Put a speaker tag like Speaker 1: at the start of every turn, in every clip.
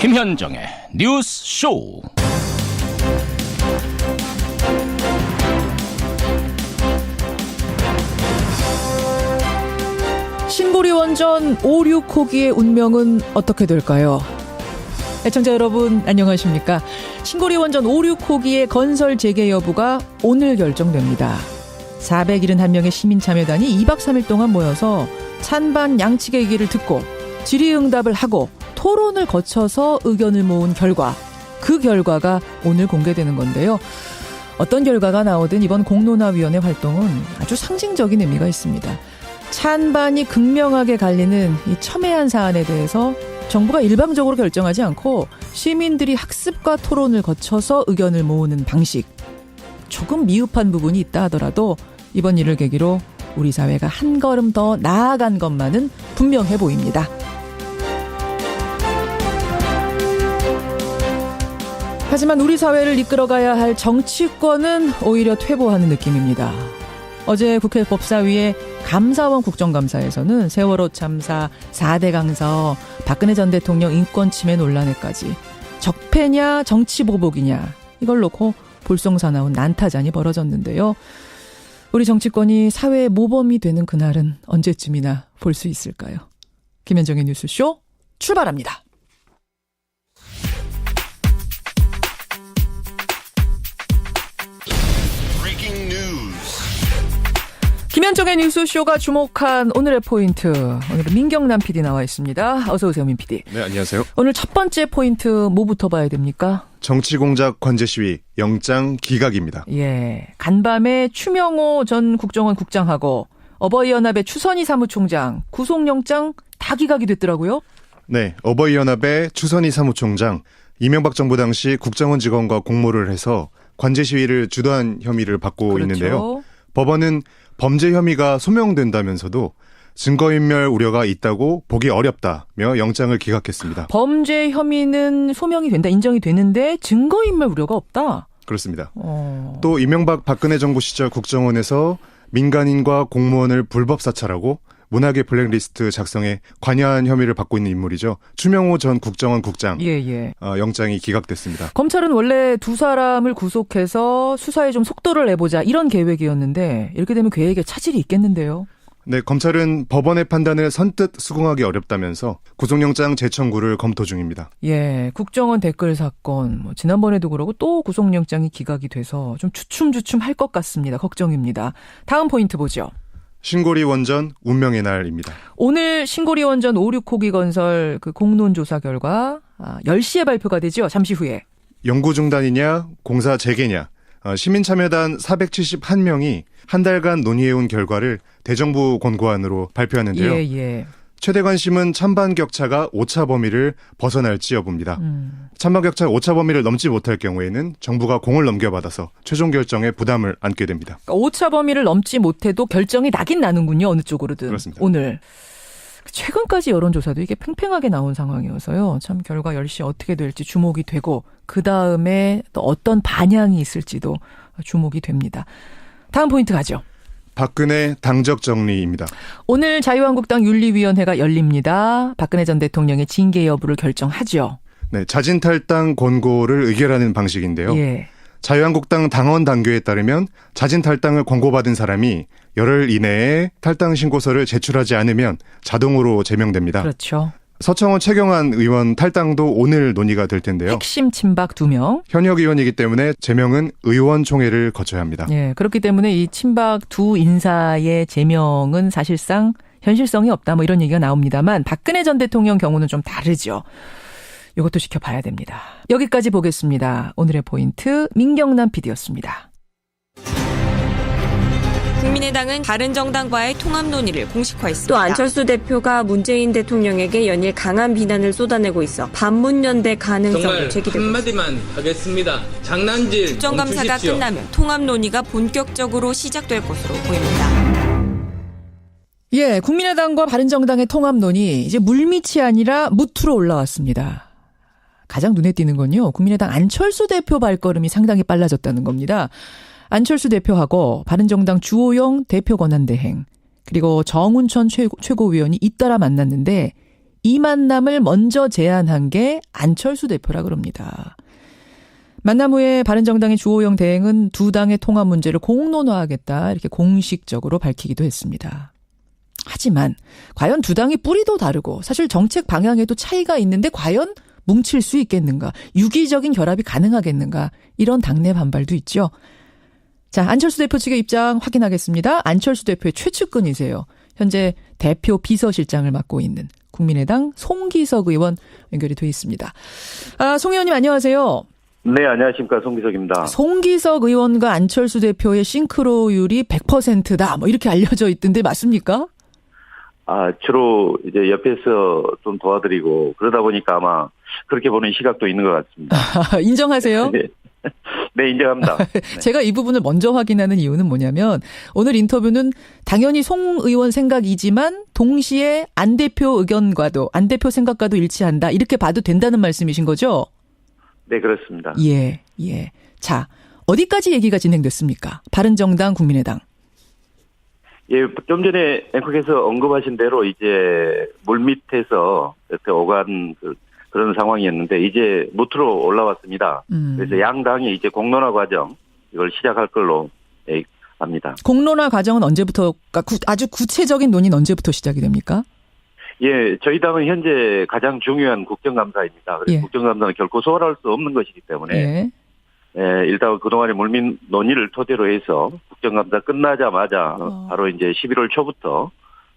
Speaker 1: 김현정의 뉴스 쇼.
Speaker 2: 신고리 원전 5,6호기의 운명은 어떻게 될까요? 애청자 여러분 안녕하십니까? 신고리 원전 5,6호기의 건설 재개 여부가 오늘 결정됩니다. 471명의 시민참여단이 2박 3일 동안 모여서 찬반 양측의 얘기를 듣고 질의응답을 하고 토론을 거쳐서 의견을 모은 결과, 그 결과가 오늘 공개되는 건데요. 어떤 결과가 나오든 이번 공론화위원회 활동은 아주 상징적인 의미가 있습니다. 찬반이 극명하게 갈리는 이 첨예한 사안에 대해서 정부가 일방적으로 결정하지 않고 시민들이 학습과 토론을 거쳐서 의견을 모으는 방식. 조금 미흡한 부분이 있다 하더라도 이번 일을 계기로 우리 사회가 한 걸음 더 나아간 것만은 분명해 보입니다. 하지만 우리 사회를 이끌어가야 할 정치권은 오히려 퇴보하는 느낌입니다. 어제 국회 법사위의 감사원 국정감사에서는 세월호 참사, 4대 강서, 박근혜 전 대통령 인권침해 논란에까지 적폐냐 정치보복이냐 이걸 놓고 볼썽사나운 난타전이 벌어졌는데요. 우리 정치권이 사회의 모범이 되는 그날은 언제쯤이나 볼 수 있을까요? 김현정의 뉴스쇼 출발합니다. 김현정의 뉴스쇼가 주목한 오늘의 포인트. 오늘은 민경남 PD 나와 있습니다. 어서 오세요, 민 PD.
Speaker 3: 네, 안녕하세요.
Speaker 2: 오늘 첫 번째 포인트 뭐부터 봐야 됩니까?
Speaker 3: 정치공작 관제 시위 영장 기각입니다.
Speaker 2: 예, 간밤에 추명호 전 국정원 국장하고 어버이연합의 추선희 사무총장 구속영장 다 기각이 됐더라고요.
Speaker 3: 네, 어버이연합의 추선희 사무총장, 이명박 정부 당시 국정원 직원과 공모를 해서 관제 시위를 주도한 혐의를 받고
Speaker 2: 그렇죠.
Speaker 3: 있는데요. 법원은 범죄 혐의가 소명된다면서도 증거인멸 우려가 있다고 보기 어렵다며 영장을 기각했습니다.
Speaker 2: 범죄 혐의는 소명이 된다, 인정이 되는데 증거인멸 우려가 없다.
Speaker 3: 그렇습니다. 또 이명박 박근혜 정부 시절 국정원에서 민간인과 공무원을 불법 사찰하고 문학의 블랙리스트 작성에 관여한 혐의를 받고 있는 인물이죠. 추명호 전 국정원 국장. 영장이 기각됐습니다.
Speaker 2: 검찰은 원래 두 사람을 구속해서 수사에 좀 속도를 내보자 이런 계획이었는데 이렇게 되면 계획에 차질이 있겠는데요.
Speaker 3: 네, 검찰은 법원의 판단을 선뜻 수긍하기 어렵다면서 구속영장 재청구를 검토 중입니다.
Speaker 2: 예, 국정원 댓글 사건 지난번에도 그러고 또 구속영장이 기각이 돼서 좀 주춤주춤할 것 같습니다. 걱정입니다. 다음 포인트 보죠.
Speaker 3: 신고리 원전 운명의 날입니다.
Speaker 2: 오늘 신고리 원전 5,6호기 건설 그 공론조사 결과 10시에 발표가 되죠. 잠시 후에.
Speaker 3: 연구 중단이냐 공사 재개냐 시민참여단 471명이 한 달간 논의해온 결과를 대정부 권고안으로 발표하는데요.
Speaker 2: 예.
Speaker 3: 최대 관심은 찬반 격차가 오차 범위를 벗어날지 여부입니다. 찬반 격차가 오차 범위를 넘지 못할 경우에는 정부가 공을 넘겨받아서 최종 결정에 부담을 안게 됩니다.
Speaker 2: 그러니까 오차 범위를 넘지 못해도 결정이 나긴 나는군요. 어느 쪽으로든.
Speaker 3: 그렇습니다.
Speaker 2: 오늘. 최근까지 여론조사도 이게 팽팽하게 나온 상황이어서요. 참 결과 10시 어떻게 될지 주목이 되고 그다음에 또 어떤 반향이 있을지도 주목이 됩니다. 다음 포인트 가죠.
Speaker 3: 박근혜 당적 정리입니다.
Speaker 2: 오늘 자유한국당 윤리위원회가 열립니다. 박근혜 전 대통령의 징계 여부를 결정하죠.
Speaker 3: 네, 자진 탈당 권고를 의결하는 방식인데요.
Speaker 2: 예.
Speaker 3: 자유한국당 당원 당규에 따르면 자진 탈당을 권고받은 사람이 열흘 이내에 탈당 신고서를 제출하지 않으면 자동으로 제명됩니다.
Speaker 2: 그렇죠.
Speaker 3: 서청원 최경환 의원 탈당도 오늘 논의가 될 텐데요.
Speaker 2: 핵심 친박 2명.
Speaker 3: 현역 의원이기 때문에 제명은 의원총회를 거쳐야 합니다.
Speaker 2: 예, 그렇기 때문에 이 친박 두 인사의 제명은 사실상 현실성이 없다 뭐 이런 얘기가 나옵니다만 박근혜 전 대통령 경우는 좀 다르죠. 이것도 지켜봐야 됩니다. 여기까지 보겠습니다. 오늘의 포인트 민경남 PD였습니다.
Speaker 4: 국민의당은 바른정당과의 통합 논의를 공식화했습니다.
Speaker 5: 또 안철수 대표가 문재인 대통령에게 연일 강한 비난을 쏟아내고 있어 반문연대 가능성을 제기되고 있습니다.
Speaker 6: 한마디만 하겠습니다. 장난질
Speaker 4: 국정감사가
Speaker 6: 멈추십시오.
Speaker 4: 끝나면 통합 논의가 본격적으로 시작될 것으로 보입니다.
Speaker 2: 예, 국민의당과 바른정당의 통합 논의 이제 물밑이 아니라 무트로 올라왔습니다. 가장 눈에 띄는 건요. 국민의당 안철수 대표 발걸음이 상당히 빨라졌다는 겁니다. 안철수 대표하고 바른정당 주호영 대표 권한대행 그리고 정운천 최고위원이 잇따라 만났는데 이 만남을 먼저 제안한 게 안철수 대표라 그럽니다. 만남 후에 바른정당의 주호영 대행은 두 당의 통합 문제를 공론화하겠다 이렇게 공식적으로 밝히기도 했습니다. 하지만 과연 두 당이 뿌리도 다르고 사실 정책 방향에도 차이가 있는데 과연 뭉칠 수 있겠는가? 유기적인 결합이 가능하겠는가? 이런 당내 반발도 있죠. 자, 안철수 대표 측의 입장 확인하겠습니다. 안철수 대표의 최측근이세요. 현재 대표 비서실장을 맡고 있는 국민의당 송기석 의원 연결이 돼 있습니다. 송 의원님 안녕하세요.
Speaker 7: 네, 안녕하십니까. 송기석입니다.
Speaker 2: 송기석 의원과 안철수 대표의 싱크로율이 100%다. 뭐 이렇게 알려져 있던데 맞습니까?
Speaker 7: 주로 이제 옆에서 좀 도와드리고 그러다 보니까 아마 그렇게 보는 시각도 있는 것 같습니다.
Speaker 2: 인정하세요?
Speaker 7: 네. 네, 인정합니다. 네.
Speaker 2: 제가 이 부분을 먼저 확인하는 이유는 뭐냐면 오늘 인터뷰는 당연히 송 의원 생각이지만 동시에 안 대표 의견과도 안 대표 생각과도 일치한다. 이렇게 봐도 된다는 말씀이신 거죠?
Speaker 7: 네, 그렇습니다.
Speaker 2: 예. 자, 어디까지 얘기가 진행됐습니까? 바른정당, 국민의당.
Speaker 7: 예, 좀 전에 앵커께서 언급하신 대로 이제 물밑에서 이렇게 오간 그런 상황이었는데 이제 무트로 올라왔습니다. 그래서 양당이 이제 공론화 과정 이걸 시작할 걸로 합니다.
Speaker 2: 공론화 과정은 언제부터, 아주 구체적인 논의는 언제부터 시작이 됩니까?
Speaker 7: 예, 저희 당은 현재 가장 중요한 국정감사입니다. 그래서
Speaker 2: 예.
Speaker 7: 국정감사는 결코 소홀할 수 없는 것이기 때문에
Speaker 2: 예.
Speaker 7: 일단 그동안의 물밑 논의를 토대로 해서 국정감사 끝나자마자 바로 이제 11월 초부터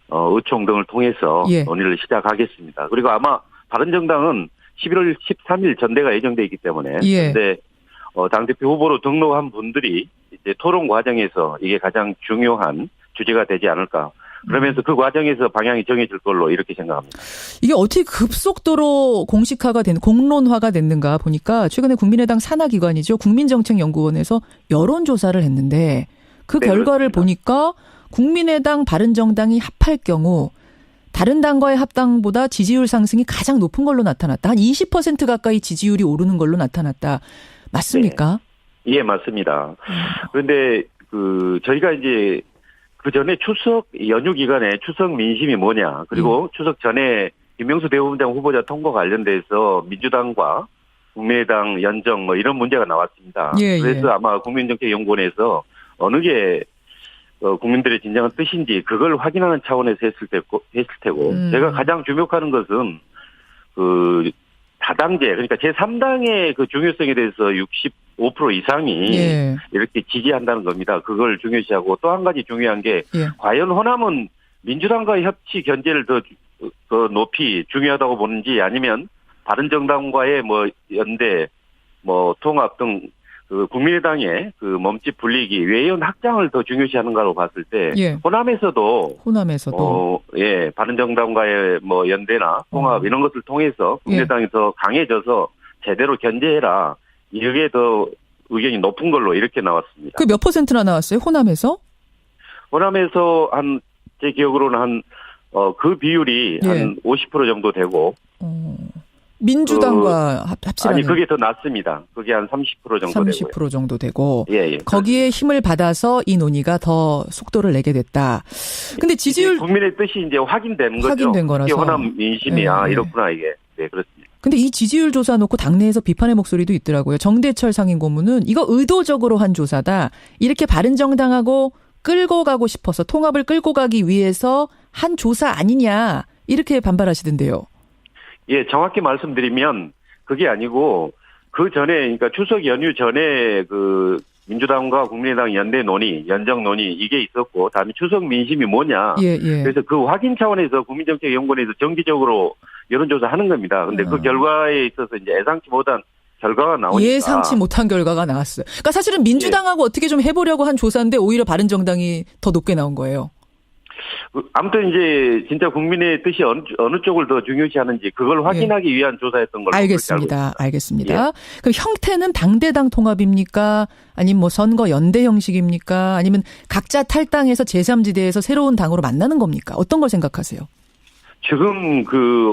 Speaker 7: 의총 등을 통해서
Speaker 2: 예.
Speaker 7: 논의를 시작하겠습니다. 그리고 아마 바른정당은 11월 13일 전대가 예정돼 있기 때문에
Speaker 2: 예.
Speaker 7: 근데 당대표 후보로 등록한 분들이 이제 토론 과정에서 이게 가장 중요한 주제가 되지 않을까. 그러면서 그 과정에서 방향이 정해질 걸로 이렇게 생각합니다.
Speaker 2: 이게 어떻게 급속도로 공론화가 됐는가 보니까 최근에 국민의당 산하기관이죠. 국민정책연구원에서 여론조사를 했는데 그
Speaker 7: 네,
Speaker 2: 결과를
Speaker 7: 그렇습니다.
Speaker 2: 보니까 국민의당, 바른정당이 합할 경우 다른 당과의 합당보다 지지율 상승이 가장 높은 걸로 나타났다. 한 20% 가까이 지지율이 오르는 걸로 나타났다. 맞습니까?
Speaker 7: 네. 예, 맞습니다. 그런데 저희가 이제 그 전에 추석 연휴 기간에 추석 민심이 뭐냐, 그리고 추석 전에 김명수 대법원장 후보자 통과 관련돼서 민주당과 국민의당 연정 뭐 이런 문제가 나왔습니다.
Speaker 2: 예,
Speaker 7: 그래서 아마 국민정책연구원에서 어느 게 국민들의 진정한 뜻인지 그걸 확인하는 차원에서 했을 테고 제가 가장 주목하는 것은 다당제, 그러니까 제3당의 그 중요성에 대해서 65% 이상이
Speaker 2: 예.
Speaker 7: 이렇게 지지한다는 겁니다. 그걸 중요시하고 또 한 가지 중요한 게
Speaker 2: 예.
Speaker 7: 과연 호남은 민주당과의 협치 견제를 더 높이 중요하다고 보는지 아니면 바른정당과의 뭐 연대, 뭐 통합 등 국민의당의 몸집 불리기, 외연 확장을 더 중요시하는가로 봤을 때
Speaker 2: 예.
Speaker 7: 호남에서도 예, 바른정당과의 뭐 연대나 통합 이런 것을 통해서 국민의당이 더 강해져서 제대로 견제해라. 이게 더 의견이 높은 걸로 이렇게 나왔습니다.
Speaker 2: 그 몇 퍼센트나 나왔어요? 호남에서?
Speaker 7: 호남에서 제 기억으로는 그 비율이
Speaker 2: 예.
Speaker 7: 한 50% 정도 되고.
Speaker 2: 민주당과 합치라면.
Speaker 7: 아니, 그게 더 낮습니다. 그게 한 30% 정도
Speaker 2: 30%
Speaker 7: 되고요.
Speaker 2: 정도 되고.
Speaker 7: 예.
Speaker 2: 거기에 힘을 받아서 이 논의가 더 속도를 내게 됐다. 근데 지지율.
Speaker 7: 국민의 뜻이 이제 확인된 거죠.
Speaker 2: 확인된 거라서.
Speaker 7: 이게 호남 민심이, 이렇구나, 이게. 네, 그렇습니다.
Speaker 2: 근데 이 지지율 조사 놓고 당내에서 비판의 목소리도 있더라고요. 정대철 상임고문은 이거 의도적으로 한 조사다. 이렇게 바른정당하고 끌고 가고 싶어서 통합을 끌고 가기 위해서 한 조사 아니냐. 이렇게 반발하시던데요.
Speaker 7: 예, 정확히 말씀드리면 그게 아니고 그 전에, 그러니까 추석 연휴 전에 민주당과 국민의당 연대 논의, 연정 논의 이게 있었고, 다음에 추석 민심이 뭐냐.
Speaker 2: 예.
Speaker 7: 그래서 그 확인 차원에서 국민정책연구원에서 정기적으로 여론조사 하는 겁니다. 근데 그 결과에 있어서 이제 예상치 못한 결과가 나오니까.
Speaker 2: 예상치 못한 결과가 나왔어요. 그러니까 사실은 민주당하고 어떻게 좀 해보려고 한 조사인데 오히려 바른정당이 더 높게 나온 거예요.
Speaker 7: 아무튼 이제 진짜 국민의 뜻이 어느 쪽을 더 중요시하는지 그걸 확인하기 위한 조사였던 걸로
Speaker 2: 알겠습니다.
Speaker 7: 예.
Speaker 2: 그럼 형태는 당대당 통합입니까? 아니면 뭐 선거 연대 형식입니까? 아니면 각자 탈당해서 제3지대에서 새로운 당으로 만나는 겁니까? 어떤 걸 생각하세요?
Speaker 7: 지금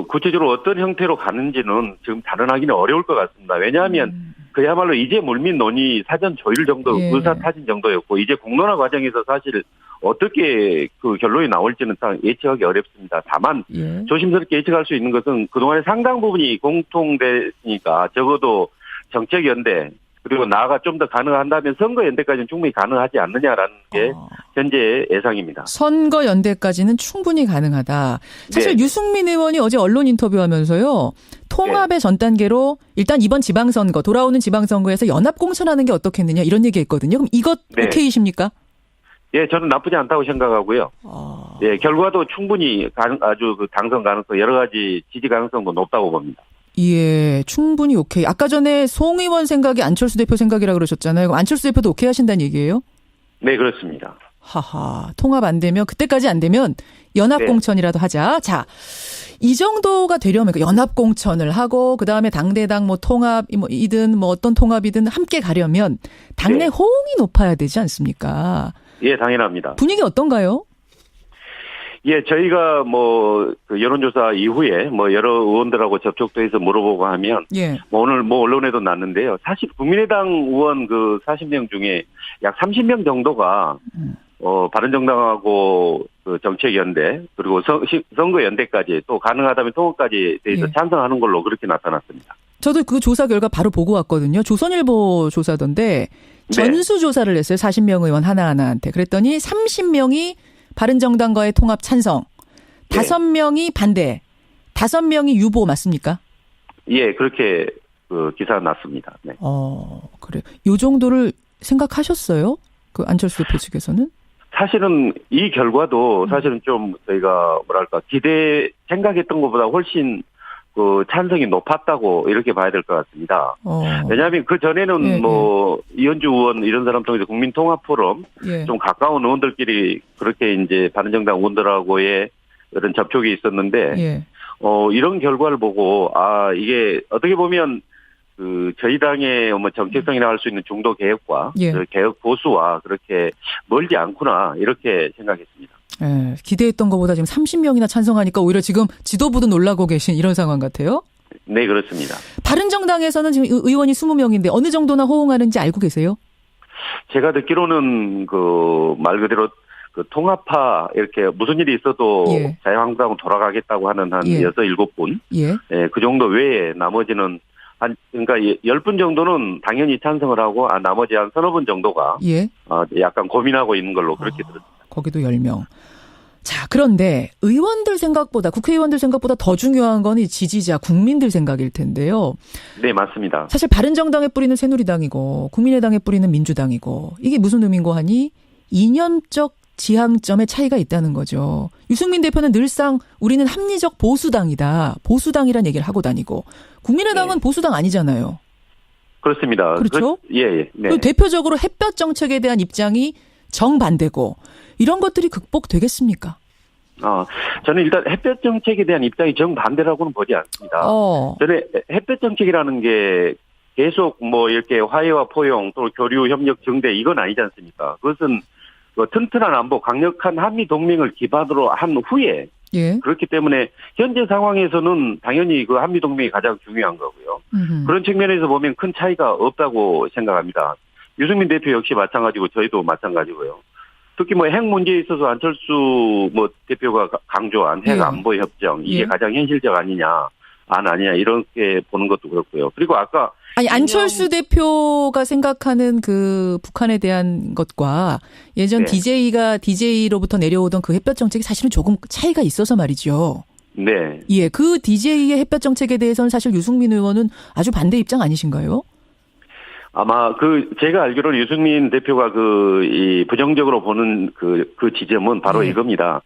Speaker 7: 구체적으로 어떤 형태로 가는지는 지금 단언하기는 어려울 것 같습니다. 왜냐하면 그야말로 이제 물밑 논의 사전 조율 정도, 의사 타진 정도였고 이제 공론화 과정에서 사실 어떻게 그 결론이 나올지는 딱 예측하기 어렵습니다. 다만
Speaker 2: 예.
Speaker 7: 조심스럽게 예측할 수 있는 것은 그동안에 상당 부분이 공통되니까 적어도 정책연대 그리고 나아가 좀 더 가능한다면 선거연대까지는 충분히 가능하지 않느냐라는 게 현재 예상입니다.
Speaker 2: 선거연대까지는 충분히 가능하다. 사실
Speaker 7: 네.
Speaker 2: 유승민 의원이 어제 언론 인터뷰하면서요. 통합의 전 단계로 일단 이번 지방선거 돌아오는 지방선거에서 연합공천하는 게 어떻겠느냐 이런 얘기했거든요. 그럼 이것
Speaker 7: 네.
Speaker 2: 오케이십니까?
Speaker 7: 예, 저는 나쁘지 않다고 생각하고요. 예, 결과도 충분히 아주 그 당선 가능성 여러 가지 지지 가능성도 높다고 봅니다.
Speaker 2: 예, 충분히 오케이. 아까 전에 송 의원 생각이 안철수 대표 생각이라 그러셨잖아요. 그럼 안철수 대표도 오케이 하신다는 얘기예요?
Speaker 7: 네, 그렇습니다.
Speaker 2: 하하, 통합 안 되면 그때까지 안 되면 연합공천이라도 하자. 자, 이 정도가 되려면 연합공천을 하고 그 다음에 당대당 뭐 통합이든 뭐 어떤 통합이든 함께 가려면 당내
Speaker 7: 네.
Speaker 2: 호응이 높아야 되지 않습니까?
Speaker 7: 예, 당연합니다.
Speaker 2: 분위기 어떤가요?
Speaker 7: 예, 저희가 그 여론조사 이후에 여러 의원들하고 접촉도 해서 물어보고 하면
Speaker 2: 예.
Speaker 7: 오늘 언론에도 났는데요. 사실 국민의당 의원 그 40명 중에 약 30명 정도가 바른정당하고 그 정책연대 그리고 선거연대까지 또 가능하다면 통합까지 대해서
Speaker 2: 예.
Speaker 7: 찬성하는 걸로 그렇게 나타났습니다.
Speaker 2: 저도 그 조사 결과 바로 보고 왔거든요. 조선일보 조사던데 전수조사를 했어요. 40명 의원 하나하나한테. 그랬더니 30명이 바른정당과의 통합 찬성, 5명이 반대, 5명이 유보 맞습니까?
Speaker 7: 예, 그렇게 그 기사가 났습니다. 네.
Speaker 2: 그래. 요 정도를 생각하셨어요? 그 안철수 대표 측에서는?
Speaker 7: 사실은 이 결과도 사실은 좀 저희가 생각했던 것보다 훨씬 그 찬성이 높았다고 이렇게 봐야 될 것 같습니다. 왜냐하면 그 전에는
Speaker 2: 예,
Speaker 7: 이현주 의원 이런 사람 통해서 국민통합포럼
Speaker 2: 예.
Speaker 7: 좀 가까운 의원들끼리 그렇게 이제 바른정당 의원들하고의 이런 접촉이 있었는데
Speaker 2: 예.
Speaker 7: 이런 결과를 보고 이게 어떻게 보면 그 저희 당의 정체성이 나올 수 있는 중도 개혁과
Speaker 2: 예.
Speaker 7: 그 개혁 보수와 그렇게 멀지 않구나 이렇게 생각했습니다.
Speaker 2: 예, 기대했던 것보다 지금 30명이나 찬성하니까 오히려 지금 지도부도 놀라고 계신 이런 상황 같아요?
Speaker 7: 네, 그렇습니다.
Speaker 2: 바른정당에서는 지금 의원이 20명인데 어느 정도나 호응하는지 알고 계세요?
Speaker 7: 제가 듣기로는 그 말 그대로 그 통합파 이렇게 무슨 일이 있어도
Speaker 2: 예.
Speaker 7: 자유한국당으로 돌아가겠다고 하는 한
Speaker 2: 예.
Speaker 7: 6, 7분.
Speaker 2: 예.
Speaker 7: 예, 그 정도 외에 나머지는 그러니까 10분 정도는 당연히 찬성을 하고 나머지 한 서너 분 정도가
Speaker 2: 예.
Speaker 7: 약간 고민하고 있는 걸로 그렇게 들었습니다.
Speaker 2: 거기도 10명. 자, 그런데 국회의원들 생각보다 더 중요한 건 이 지지자, 국민들 생각일 텐데요.
Speaker 7: 네, 맞습니다.
Speaker 2: 사실 바른정당에 뿌리는 새누리당이고 국민의당에 뿌리는 민주당이고 이게 무슨 의미인고 하니 이념적 지향점의 차이가 있다는 거죠. 유승민 대표는 늘상 우리는 합리적 보수당이다. 보수당이란 얘기를 하고 다니고 국민의당은
Speaker 7: 네.
Speaker 2: 보수당 아니잖아요.
Speaker 7: 그렇습니다.
Speaker 2: 그렇죠?
Speaker 7: 예. 네.
Speaker 2: 대표적으로 햇볕 정책에 대한 입장이 정반대고 이런 것들이 극복되겠습니까?
Speaker 7: 저는 일단 햇볕 정책에 대한 입장이 정반대라고는 보지 않습니다. 저는 햇볕 정책이라는 게 계속 이렇게 화해와 포용 또 교류 협력 정대 이건 아니지 않습니까? 그것은 튼튼한 안보 강력한 한미 동맹을 기반으로 한 후에
Speaker 2: 예.
Speaker 7: 그렇기 때문에 현재 상황에서는 당연히 그 한미 동맹이 가장 중요한 거고요. 그런 측면에서 보면 큰 차이가 없다고 생각합니다. 유승민 대표 역시 마찬가지고 저희도 마찬가지고요. 특히 핵 문제에 있어서 안철수 대표가 강조한 핵 안보 협정 이게 가장 현실적 아니냐 이렇게 보는 것도 그렇고요. 그리고 아까
Speaker 2: 안철수 대표가 생각하는 그 북한에 대한 것과 예전 DJ로부터 내려오던 그 햇볕 정책이 사실은 조금 차이가 있어서 말이죠.
Speaker 7: 네.
Speaker 2: 예, 그 DJ의 햇볕 정책에 대해서는 사실 유승민 의원은 아주 반대 입장 아니신가요?
Speaker 7: 아마 제가 알기로는 유승민 대표가 이 부정적으로 보는 그 지점은 바로 이겁니다.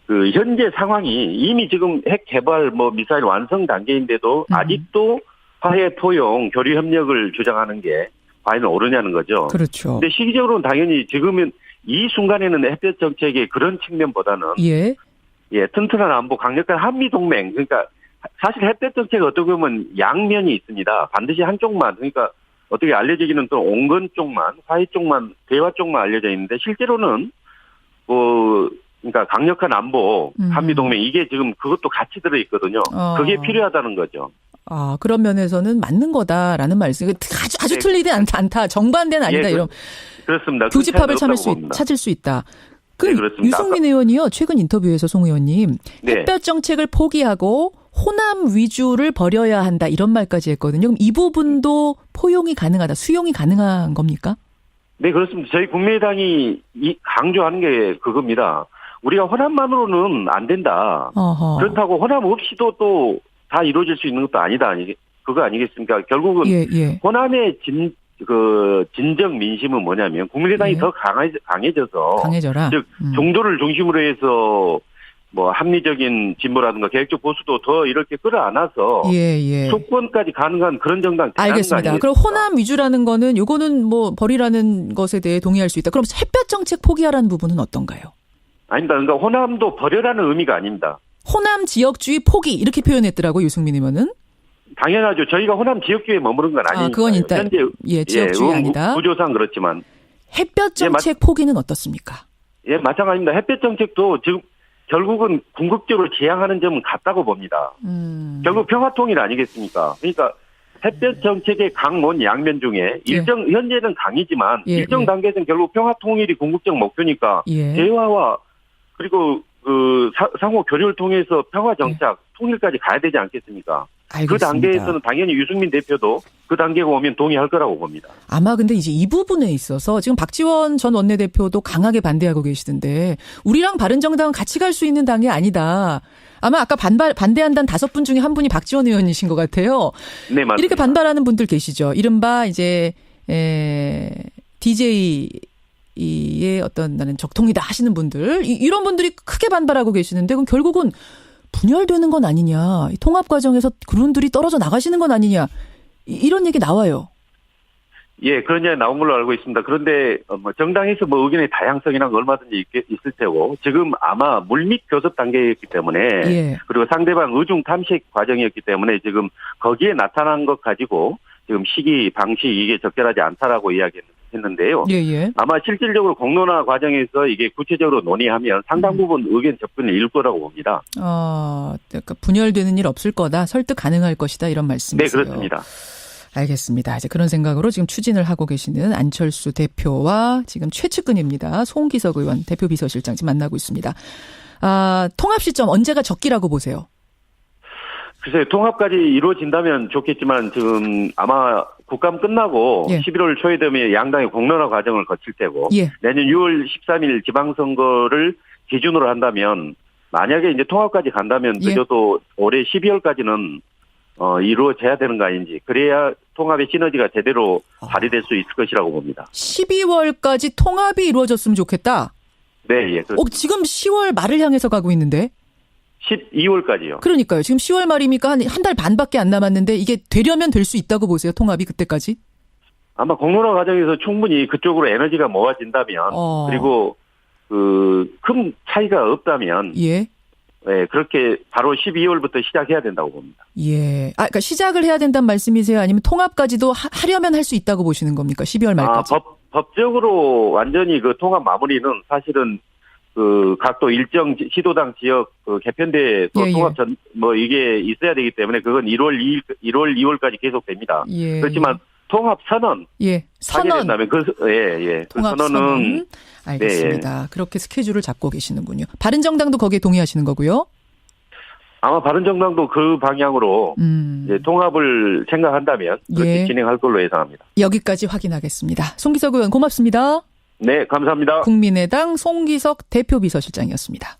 Speaker 7: 그 현재 상황이 이미 지금 핵 개발 미사일 완성 단계인데도 아직도 화해 포용 교류 협력을 주장하는 게 과연 옳으냐는 거죠.
Speaker 2: 그렇죠.
Speaker 7: 근데 시기적으로는 당연히 지금은 이 순간에는 햇볕 정책의 그런 측면보다는 튼튼한 안보 강력한 한미 동맹 그러니까 사실 햇볕 정책 어떻게 보면 양면이 있습니다. 반드시 한쪽만 그러니까 어떻게 알려지기는 또 온건 쪽만, 화해 쪽만, 대화 쪽만 알려져 있는데 실제로는 그러니까 강력한 안보, 한미 동맹 이게 지금 그것도 같이 들어 있거든요. 그게 필요하다는 거죠.
Speaker 2: 그런 면에서는 맞는 거다라는 말씀. 아주 틀리지 않다. 정반대는 아니다. 이런
Speaker 7: 그렇습니다.
Speaker 2: 교집합을 찾을 수 있다. 그
Speaker 7: 네, 그렇습니다.
Speaker 2: 유승민 의원이요. 최근 인터뷰에서 송 의원님
Speaker 7: 네.
Speaker 2: 햇볕 정책을 포기하고 호남 위주를 버려야 한다 이런 말까지 했거든요. 그럼 이 부분도 포용이 가능하다, 수용이 가능한 겁니까?
Speaker 7: 네, 그렇습니다. 저희 국민의당이 강조하는 게 그겁니다. 우리가 호남만으로는 안 된다.
Speaker 2: 어허.
Speaker 7: 그렇다고 호남 없이도 또 다 이루어질 수 있는 것도 아니다. 그거 아니겠습니까? 결국은
Speaker 2: 예.
Speaker 7: 호남의 진정 민심은 뭐냐면 국민의당이
Speaker 2: 예.
Speaker 7: 더 강해져서
Speaker 2: 강해져라.
Speaker 7: 즉 종조를 중심으로 해서 뭐 합리적인 진보라든가 계획적 보수도 더 이렇게 끌어안아서
Speaker 2: 예.
Speaker 7: 속권까지 가능한 그런 정당 되는
Speaker 2: 알겠습니다.
Speaker 7: 거
Speaker 2: 그럼 호남 위주라는 거는 요거는 뭐 버리라는 것에 대해 동의할 수 있다. 그럼 햇볕 정책 포기하라는 부분은 어떤가요?
Speaker 7: 아닙니다. 그러니까 호남도 버려라는 의미가 아닙니다.
Speaker 2: 호남 지역주의 포기 이렇게 표현했더라고요. 유승민 의원은.
Speaker 7: 당연하죠. 저희가 호남 지역주의에 머무른 건 아니니까요.
Speaker 2: 그건 일단
Speaker 7: 현재
Speaker 2: 지역주의 아니다.
Speaker 7: 구조상 그렇지만
Speaker 2: 햇볕 정책 포기는 어떻습니까?
Speaker 7: 예, 마찬가지입니다. 햇볕 정책도 지금 결국은 궁극적으로 지향하는 점은 같다고 봅니다. 결국 평화통일 아니겠습니까? 그러니까 햇볕 정책의 강론 양면 중에 현재는 강이지만 일정 단계에서는 결국 평화통일이 궁극적 목표니까 대화와 그리고 상호 교류를 통해서 평화 정착, 통일까지 가야 되지 않겠습니까?
Speaker 2: 알겠습니다.
Speaker 7: 그 단계에서는 당연히 유승민 대표도 그 단계가 오면 동의할 거라고 봅니다.
Speaker 2: 아마 근데 이제 이 부분에 있어서 지금 박지원 전 원내대표도 강하게 반대하고 계시던데 우리랑 바른정당은 같이 갈 수 있는 당이 아니다. 아마 아까 반대한다는 5분 중에 한 분이 박지원 의원이신 것 같아요.
Speaker 7: 네, 맞습니다.
Speaker 2: 이렇게 반발하는 분들 계시죠. 이른바 이제 DJ의 어떤 나는 적통이다 하시는 분들 이런 분들이 크게 반발하고 계시는데 그럼 결국은 분열되는 건 아니냐. 통합 과정에서 그분들이 떨어져 나가시는 건 아니냐. 이런 얘기 나와요.
Speaker 7: 예, 그런 얘기 나온 걸로 알고 있습니다. 그런데 정당에서 의견의 다양성이나 얼마든지 있을 테고 지금 아마 물밑 교섭 단계였기 때문에 그리고 상대방 의중 탐색 과정이었기 때문에 지금 거기에 나타난 것 가지고 지금 시기 방식 이게 적절하지 않다라고 이야기했는데요. 아마 실질적으로 공론화 과정에서 이게 구체적으로 논의하면 상당 부분 의견 접근을 이룰 거라고 봅니다.
Speaker 2: 그러니까 분열되는 일 없을 거다. 설득 가능할 것이다. 이런 말씀이세요.
Speaker 7: 네, 그렇습니다.
Speaker 2: 알겠습니다. 이제 그런 생각으로 지금 추진을 하고 계시는 안철수 대표와 지금 최측근입니다. 송기석 의원 대표 비서실장 지금 만나고 있습니다. 통합 시점 언제가 적기라고 보세요?
Speaker 7: 글쎄요. 통합까지 이루어진다면 좋겠지만 지금 아마 국감 끝나고 11월 초에 되면 양당의 공론화 과정을 거칠 테고 내년 6월 13일 지방선거를 기준으로 한다면 만약에 이제 통합까지 간다면 늦어도 올해 12월까지는 이루어져야 되는 거 아닌지 그래야 통합의 시너지가 제대로 발휘될 수 있을 것이라고 봅니다.
Speaker 2: 12월까지 통합이 이루어졌으면 좋겠다?
Speaker 7: 네. 예.
Speaker 2: 지금 10월 말을 향해서 가고 있는데?
Speaker 7: 12월까지요.
Speaker 2: 그러니까요. 지금 10월 말이니까 한 달 반밖에 안 남았는데 이게 되려면 될 수 있다고 보세요. 통합이 그때까지?
Speaker 7: 아마 공론화 과정에서 충분히 그쪽으로 에너지가 모아진다면 그리고 큰 차이가 없다면 그렇게 바로 12월부터 시작해야 된다고 봅니다.
Speaker 2: 그러니까 시작을 해야 된다는 말씀이세요? 아니면 통합까지도 하려면 할 수 있다고 보시는 겁니까? 12월 말까지.
Speaker 7: 법적으로 완전히 그 통합 마무리는 사실은 각도 일정 시도당 지역 개편대 또 통합 이게 있어야 되기 때문에 그건 1월 2월까지 계속됩니다. 그렇지만 통합 선언.
Speaker 2: 선언.
Speaker 7: 된다면
Speaker 2: 통합 선언은 알겠습니다. 그렇게 스케줄을 잡고 계시는군요. 바른정당도 거기에 동의하시는 거고요.
Speaker 7: 아마 바른정당도 그 방향으로 이제 통합을 생각한다면 그렇게 진행할 걸로 예상합니다.
Speaker 2: 여기까지 확인하겠습니다. 송기석 의원 고맙습니다.
Speaker 7: 네, 감사합니다.
Speaker 2: 국민의당 송기석 대표 비서실장이었습니다.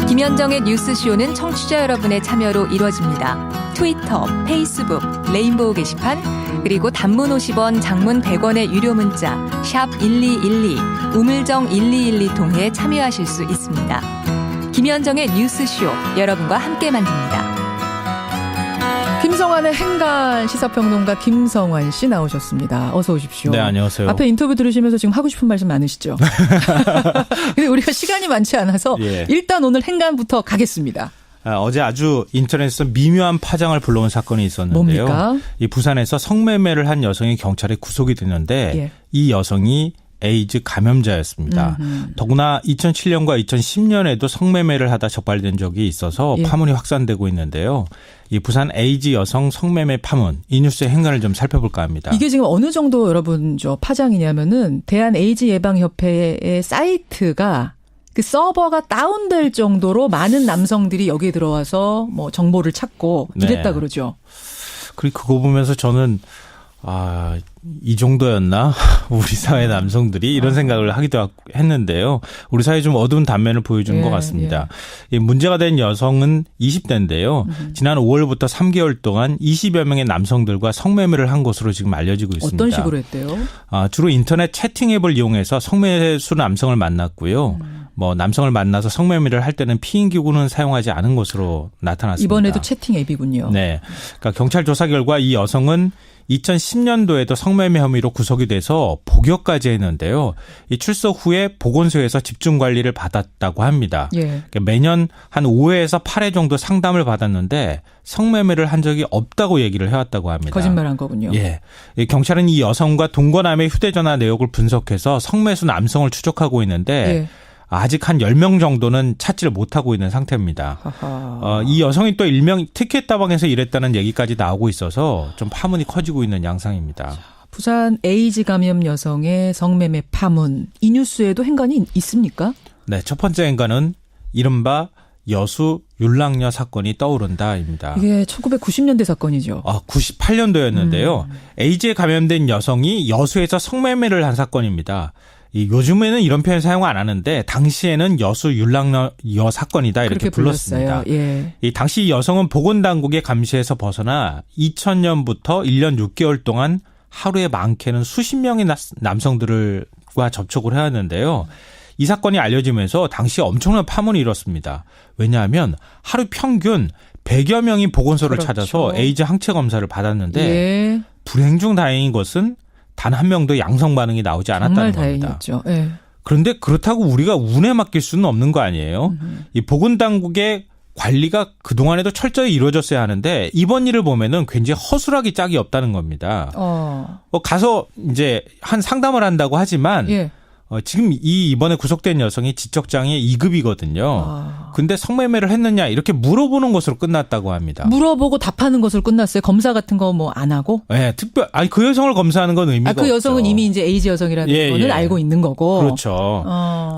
Speaker 8: 김현정의 뉴스쇼는 청취자 여러분의 참여로 이루어집니다. 트위터, 페이스북, 레인보우 게시판, 그리고 단문 50원, 장문 100원의 유료 문자 샵 1212, 우물정 1212 통해 참여하실 수 있습니다. 김현정의 뉴스쇼, 여러분과 함께 만듭니다.
Speaker 2: 김성환의 행간 시사평론가 김성환 씨 나오셨습니다. 어서 오십시오.
Speaker 1: 네, 안녕하세요.
Speaker 2: 앞에 인터뷰 들으시면서 지금 하고 싶은 말씀 많으시죠? 근데 우리가 시간이 많지 않아서 일단 오늘 행간부터 가겠습니다.
Speaker 9: 어제 아주 인터넷에서 미묘한 파장을 불러온 사건이 있었는데요.
Speaker 2: 뭡니까?
Speaker 9: 이 부산에서 성매매를 한 여성이 경찰에 구속이 됐는데 이 여성이 에이즈 감염자였습니다. 더구나 2007년과 2010년에도 성매매를 하다 적발된 적이 있어서
Speaker 2: 예.
Speaker 9: 파문이 확산되고 있는데요. 이 부산 에이즈 여성 성매매 파문, 이 뉴스의 행간을 좀 살펴볼까 합니다.
Speaker 2: 이게 지금 어느 정도 여러분 파장이냐면은 대한 에이즈 예방협회의 사이트가 그 서버가 다운될 정도로 많은 남성들이 여기에 들어와서 뭐 정보를 찾고 이랬다
Speaker 9: 네.
Speaker 2: 그러죠.
Speaker 9: 그리고 그거 보면서 저는 이 정도였나? 우리 사회 남성들이 이런 생각을 하기도 했는데요. 우리 사회 좀 어두운 단면을 보여주는 것 같습니다. 이 문제가 된 여성은 20대인데요. 지난 5월부터 3개월 동안 20여 명의 남성들과 성매매를 한 것으로 지금 알려지고 있습니다.
Speaker 2: 어떤 식으로 했대요?
Speaker 9: 주로 인터넷 채팅 앱을 이용해서 성매수 남성을 만났고요. 뭐 남성을 만나서 성매매를 할 때는 피임기구는 사용하지 않은 것으로 나타났습니다.
Speaker 2: 이번에도 채팅 앱이군요.
Speaker 9: 네. 그러니까 경찰 조사 결과 이 여성은 2010년도에도 성매매 혐의로 구속이 돼서 복역까지 했는데요. 이 출소 후에 보건소에서 집중 관리를 받았다고 합니다.
Speaker 2: 예.
Speaker 9: 그러니까 매년 한 5회에서 8회 정도 상담을 받았는데 성매매를 한 적이 없다고 얘기를 해왔다고 합니다.
Speaker 2: 거짓말한 거군요.
Speaker 9: 예. 경찰은 이 여성과 동거남의 휴대전화 내역을 분석해서 성매수 남성을 추적하고 있는데
Speaker 2: 예.
Speaker 9: 아직 한 10명 정도는 찾지를 못하고 있는 상태입니다. 이 여성이 또 일명 티켓 다방에서 일했다는 얘기까지 나오고 있어서 좀 파문이 커지고 있는 양상입니다.
Speaker 2: 부산 에이즈 감염 여성의 성매매 파문. 이 뉴스에도 행간이 있습니까?
Speaker 9: 네, 첫 번째 행간은 이른바 여수 율락녀 사건이 떠오른다입니다.
Speaker 2: 이게 1990년대 사건이죠.
Speaker 9: 98년도였는데요. 에이즈에 감염된 여성이 여수에서 성매매를 한 사건입니다. 요즘에는 이런 표현 사용 안 하는데 당시에는 여수 율락녀 사건이다 이렇게 불렀습니다.
Speaker 2: 예.
Speaker 9: 이 당시 여성은 보건당국의 감시에서 벗어나 2000년부터 1년 6개월 동안 하루에 많게는 수십 명의 남성들과 접촉을 해왔는데요. 이 사건이 알려지면서 당시 엄청난 파문이 일었습니다. 왜냐하면 하루 평균 100여 명이 보건소를
Speaker 2: 그렇죠.
Speaker 9: 찾아서 에이즈 항체 검사를 받았는데
Speaker 2: 예.
Speaker 9: 불행 중 다행인 것은 단 한 명도 양성 반응이 나오지 않았다는
Speaker 2: 정말
Speaker 9: 겁니다.
Speaker 2: 다행이었죠. 예.
Speaker 9: 그런데 그렇다고 우리가 운에 맡길 수는 없는 거 아니에요. 이 보건당국의 관리가 그동안에도 철저히 이루어졌어야 하는데 이번 일을 보면은 굉장히 허술하기 짝이 없다는 겁니다. 가서 이제 한 상담을 한다고 하지만
Speaker 2: 예.
Speaker 9: 지금 이번에 구속된 여성이 지적장애 2급이거든요. 근데 성매매를 했느냐 이렇게 물어보는 것으로 끝났다고 합니다.
Speaker 2: 물어보고 답하는 것으로 끝났어요. 검사 같은 거 뭐 안 하고?
Speaker 9: 네, 그 여성을 검사하는 건 의미가 없죠.
Speaker 2: 그 여성은 이미 이제 에이즈 여성이라는 거는 알고 있는 거고.
Speaker 9: 그렇죠.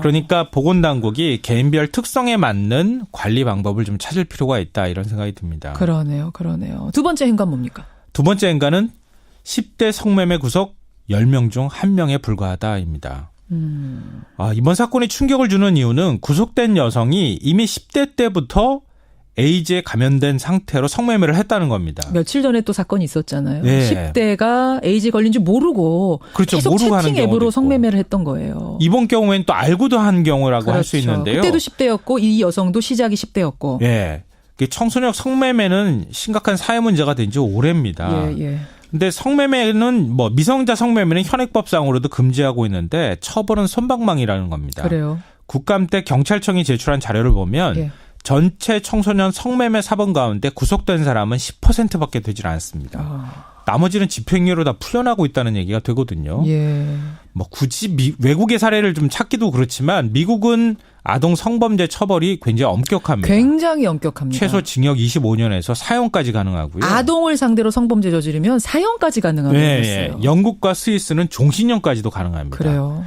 Speaker 9: 그러니까 보건당국이 개인별 특성에 맞는 관리 방법을 좀 찾을 필요가 있다 이런 생각이 듭니다.
Speaker 2: 그러네요. 두 번째 행간 뭡니까?
Speaker 9: 두 번째 행간은 10대 성매매 구속 10명 중 1명에 불과하다입니다. 이번 사건이 충격을 주는 이유는 구속된 여성이 이미 10대 때부터 에이즈에 감염된 상태로 성매매를 했다는 겁니다.
Speaker 2: 며칠 전에 또 사건이 있었잖아요.
Speaker 9: 네.
Speaker 2: 10대가 에이즈 걸린 줄 모르고
Speaker 9: 그렇죠.
Speaker 2: 계속
Speaker 9: 모르고 하는
Speaker 2: 채팅 앱으로
Speaker 9: 경우도
Speaker 2: 성매매를 했던 거예요.
Speaker 9: 이번 경우에는 또 알고도 한 경우라고 할 수 있는데요.
Speaker 2: 그때도 10대였고 이 여성도 시작이 10대였고.
Speaker 9: 예. 청소년 성매매는 심각한 사회 문제가 된 지 오래입니다.
Speaker 2: 예.
Speaker 9: 근데 성매매는 미성자 성매매는 현행법상으로도 금지하고 있는데 처벌은 솜방망이라는 겁니다.
Speaker 2: 그래요.
Speaker 9: 국감 때 경찰청이 제출한 자료를 보면 전체 청소년 성매매 사범 가운데 구속된 사람은 10%밖에 되질 않습니다. 나머지는 집행유예로 다 풀려나고 있다는 얘기가 되거든요.
Speaker 2: 예.
Speaker 9: 굳이 외국의 사례를 좀 찾기도 그렇지만 미국은 아동 성범죄 처벌이 굉장히 엄격합니다.
Speaker 2: 굉장히 엄격합니다.
Speaker 9: 최소 징역 25년에서 사형까지 가능하고요.
Speaker 2: 아동을 상대로 성범죄 저지르면 사형까지 가능하다고 했어요.
Speaker 9: 영국과 스위스는 종신형까지도 가능합니다.
Speaker 2: 그래요.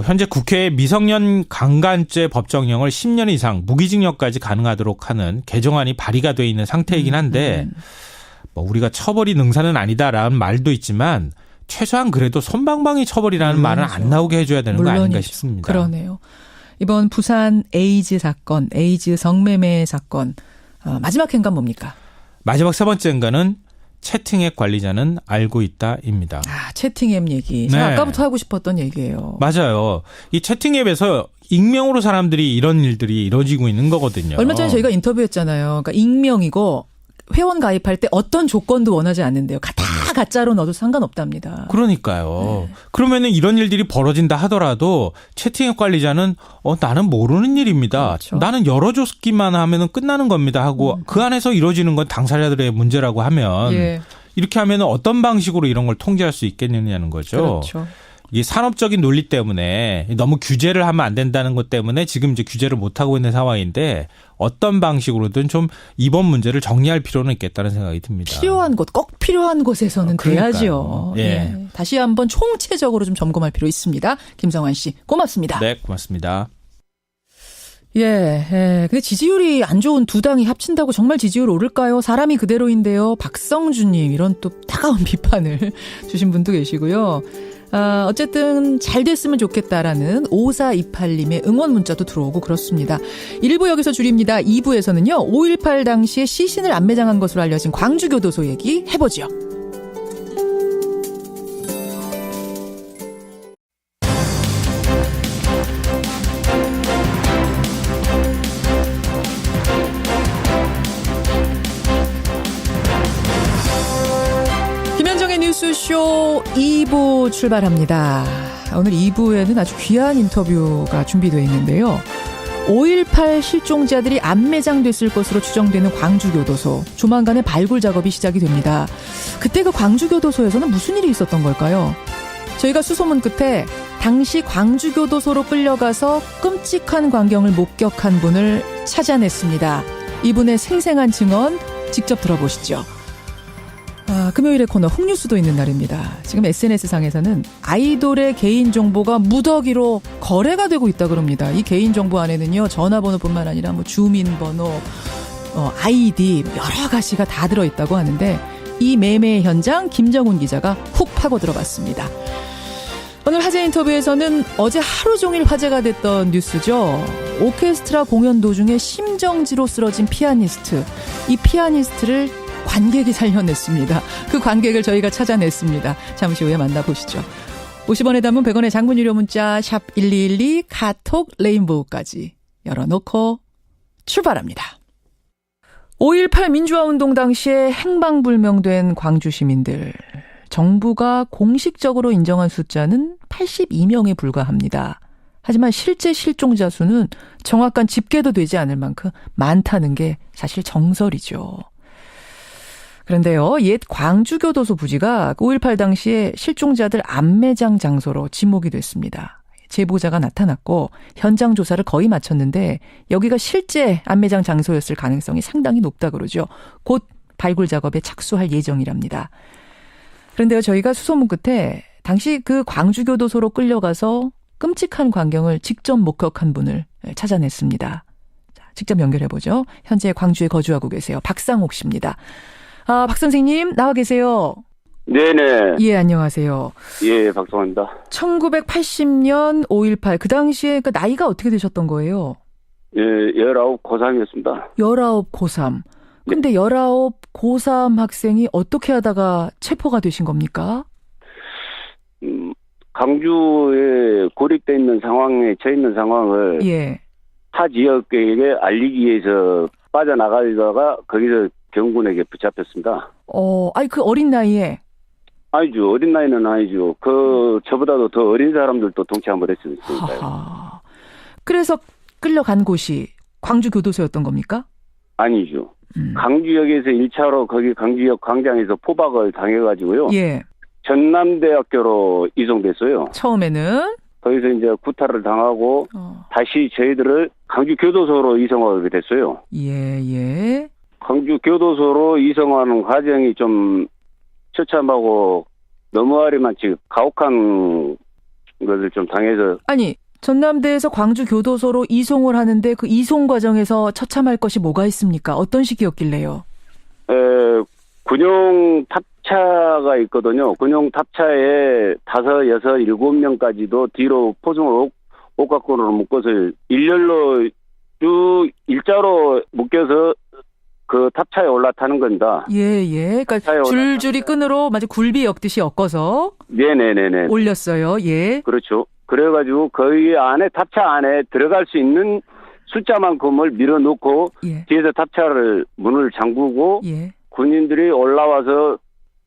Speaker 9: 현재 국회에 미성년 강간죄 법정형을 10년 이상 무기징역까지 가능하도록 하는 개정안이 발의가 돼 있는 상태이긴 한데 우리가 처벌이 능사는 아니다라는 말도 있지만 최소한 그래도 솜방망이 처벌이라는 말은 안 나오게 해줘야 되는 거 아닌가 싶습니다.
Speaker 2: 그러네요. 이번 부산 에이즈 사건, 에이즈 성매매 사건 마지막 행간 뭡니까?
Speaker 9: 마지막 세 번째 행간은 채팅앱 관리자는 알고 있다입니다.
Speaker 2: 채팅앱 얘기. 제가 아까부터 하고 싶었던 얘기예요.
Speaker 9: 맞아요. 이 채팅앱에서 익명으로 사람들이 이런 일들이 이루어지고 있는 거거든요.
Speaker 2: 얼마 전에 저희가 인터뷰했잖아요. 그러니까 익명이고 회원 가입할 때 어떤 조건도 원하지 않는데요. 다 가짜로 넣어도 상관없답니다.
Speaker 9: 그러니까요. 그러면은 이런 일들이 벌어진다 하더라도 채팅앱 관리자는 나는 모르는 일입니다.
Speaker 2: 그렇죠.
Speaker 9: 나는 열어줬기만 하면은 끝나는 겁니다 하고 그 안에서 이루어지는 건 당사자들의 문제라고 하면 이렇게 하면은 어떤 방식으로 이런 걸 통제할 수 있겠느냐는 거죠.
Speaker 2: 그렇죠.
Speaker 9: 이 산업적인 논리 때문에 너무 규제를 하면 안 된다는 것 때문에 지금 이제 규제를 못 하고 있는 상황인데 어떤 방식으로든 좀 이번 문제를 정리할 필요는 있겠다는 생각이 듭니다.
Speaker 2: 필요한 곳, 꼭 필요한 곳에서는 돼야죠.
Speaker 9: 예.
Speaker 2: 예. 다시 한번 총체적으로 좀 점검할 필요 있습니다. 김성환 씨, 고맙습니다.
Speaker 9: 네, 고맙습니다.
Speaker 2: 예. 근데 지지율이 안 좋은 두 당이 합친다고 정말 지지율 오를까요? 사람이 그대로인데요. 박성주님, 이런 또 따가운 비판을 주신 분도 계시고요. 어쨌든 잘 됐으면 좋겠다라는 5428님의 응원 문자도 들어오고 그렇습니다. 1부 여기서 줄입니다. 2부에서는요. 5.18 당시에 시신을 안매장한 것으로 알려진 광주교도소 얘기 해보죠. 김현정의 뉴스쇼 2부 출발합니다. 오늘 2부에는 아주 귀한 인터뷰가 준비되어 있는데요. 5.18 실종자들이 안매장됐을 것으로 추정되는 광주교도소. 조만간에 발굴 작업이 시작이 됩니다. 그때 그 광주교도소에서는 무슨 일이 있었던 걸까요? 저희가 수소문 끝에 당시 광주교도소로 끌려가서 끔찍한 광경을 목격한 분을 찾아냈습니다. 이분의 생생한 증언 직접 들어보시죠. 금요일의 코너 훅뉴스도 있는 날입니다. 지금 SNS상에서는 아이돌의 개인정보가 무더기로 거래가 되고 있다 그럽니다. 이 개인정보 안에는요. 전화번호뿐만 아니라 뭐 주민번호, 아이디 여러 가지가 다 들어있다고 하는데 이 매매 현장 김정훈 기자가 훅 파고 들어봤습니다. 오늘 화제 인터뷰에서는 어제 하루 종일 화제가 됐던 뉴스죠. 오케스트라 공연 도중에 심정지로 쓰러진 피아니스트. 이 피아니스트를 관객이 살려냈습니다. 그 관객을 저희가 찾아냈습니다. 잠시 후에 만나보시죠. 50원에 담은 100원의 장문 유료 문자 샵 1212 카톡 레인보우까지 열어놓고 출발합니다. 5.18 민주화운동 당시에 행방불명된 광주 시민들. 정부가 공식적으로 인정한 숫자는 82명에 불과합니다. 하지만 실제 실종자 수는 정확한 집계도 되지 않을 만큼 많다는 게 사실 정설이죠. 그런데요, 옛 광주교도소 부지가 5.18 당시에 실종자들 안매장 장소로 지목이 됐습니다. 제보자가 나타났고 현장 조사를 거의 마쳤는데 여기가 실제 안매장 장소였을 가능성이 상당히 높다 그러죠. 곧 발굴 작업에 착수할 예정이랍니다. 그런데요, 저희가 수소문 끝에 당시 그 광주교도소로 끌려가서 끔찍한 광경을 직접 목격한 분을 찾아냈습니다. 자, 직접 연결해보죠. 현재 광주에 거주하고 계세요. 박상옥 씨입니다. 박 선생님 나와 계세요.
Speaker 10: 네네.
Speaker 2: 예, 안녕하세요.
Speaker 10: 예, 박성호입니다.
Speaker 2: 1980년 5.18 그 당시에 그 나이가 어떻게 되셨던 거예요?
Speaker 10: 예, 19 고3이었습니다.
Speaker 2: 19 고3. 근데 19 고3 학생이 어떻게 하다가 체포가 되신 겁니까?
Speaker 10: 광주에 고립돼 있는 상황에 처해 있는 상황을
Speaker 2: 예.
Speaker 10: 타 지역에게 알리기 위해서 빠져나가다가 거기서 경군에게 붙잡혔습니다.
Speaker 2: 아니 그 어린 나이에?
Speaker 10: 아니죠. 어린 나이는 아니죠. 저보다도 더 어린 사람들도 동참을 했으니까요.
Speaker 2: 하하. 그래서 끌려간 곳이 광주교도소였던 겁니까?
Speaker 10: 아니죠. 광주역에서 1차로 거기 광주역 광장에서 포박을 당해가지고요.
Speaker 2: 예.
Speaker 10: 전남대학교로 이송됐어요.
Speaker 2: 처음에는?
Speaker 10: 거기서 이제 구타를 당하고 다시 저희들을 광주교도소로 이송하게 됐어요.
Speaker 2: 예.
Speaker 10: 광주교도소로 이송하는 과정이 좀 처참하고 너무하리만치 가혹한 것을 좀 당해서. 아니,
Speaker 2: 전남대에서 광주교도소로 이송을 하는데 그 이송 과정에서 처참할 것이 뭐가 있습니까? 어떤 시기였길래요?
Speaker 10: 군용 탑차가 있거든요. 군용 탑차에 5, 6, 7명까지도 뒤로 포승을 옥각권으로 묶어서 일렬로 쭉 일자로 묶여서 그 탑차에 올라타는 겁니다.
Speaker 2: 예. 그러니까 줄줄이 끈으로 마치 굴비 엮듯이 엮어서.
Speaker 10: 네네네네.
Speaker 2: 올렸어요. 예.
Speaker 10: 그렇죠. 그래가지고 거기 안에 탑차 안에 들어갈 수 있는 숫자만큼을 밀어놓고 뒤에서 탑차를 문을 잠그고 군인들이 올라와서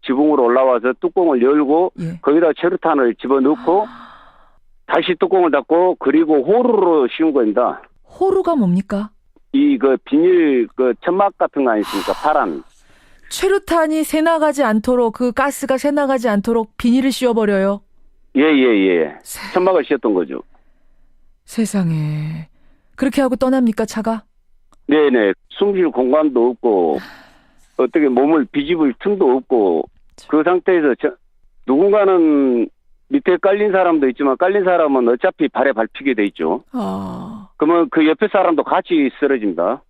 Speaker 10: 지붕으로 올라와서 뚜껑을 열고 거기다 체류탄을 집어넣고 다시 뚜껑을 닫고 그리고 호루로 씌운 겁니다.
Speaker 2: 호루가 뭡니까?
Speaker 10: 비닐 천막 같은 거 아니십니까? 파란.
Speaker 2: 최루탄이 새나가지 않도록 그 가스가 새나가지 않도록 비닐을 씌워버려요.
Speaker 10: 예. 천막을 씌웠던 거죠.
Speaker 2: 세상에. 그렇게 하고 떠납니까, 차가?
Speaker 10: 네네. 숨쉴 공간도 없고, 어떻게 몸을 비집을 틈도 없고, 그 상태에서 누군가는 밑에 깔린 사람도 있지만 깔린 사람은 어차피 발에 밟히게 돼 있죠. 그러면 그 옆에 사람도 같이 쓰러집니다.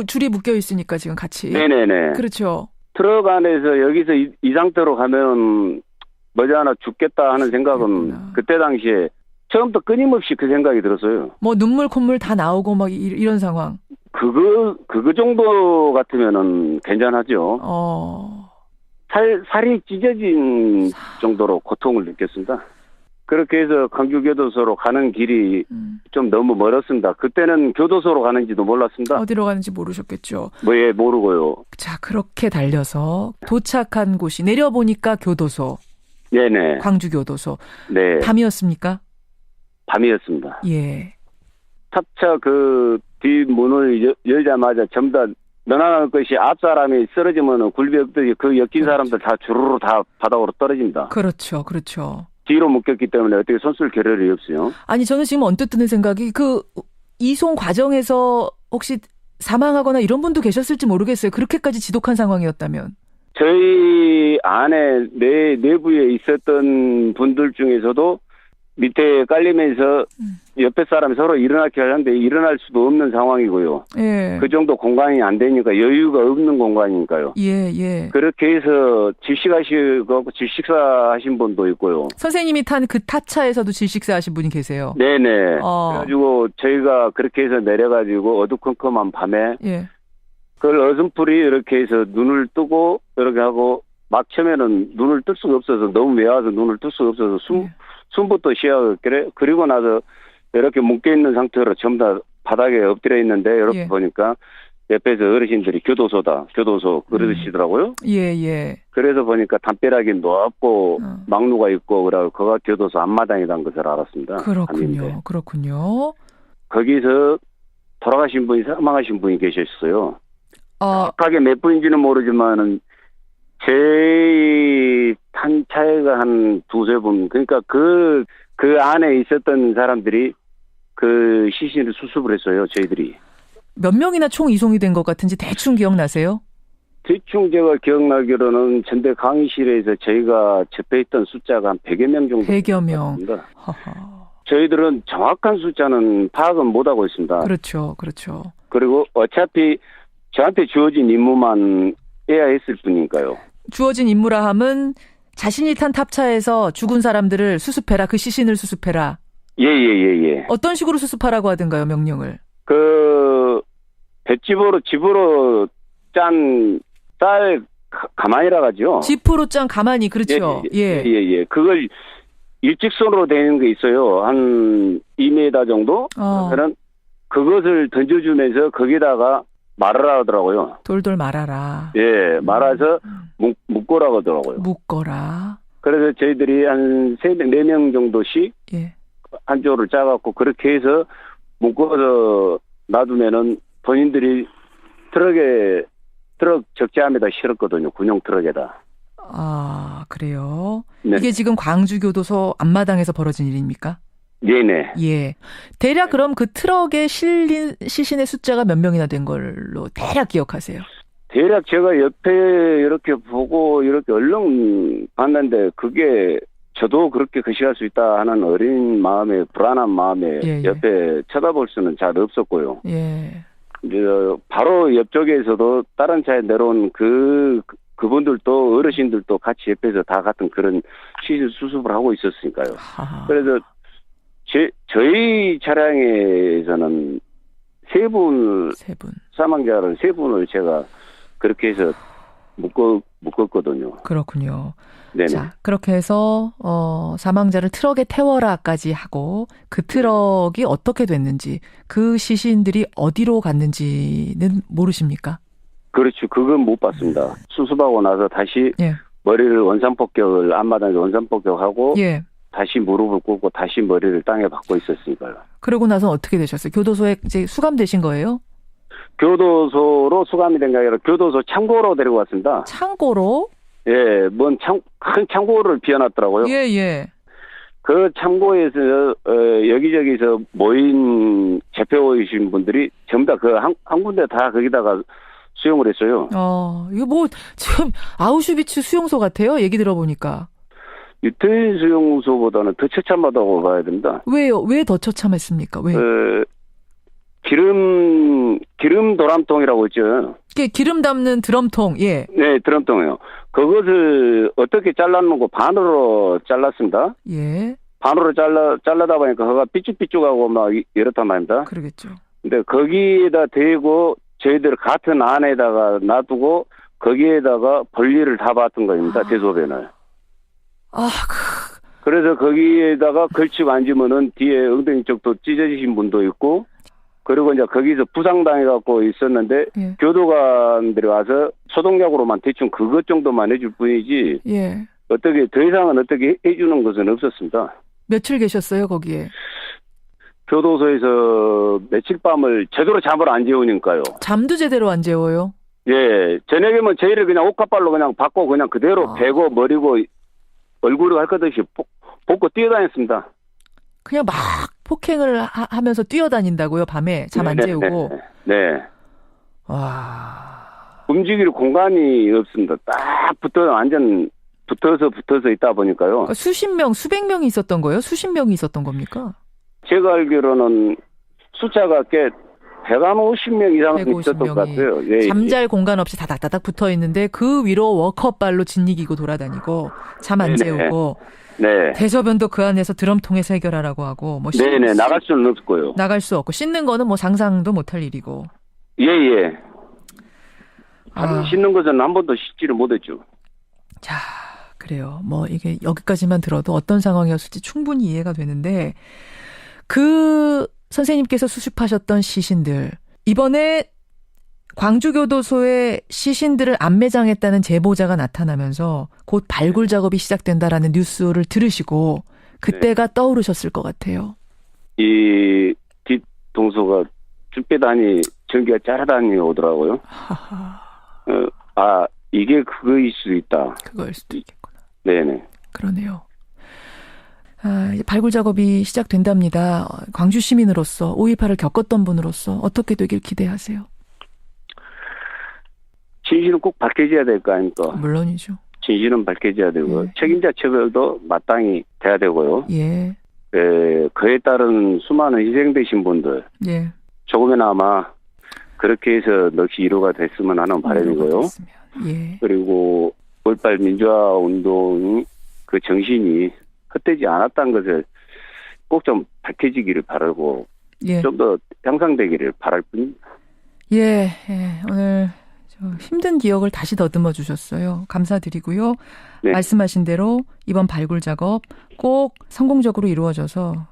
Speaker 2: 줄이 묶여 있으니까 지금 같이.
Speaker 10: 네네네.
Speaker 2: 그렇죠.
Speaker 10: 트럭 안에서 여기서 이 상태로 가면 머지않아 죽겠다 하는 생각은 그렇구나. 그때 당시에 처음부터 끊임없이 그 생각이 들었어요.
Speaker 2: 뭐 눈물 콧물 다 나오고 막 이런 상황.
Speaker 10: 그거 정도 같으면은 괜찮하죠. 살이 찢어진 정도로 고통을 느꼈습니다. 그렇게 해서 광주교도소로 가는 길이 좀 너무 멀었습니다. 그때는 교도소로 가는지도 몰랐습니다.
Speaker 2: 어디로 가는지 모르셨겠죠.
Speaker 10: 예, 모르고요.
Speaker 2: 자, 그렇게 달려서 도착한 곳이 내려보니까 교도소.
Speaker 10: 네네.
Speaker 2: 광주교도소.
Speaker 10: 네.
Speaker 2: 밤이었습니까?
Speaker 10: 밤이었습니다.
Speaker 2: 예.
Speaker 10: 탑차 그 뒷문을 열자마자 전부 다 너나날 것이 앞 사람이 쓰러지면 굴비 없듯이 그 엮인 사람들 다 주르르 다 바닥으로 떨어집니다.
Speaker 2: 그렇죠.
Speaker 10: 뒤로 묶였기 때문에 어떻게 손쓸 겨를이 없어요.
Speaker 2: 아니 저는 지금 언뜻 드는 생각이 그 이송 과정에서 혹시 사망하거나 이런 분도 계셨을지 모르겠어요. 그렇게까지 지독한 상황이었다면.
Speaker 10: 저희 안에 내부에 있었던 분들 중에서도 밑에 깔리면서 옆에 사람이 서로 일어나게 하는데 일어날 수도 없는 상황이고요.
Speaker 2: 예.
Speaker 10: 그 정도 공간이 안 되니까 여유가 없는 공간이니까요.
Speaker 2: 예.
Speaker 10: 그렇게 해서 질식사 하신 분도 있고요.
Speaker 2: 선생님이 탄 그 타차에서도 질식사 하신 분이 계세요.
Speaker 10: 네네. 그래가지고 저희가 그렇게 해서 내려가지고 어두컴컴한 밤에 그걸 어슴풀이 이렇게 해서 눈을 뜨고 이렇게 하고 막 처음에는 눈을 뜰 수가 없어서 너무 매워서 눈을 뜰 수가 없어서 숨부터 쉬어갔길래 그리고 나서 이렇게 묶여있는 상태로 전부 다 바닥에 엎드려 있는데 이렇게 보니까 옆에서 어르신들이 교도소 그러시더라고요.
Speaker 2: 예.
Speaker 10: 그래서 보니까 담벼락이 높고 막루가 있고 그러고 거가 교도소 앞마당이라는 것을 알았습니다.
Speaker 2: 그렇군요.
Speaker 10: 거기서 돌아가신 분이 사망하신 분이 계셨어요. 정확하게 몇 분인지는 모르지만은 제 탄 차이가 한 두세 분. 그러니까 그 안에 있었던 사람들이 그 시신을 수습을 했어요, 저희들이.
Speaker 2: 몇 명이나 총 이송이 된 것 같은지 대충 기억나세요?
Speaker 10: 대충 제가 기억나기로는 전대 강의실에서 저희가 접해있던 숫자가 한 100여 명 정도.
Speaker 2: 100여 명.
Speaker 10: 저희들은 정확한 숫자는 파악은 못하고 있습니다.
Speaker 2: 그렇죠.
Speaker 10: 그리고 어차피 저한테 주어진 임무만 해야 했을 뿐이니까요.
Speaker 2: 주어진 임무라 함은 자신이 탄 탑차에서 죽은 사람들을 수습해라. 그 시신을 수습해라.
Speaker 10: 예.
Speaker 2: 어떤 식으로 수습하라고 하던가요, 명령을?
Speaker 10: 집으로 짠 쌀 가만히라 가죠.
Speaker 2: 지프로 짠 가만히, 그렇죠.
Speaker 10: 예. 그걸 일직선으로 되는 게 있어요. 한 2m 정도? 그러면 그것을 던져주면서 거기다가 말하라 하더라고요.
Speaker 2: 돌돌 말아라.
Speaker 10: 예, 말아서 묶으라고 하더라고요.
Speaker 2: 묶어라.
Speaker 10: 그래서 저희들이 한 4명 정도씩 한쪽으로 짜갖고 그렇게 해서 묶어서 놔두면은 본인들이 트럭 적재함에다 실었거든요. 군용 트럭에다.
Speaker 2: 그래요?
Speaker 10: 네.
Speaker 2: 이게 지금 광주교도소 앞마당에서 벌어진 일입니까?
Speaker 10: 네네.
Speaker 2: 예. 대략 그럼 그 트럭에 실린 시신의 숫자가 몇 명이나 된 걸로 대략 기억하세요?
Speaker 10: 대략 제가 옆에 이렇게 보고 이렇게 얼른 봤는데 그게 저도 그렇게 거시할 수 있다 하는 어린 마음에 불안한 마음에 옆에 쳐다볼 수는 잘 없었고요. 이제 바로 옆쪽에서도 다른 차에 내려온 그분들도 어르신들도 같이 옆에서 다 같은 그런 시신 수습을 하고 있었으니까요. 그래서 저희 차량에서는 세 분 사망자를 3분을 제가 그렇게 해서 묶었거든요.
Speaker 2: 그렇군요.
Speaker 10: 네네.
Speaker 2: 자, 그렇게 해서 사망자를 트럭에 태워라까지 하고 그 트럭이 어떻게 됐는지 그 시신들이 어디로 갔는지는 모르십니까?
Speaker 10: 그렇죠. 그건 못 봤습니다. 수습하고 나서 다시 머리를 원산폭격을 앞마당에서 원산폭격하고 다시 무릎을 꿇고 다시 머리를 땅에 박고 있었으니까요.
Speaker 2: 그러고 나서 어떻게 되셨어요? 교도소에 이제 수감되신 거예요?
Speaker 10: 교도소로 수감이 된 게 아니라 교도소 창고로 데리고 왔습니다.
Speaker 2: 창고로?
Speaker 10: 예, 큰 창고를 비워놨더라고요.
Speaker 2: 예.
Speaker 10: 그 참고에서 여기저기서 모인 재표이신 분들이 전부 다 그 한 군데 다 거기다가 수용을 했어요.
Speaker 2: 이거 뭐 지금 아우슈비츠 수용소 같아요. 얘기 들어보니까.
Speaker 10: 유태인 수용소보다는 더 처참하다고 봐야 됩니다.
Speaker 2: 왜요? 왜 더 처참했습니까? 왜?
Speaker 10: 기름 도람통이라고 있죠.
Speaker 2: 기름 담는 드럼통, 예.
Speaker 10: 네, 드럼통이요. 그것을 어떻게 잘랐는고 반으로 잘랐습니다.
Speaker 2: 예.
Speaker 10: 반으로 잘라다 보니까 그가 삐쭉삐쭉하고 막 이렇단 말입니다.
Speaker 2: 그러겠죠.
Speaker 10: 근데 거기에다 대고 저희들 같은 안에다가 놔두고 거기에다가 벌리를 다 봤던 겁니다. 대소변을. 그래서 거기에다가 걸치고 앉으면은 뒤에 엉덩이 쪽도 찢어지신 분도 있고, 그리고 이제 거기서 부상당해갖고 있었는데,
Speaker 2: 예.
Speaker 10: 교도관들이 와서 소독약으로만 대충 그것 정도만 해줄 뿐이지,
Speaker 2: 예.
Speaker 10: 어떻게, 더 이상은 어떻게 해주는 것은 없었습니다.
Speaker 2: 며칠 계셨어요, 거기에?
Speaker 10: 교도소에서 며칠 밤을 제대로 잠을 안 재우니까요.
Speaker 2: 잠도 제대로 안 재워요?
Speaker 10: 예. 저녁에면 저희를 그냥 옷가발로 그냥 받고 그냥 그대로 베고 머리고 얼굴을 할 것 없이 벗고 뛰어다녔습니다.
Speaker 2: 그냥 막 폭행을 하면서 뛰어다닌다고요, 밤에? 잠 안 재우고?
Speaker 10: 네.
Speaker 2: 와.
Speaker 10: 움직일 공간이 없습니다. 딱 완전 붙어서 있다 보니까요.
Speaker 2: 그러니까 수십 명, 수백 명이 있었던 거예요? 수십 명이 있었던 겁니까?
Speaker 10: 제가 알기로는 숫자가 꽤 150명 이상 있었던 것 같아요. 예,
Speaker 2: 잠잘 공간 없이 다닥다닥 붙어 있는데 그 위로 워커발로 짓이기고 돌아다니고 잠 안 재우고
Speaker 10: 네.
Speaker 2: 대소변도 그 안에서 드럼통에서 해결하라고 하고 뭐
Speaker 10: 네네 나갈 수는 없고요.
Speaker 2: 나갈 수 없고 씻는 거는 뭐 상상도 못할 일이고.
Speaker 10: 예예. 씻는 것은 한 번도 씻지를 못했죠.
Speaker 2: 자 그래요. 뭐 이게 여기까지만 들어도 어떤 상황이었을지 충분히 이해가 되는데 그 선생님께서 수습하셨던 시신들 이번에 광주교도소에 시신들을 안매장했다는 제보자가 나타나면서 곧 발굴 작업이 시작된다라는 뉴스를 들으시고 그때가 떠오르셨을 것 같아요.
Speaker 10: 이 뒷동서가 쭈빼다니 전기가 짜라다니 오더라고요. 이게 그거일 수 있다.
Speaker 2: 그거일 수도 있겠구나.
Speaker 10: 네네.
Speaker 2: 그러네요. 이제 발굴 작업이 시작된답니다. 광주 시민으로서 5.18을 겪었던 분으로서 어떻게 되길 기대하세요? 진실은
Speaker 10: 꼭 밝혀져야 될 거 아닙니까?
Speaker 2: 물론이죠.
Speaker 10: 진실은 밝혀져야 되고 예. 책임자 처벌도 마땅히 돼야 되고요.
Speaker 2: 예.
Speaker 10: 그에 따른 수많은 희생되신 분들
Speaker 2: 예.
Speaker 10: 조금이나마 그렇게 해서 넋이 위로가 됐으면 하는 바람이고요.
Speaker 2: 예.
Speaker 10: 그리고 5.18 민주화 운동 그 정신이 헛되지 않았다는 것을 꼭 좀 밝혀지기를 바라고
Speaker 2: 예.
Speaker 10: 좀 더 향상되기를 바랄 뿐입니다.
Speaker 2: 예, 오늘 힘든 기억을 다시 더듬어 주셨어요. 감사드리고요. 네. 말씀하신 대로 이번 발굴 작업 꼭 성공적으로 이루어져서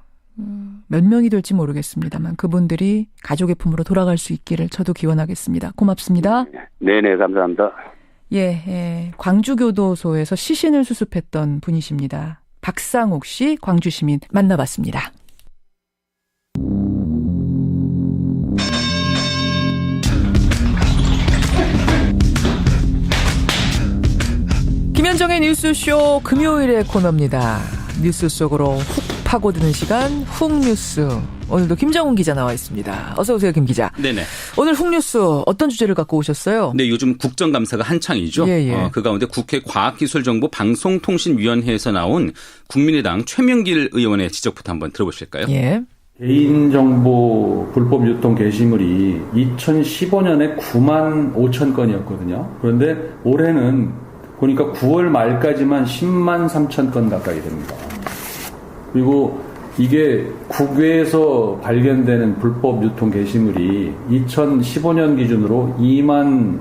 Speaker 2: 몇 명이 될지 모르겠습니다만 그분들이 가족의 품으로 돌아갈 수 있기를 저도 기원하겠습니다. 고맙습니다.
Speaker 10: 네네, 감사합니다.
Speaker 2: 예, 광주교도소에서 시신을 수습했던 분이십니다. 박상옥 씨, 광주시민 만나봤습니다. 김현정의 뉴스쇼 금요일의 코너입니다. 뉴스 속으로 훅 파고드는 시간 훅뉴스. 오늘도 김정훈 기자 나와 있습니다. 어서 오세요, 김 기자.
Speaker 1: 네네.
Speaker 2: 오늘 훅뉴스 어떤 주제를 갖고 오셨어요?
Speaker 1: 네, 요즘 국정감사가 한창이죠.
Speaker 2: 예.
Speaker 1: 그 가운데 국회 과학기술정보방송통신위원회에서 나온 국민의당 최명길 의원의 지적부터 한번 들어보실까요?
Speaker 2: 예.
Speaker 11: 개인정보 불법 유통 게시물이 2015년에 9만 5천 건이었거든요. 그런데 올해는 보니까 9월 말까지만 10만 3천 건 가까이 됩니다. 그리고 이게 국외에서 발견되는 불법 유통 게시물이 2015년 기준으로 2만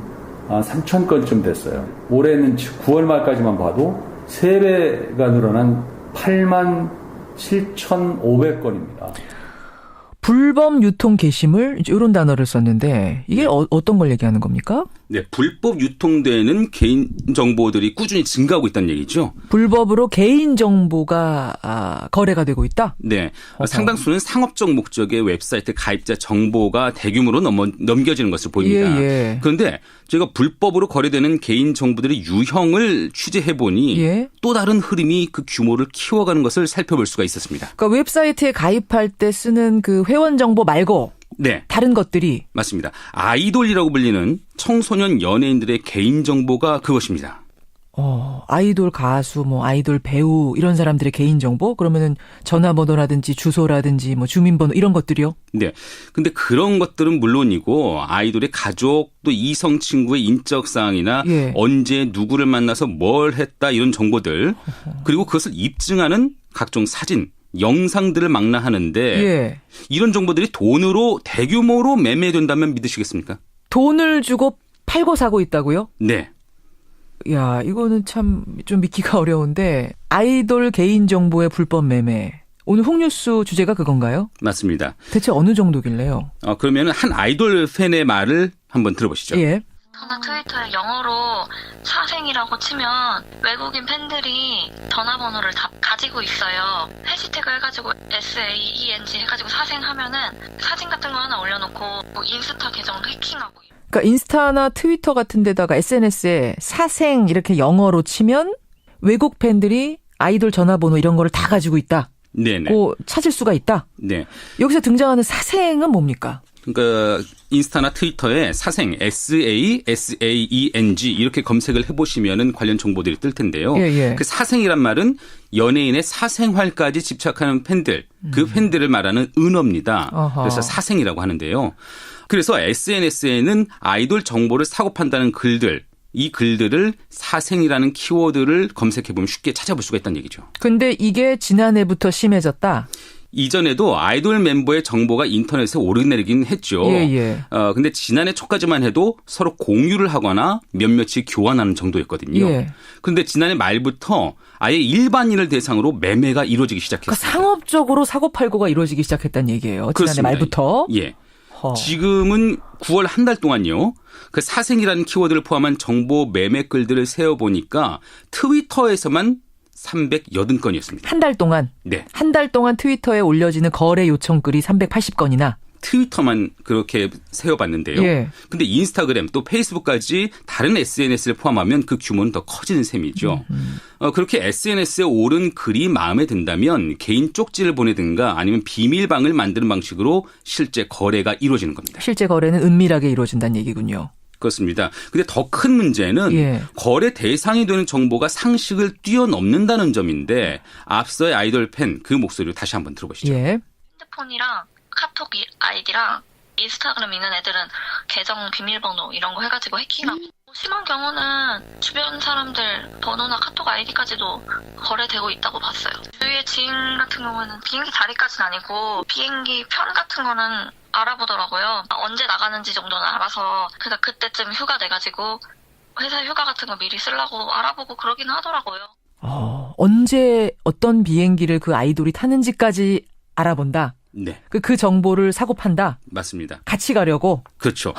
Speaker 11: 3천 건쯤 됐어요. 올해는 9월 말까지만 봐도 3배가 늘어난 8만 7,500건입니다.
Speaker 2: 불법 유통 게시물 이런 단어를 썼는데 이게 어떤 걸 얘기하는 겁니까?
Speaker 1: 네, 불법 유통되는 개인 정보들이 꾸준히 증가하고 있다는 얘기죠.
Speaker 2: 불법으로 개인 정보가 거래가 되고 있다?
Speaker 1: 네, 상당수는 상업적 목적의 웨브사이트 가입자 정보가 대규모로 넘겨지는 것을 보입니다.
Speaker 2: 예.
Speaker 1: 그런데 저희가 불법으로 거래되는 개인 정보들의 유형을 취재해 보니 또 다른 흐름이 그 규모를 키워가는 것을 살펴볼 수가 있었습니다.
Speaker 2: 그러니까 웹사이트에 가입할 때 쓰는 그 회원 정보 말고
Speaker 1: 네.
Speaker 2: 다른 것들이.
Speaker 1: 맞습니다. 아이돌이라고 불리는 청소년 연예인들의 개인 정보가 그것입니다.
Speaker 2: 아이돌 가수, 아이돌 배우 이런 사람들의 개인 정보? 그러면은 전화번호라든지 주소라든지 주민번호 이런 것들이요?
Speaker 1: 네. 근데 그런 것들은 물론이고 아이돌의 가족 또 이성 친구의 인적 사항이나 언제 누구를 만나서 뭘 했다 이런 정보들 그리고 그것을 입증하는 각종 사진 영상들을 망라하는데 이런 정보들이 돈으로 대규모로 매매된다면 믿으시겠습니까?
Speaker 2: 돈을 주고 팔고 사고 있다고요?
Speaker 1: 네.
Speaker 2: 야, 이거는 참 좀 믿기가 어려운데 아이돌 개인정보의 불법 매매. 오늘 홍뉴스 주제가 그건가요?
Speaker 1: 맞습니다.
Speaker 2: 대체 어느 정도길래요?
Speaker 1: 그러면 한 아이돌 팬의 말을 한번 들어보시죠.
Speaker 2: 예.
Speaker 12: 저는 트위터에 영어로 사생이라고 치면 외국인 팬들이 전화번호를 다 가지고 있어요. 해시태그 해가지고 SAENG 해가지고 사생하면은 사진 같은 거 하나 올려놓고 인스타 계정도 해킹하고.
Speaker 2: 그러니까 인스타나 트위터 같은 데다가 SNS에 사생 이렇게 영어로 치면 외국 팬들이 아이돌 전화번호 이런 거를 다 가지고 있다.
Speaker 1: 네네.
Speaker 2: 찾을 수가 있다.
Speaker 1: 네.
Speaker 2: 여기서 등장하는 사생은 뭡니까?
Speaker 1: 그러니까 인스타나 트위터에 사생 SASAENG 이렇게 검색을 해보시면은 관련 정보들이 뜰 텐데요. 그 사생이란 말은 연예인의 사생활까지 집착하는 팬들, 그 팬들을 말하는 은어입니다. 그래서 사생이라고 하는데요. 그래서 SNS에는 아이돌 정보를 사고 판다는 글들, 이 글들을 사생이라는 키워드를 검색해보면 쉽게 찾아볼 수가 있다는 얘기죠.
Speaker 2: 근데 이게 지난해부터 심해졌다?
Speaker 1: 이전에도 아이돌 멤버의 정보가 인터넷에 오르내리긴 했죠. 근데 지난해 초까지만 해도 서로 공유를 하거나 몇몇이 교환하는 정도였거든요. 그런데 지난해 말부터 아예 일반인을 대상으로 매매가 이루어지기 시작했어요.
Speaker 2: 그러니까 상업적으로 사고팔고가 이루어지기 시작했다는 얘기예요. 지난해
Speaker 1: 그렇습니다.
Speaker 2: 말부터.
Speaker 1: 지금은 9월 한 달 동안요. 그 사생이라는 키워드를 포함한 정보 매매 글들을 세어보니까 트위터에서만 380건이었습니다.
Speaker 2: 한 달 동안?
Speaker 1: 네.
Speaker 2: 한 달 동안 트위터에 올려지는 거래 요청 글이 380건이나?
Speaker 1: 트위터만 그렇게 세어봤는데요. 근데 인스타그램 또 페이스북까지 다른 SNS를 포함하면 그 규모는 더 커지는 셈이죠. 그렇게 SNS에 오른 글이 마음에 든다면 개인 쪽지를 보내든가 아니면 비밀방을 만드는 방식으로 실제 거래가 이루어지는 겁니다.
Speaker 2: 실제 거래는 은밀하게 이루어진다는 얘기군요.
Speaker 1: 그렇습니다. 근데 더 큰 문제는 거래 대상이 되는 정보가 상식을 뛰어넘는다는 점인데 앞서의 아이돌 팬 그 목소리를 다시 한번 들어보시죠.
Speaker 12: 핸드폰이랑 카톡 아이디랑 인스타그램 있는 애들은 계정 비밀번호 이런 거 해가지고 해킹하고 심한 경우는 주변 사람들 번호나 카톡 아이디까지도 거래되고 있다고 봤어요. 주위의 지인 같은 경우는 비행기 자리까지는 아니고 비행기 편 같은 거는 알아보더라고요. 언제 나가는지 정도는 알아서 그래서 그때쯤 휴가 내가지고 회사 휴가 같은 거 미리 쓰려고 알아보고 그러긴 하더라고요.
Speaker 2: 언제 어떤 비행기를 그 아이돌이 타는지까지 알아본다?
Speaker 1: 네.
Speaker 2: 그 정보를 사고 판다?
Speaker 1: 맞습니다.
Speaker 2: 같이 가려고?
Speaker 1: 그렇죠.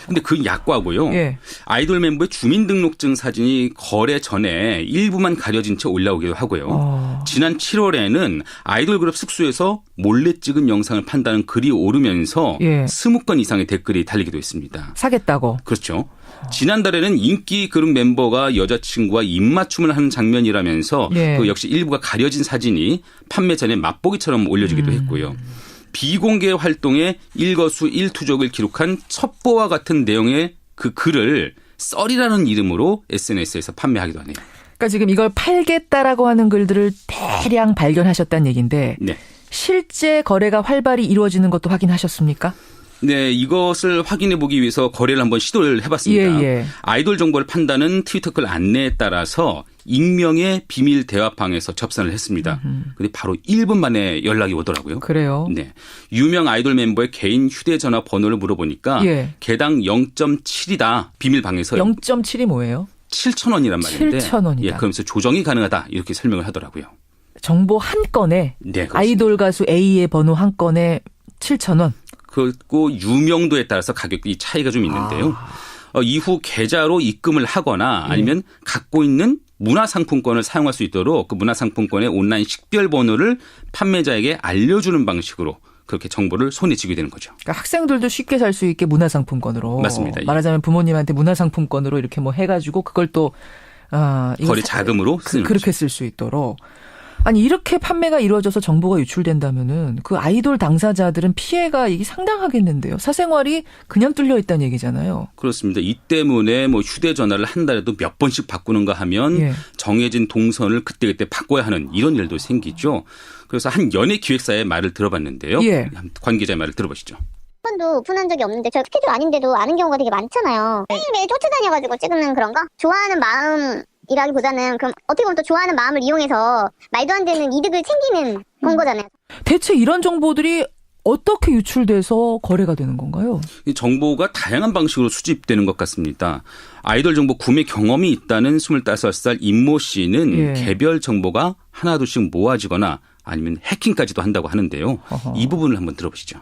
Speaker 1: 근데 그 약과고요. 아이돌 멤버의 주민등록증 사진이 거래 전에 일부만 가려진 채 올라오기도 하고요. 지난 7월에는 아이돌 그룹 숙소에서 몰래 찍은 영상을 판다는 글이 오르면서 20건 이상의 댓글이 달리기도 했습니다.
Speaker 2: 사겠다고?
Speaker 1: 그렇죠. 지난달에는 인기 그룹 멤버가 여자친구와 입맞춤을 하는 장면이라면서 그 역시 일부가 가려진 사진이 판매 전에 맛보기처럼 올려지기도 했고요. 비공개 활동에 일거수일투족을 기록한 첩보와 같은 내용의 그 글을 썰이라는 이름으로 SNS에서 판매하기도 하네요.
Speaker 2: 그러니까 지금 이걸 팔겠다라고 하는 글들을 대량 발견하셨다는 얘기인데 실제 거래가 활발히 이루어지는 것도 확인하셨습니까?
Speaker 1: 네, 이것을 확인해 보기 위해서 거래를 한번 시도를 해봤습니다. 아이돌 정보를 판다는 트위터 글 안내에 따라서 익명의 비밀 대화방에서 접선을 했습니다. 근데 바로 1분 만에 연락이 오더라고요.
Speaker 2: 그래요?
Speaker 1: 네, 유명 아이돌 멤버의 개인 휴대전화 번호를 물어보니까 개당 0.7이다. 비밀방에서요.
Speaker 2: 0.7이 뭐예요?
Speaker 1: 7,000원이란 말인데.
Speaker 2: 7,000원이다.
Speaker 1: 그러면서 조정이 가능하다. 이렇게 설명을 하더라고요.
Speaker 2: 정보 한 건에 아이돌 가수 A의 번호 한 건에 7,000원.
Speaker 1: 그리고 유명도에 따라서 가격이 차이가 좀 있는데요. 이후 계좌로 입금을 하거나 아니면 갖고 있는 문화상품권을 사용할 수 있도록 그 문화상품권의 온라인 식별번호를 판매자에게 알려주는 방식으로 그렇게 정보를 손에 쥐게 되는 거죠.
Speaker 2: 그러니까 학생들도 쉽게 살 수 있게 문화상품권으로.
Speaker 1: 맞습니다.
Speaker 2: 말하자면 부모님한테 문화상품권으로 이렇게 뭐 해가지고 그걸 또
Speaker 1: 거래 자금으로 쓰는
Speaker 2: 그렇게 쓸 수 있도록. 아니 이렇게 판매가 이루어져서 정보가 유출된다면은 그 아이돌 당사자들은 피해가 이게 상당하겠는데요. 사생활이 그냥 뚫려 있다는 얘기잖아요.
Speaker 1: 그렇습니다. 이 때문에 뭐 휴대전화를 한 달에도 몇 번씩 바꾸는가 하면 정해진 동선을 그때그때 바꿔야 하는 이런 일도 생기죠. 그래서 한 연예 기획사의 말을 들어봤는데요. 관계자의 말을 들어보시죠.
Speaker 13: 한 번도 오픈한 적이 없는데 저 스케줄 아닌데도 아는 경우가 되게 많잖아요. 매일매일 쫓아다녀가지고 찍는 그런 거? 좋아하는 마음이라기보다는 그럼 어떻게 보면 또 좋아하는 마음을 이용해서 말도 안 되는 이득을 챙기는 건 거잖아요.
Speaker 2: 대체 이런 정보들이 어떻게 유출돼서 거래가 되는 건가요?
Speaker 1: 이 정보가 다양한 방식으로 수집되는 것 같습니다. 아이돌 정보 구매 경험이 있다는 25살 임모 씨는 개별 정보가 하나둘씩 모아지거나 아니면 해킹까지도 한다고 하는데요. 이 부분을 한번 들어보시죠.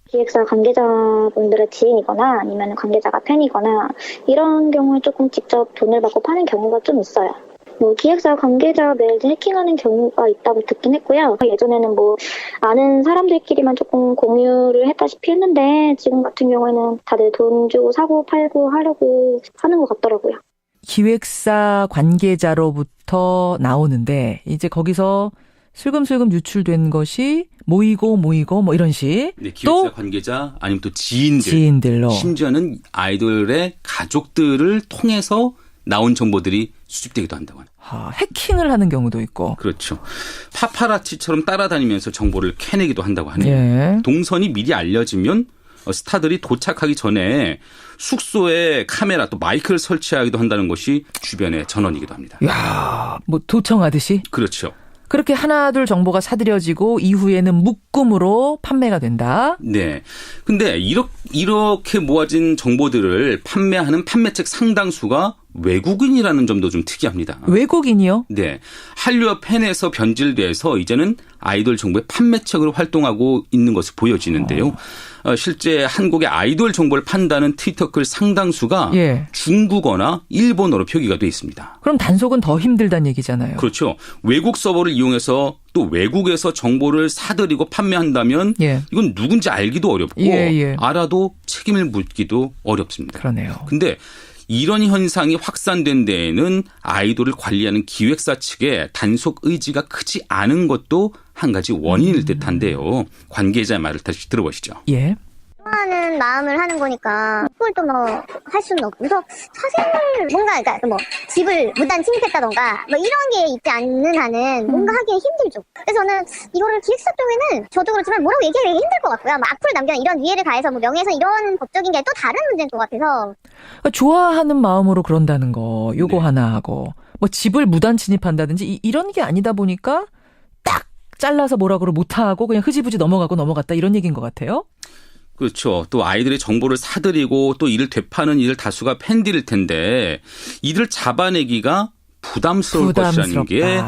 Speaker 14: 기획사 관계자분들의 지인이거나 아니면 관계자가 팬이거나 이런 경우에 조금 직접 돈을 받고 파는 경우가 좀 있어요. 뭐 기획사 관계자 메일을 해킹하는 경우가 있다고 듣긴 했고요. 예전에는 뭐 아는 사람들끼리만 조금 공유를 했다시피 했는데 지금 같은 경우에는 다들 돈 주고 사고 팔고 하려고 하는 것 같더라고요.
Speaker 2: 기획사 관계자로부터 나오는데 이제 거기서 슬금슬금 유출된 것이 모이고 뭐 이런 식.
Speaker 1: 네, 기획사 또 관계자 아니면 또
Speaker 2: 지인들로
Speaker 1: 심지어는 아이돌의 가족들을 통해서 나온 정보들이 수집되기도 한다고 합니다.
Speaker 2: 해킹을 하는 경우도 있고.
Speaker 1: 그렇죠. 파파라치처럼 따라다니면서 정보를 캐내기도 한다고 하네요. 동선이 미리 알려지면 스타들이 도착하기 전에 숙소에 카메라 또 마이크를 설치하기도 한다는 것이 주변의 전언이기도 합니다.
Speaker 2: 야, 뭐 도청하듯이?
Speaker 1: 그렇죠.
Speaker 2: 그렇게 하나둘 정보가 사들여지고 이후에는 묶음으로 판매가 된다.
Speaker 1: 네. 근데 이렇게 모아진 정보들을 판매하는 판매책 상당수가 외국인이라는 점도 좀 특이합니다.
Speaker 2: 외국인이요?
Speaker 1: 네. 한류와 팬에서 변질돼서 이제는 아이돌 정보의 판매책으로 활동하고 있는 것으로 보여지는데요. 실제 한국의 아이돌 정보를 판다는 트위터 글 상당수가 중국어나 일본어로 표기가 돼 있습니다.
Speaker 2: 그럼 단속은 더 힘들다는 얘기잖아요.
Speaker 1: 그렇죠. 외국 서버를 이용해서 또 외국에서 정보를 사들이고 판매한다면 이건 누군지 알기도 어렵고 알아도 책임을 묻기도 어렵습니다.
Speaker 2: 그러네요.
Speaker 1: 근데 이런 현상이 확산된 데에는 아이돌을 관리하는 기획사 측의 단속 의지가 크지 않은 것도 한 가지 원인일 듯한데요. 관계자의 말을 다시 들어보시죠.
Speaker 13: 좋아하는 마음을 하는 거니까 그걸 또 뭐 할 수는 없고 그래서 사생활 뭔가 그러니까 뭐 집을 무단 침입했다던가 뭐 이런 게 있지 않는 한은 뭔가 하기 힘들죠. 그래서 저는 이거를 기획사 쪽에는 저도 그렇지만 뭐라고 얘기하기 힘들 것 같고요. 막 악플을 남겨 이런 위해를 가해서 뭐 명예훼손 이런 법적인 게 또 다른 문제인 것 같아서.
Speaker 2: 그러니까 좋아하는 마음으로 그런다는 거 요거 하나 하고 뭐 집을 무단 침입한다든지 이런 게 아니다 보니까 딱 잘라서 뭐라고 못하고 그냥 흐지부지 넘어갔다 이런 얘기인 것 같아요.
Speaker 1: 그렇죠. 또 아이들의 정보를 사들이고 또 이를 되파는 이들 다수가 팬들일 텐데 이들을 잡아내기가 부담스러울 것이라는 게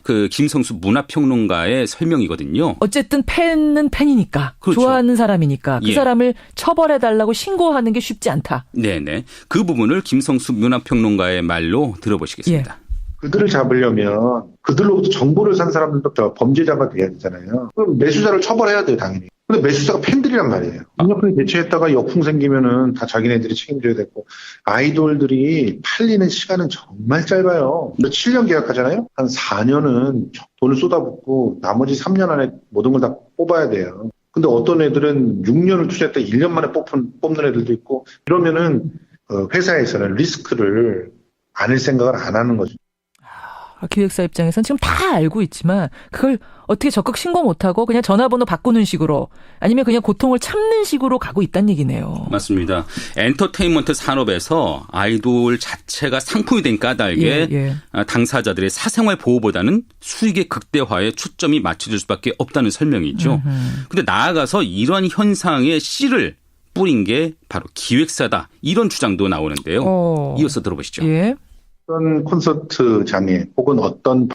Speaker 1: 그 김성수 문화평론가의 설명이거든요.
Speaker 2: 어쨌든 팬은 팬이니까. 그렇죠. 좋아하는 사람이니까. 그 사람을 처벌해달라고 신고하는 게 쉽지 않다.
Speaker 1: 네네. 그 부분을 김성수 문화평론가의 말로 들어보시겠습니다.
Speaker 15: 그들을 잡으려면 그들로부터 정보를 산 사람들부터 범죄자가 돼야 되잖아요. 그럼 매수자를 처벌해야 돼요, 당연히. 근데 매수자가 팬들이란 말이에요. 강력하게 대처했다가 역풍 생기면은 다 자기네들이 책임져야 되고 아이돌들이 팔리는 시간은 정말 짧아요. 7년 계약하잖아요. 한 4년은 돈을 쏟아붓고 나머지 3년 안에 모든 걸 다 뽑아야 돼요. 근데 어떤 애들은 6년을 투자했다 1년 만에 뽑는 애들도 있고 이러면은 회사에서는 리스크를 안을 생각을 안 하는 거죠.
Speaker 2: 기획사 입장에서는 지금 다 알고 있지만 그걸 어떻게 적극 신고 못하고 그냥 전화번호 바꾸는 식으로 아니면 그냥 고통을 참는 식으로 가고 있다는 얘기네요.
Speaker 1: 맞습니다. 엔터테인먼트 산업에서 아이돌 자체가 상품이 된 까닭에 당사자들의 사생활 보호보다는 수익의 극대화에 초점이 맞춰질 수밖에 없다는 설명이죠. 그런데 나아가서 이런 현상의 씨를 뿌린 게 바로 기획사다. 이런 주장도 나오는데요. 이어서 들어보시죠.
Speaker 15: 어떤 콘서트장에 혹은 어떤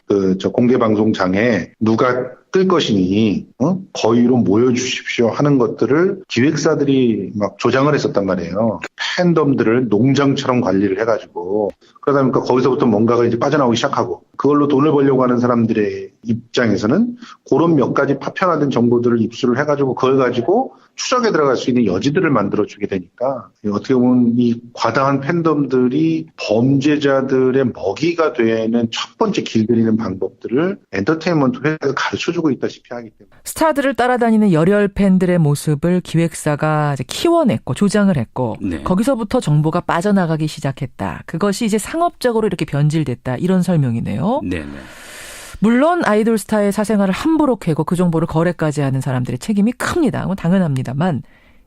Speaker 15: 공개방송장에 누가 뜰 것이니 거의로 모여주십시오 하는 것들을 기획사들이 막 조장을 했었단 말이에요. 팬덤들을 농장처럼 관리를 해가지고 그러다 보니까 거기서부터 뭔가가 이제 빠져나오기 시작하고 그걸로 돈을 벌려고 하는 사람들의 입장에서는 그런 몇 가지 파편화된 정보들을 입수를 해가지고 그걸 가지고 추적에 들어갈 수 있는 여지들을 만들어주게 되니까 어떻게 보면 이 과다한 팬덤들이 범죄자들의 먹이가 되는 첫 번째 길들이는 방법들을 엔터테인먼트 회사에서 가르쳐주고 있다시피 하기 때문에
Speaker 2: 스타들을 따라다니는 열혈 팬들의 모습을 기획사가 이제 키워냈고 조장을 했고
Speaker 1: 네.
Speaker 2: 거기서부터 정보가 빠져나가기 시작했다. 그것이 이제 상업적으로 이렇게 변질됐다. 이런 설명이네요.
Speaker 1: 네.
Speaker 2: 물론 아이돌 스타의 사생활을 함부로 캐고 그 정보를 거래까지 하는 사람들의 책임이 큽니다. 그건 당연합니다만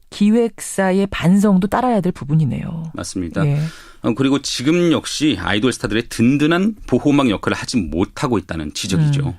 Speaker 2: 기획사의 반성도 따라야 될 부분이네요.
Speaker 1: 맞습니다.
Speaker 2: 예.
Speaker 1: 그리고 지금 역시 아이돌 스타들의 든든한 보호막 역할을 하지 못하고 있다는 지적이죠.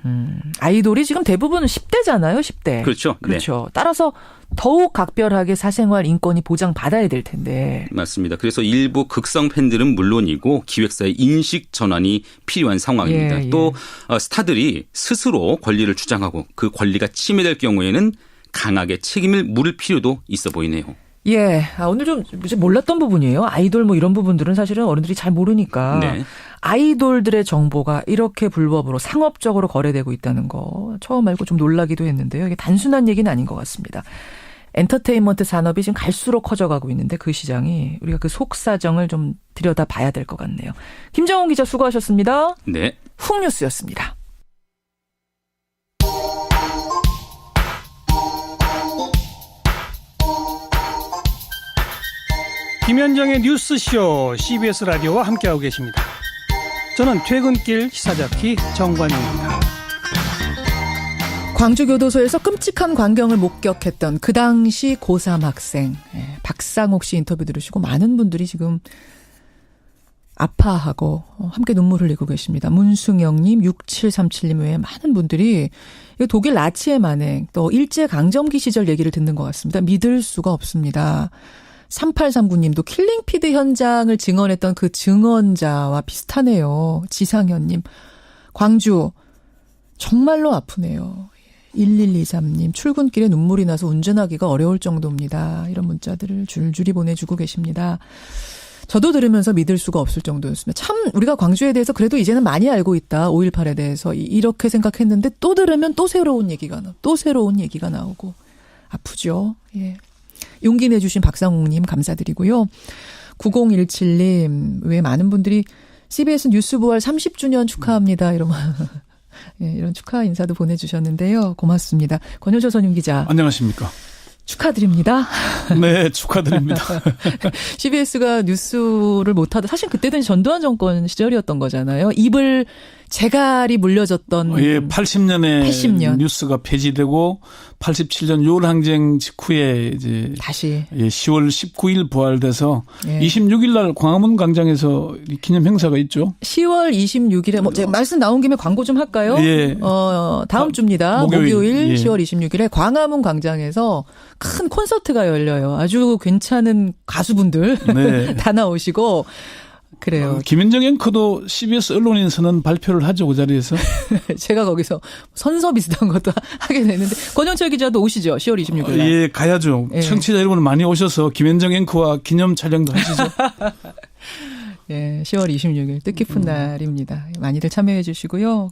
Speaker 2: 아이돌이 지금 대부분 10대잖아요. 10대.
Speaker 1: 그렇죠.
Speaker 2: 그렇죠. 네. 따라서 더욱 각별하게 사생활 인권이 보장받아야 될 텐데.
Speaker 1: 맞습니다. 그래서 일부 극성 팬들은 물론이고 기획사의 인식 전환이 필요한 상황입니다. 또 스타들이 스스로 권리를 주장하고 그 권리가 침해될 경우에는 강하게 책임을 물을 필요도 있어 보이네요.
Speaker 2: 예. 오늘 좀 몰랐던 부분이에요. 아이돌 뭐 이런 부분들은 사실은 어른들이 잘 모르니까. 네. 아이돌들의 정보가 이렇게 불법으로 상업적으로 거래되고 있다는 거 처음 알고 좀 놀라기도 했는데요. 이게 단순한 얘기는 아닌 것 같습니다. 엔터테인먼트 산업이 지금 갈수록 커져가고 있는데 그 시장이 우리가 그 속사정을 좀 들여다봐야 될 것 같네요. 김정훈 기자 수고하셨습니다.
Speaker 1: 네.
Speaker 2: 훅뉴스였습니다.
Speaker 16: 김현정의 뉴스쇼 CBS 라디오와 함께하고 계십니다. 저는 퇴근길 시사자키 정관용입니다.
Speaker 2: 광주교도소에서 끔찍한 광경을 목격했던 그 당시 고3 학생 박상옥 씨 인터뷰 들으시고 많은 분들이 지금 아파하고 함께 눈물 흘리고 계십니다. 문승영님, 6737님 외에 많은 분들이 독일 나치의 만행 또 일제강점기 시절 얘기를 듣는 것 같습니다. 믿을 수가 없습니다. 3839님도 킬링피드 현장을 증언했던 그 증언자와 비슷하네요. 지상현님, 광주 정말로 아프네요. 1123님, 출근길에 눈물이 나서 운전하기가 어려울 정도입니다. 이런 문자들을 줄줄이 보내주고 계십니다. 저도 들으면서 믿을 수가 없을 정도였습니다. 참 우리가 광주에 대해서 그래도 이제는 많이 알고 있다. 5.18에 대해서 이렇게 생각했는데 또 들으면 또 새로운 얘기가 나오고 아프죠. 예. 용기 내주신 박상욱님 감사드리고요. 9017님 외에 많은 분들이 CBS 뉴스 부활 30주년 축하합니다. 이런 축하 인사도 보내주셨는데요. 고맙습니다. 권효조 선임 기자.
Speaker 16: 안녕하십니까.
Speaker 2: 축하드립니다.
Speaker 16: 네, 축하드립니다.
Speaker 2: CBS가 뉴스를 못하다. 사실 그때는 전두환 정권 시절이었던 거잖아요. 입을 재갈이 물려졌던.
Speaker 16: 예, 80년 뉴스가 폐지되고 87년 6월 항쟁 직후에 이제
Speaker 2: 다시
Speaker 16: 10월 19일 부활돼서 26일 날 광화문 광장에서 기념 행사가 있죠.
Speaker 2: 10월 26일에 제가 말씀 나온 김에 광고 좀 할까요?
Speaker 16: 예.
Speaker 2: 다음 주입니다. 목요일 10월 26일에 광화문 광장에서 큰 콘서트가 열려요. 아주 괜찮은 가수분들 다 나오시고 그래요.
Speaker 16: 김현정 앵커도 CBS 언론인선언 발표를 하죠, 그 자리에서.
Speaker 2: 제가 거기서 선서 비슷한 것도 하게 됐는데 권영철 기자도 오시죠, 10월 26일 날.
Speaker 16: 예, 가야죠. 청취자 여러분 많이 오셔서 김현정 앵커와 기념 촬영도 하시죠.
Speaker 2: 예, 10월 26일 뜻깊은 날입니다. 많이들 참여해 주시고요.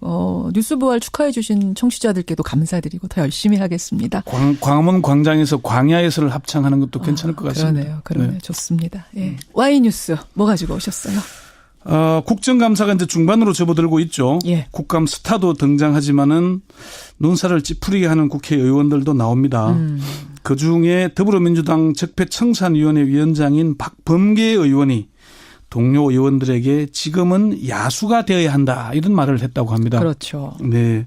Speaker 2: 뉴스 부활 축하해 주신 청취자들께도 감사드리고 더 열심히 하겠습니다.
Speaker 16: 광화문 광장에서 광야에서를 합창하는 것도 괜찮을 것 같습니다.
Speaker 2: 그러네요. 좋습니다. 예. Y뉴스 뭐 가지고 오셨어요?
Speaker 16: 국정감사가 이제 중반으로 접어들고 있죠.
Speaker 2: 예.
Speaker 16: 국감 스타도 등장하지만은 눈살을 찌푸리게 하는 국회의원들도 나옵니다. 그중에 더불어민주당 적폐청산위원회 위원장인 박범계 의원이 동료 의원들에게 지금은 야수가 되어야 한다 이런 말을 했다고 합니다.
Speaker 2: 그렇죠.
Speaker 16: 네.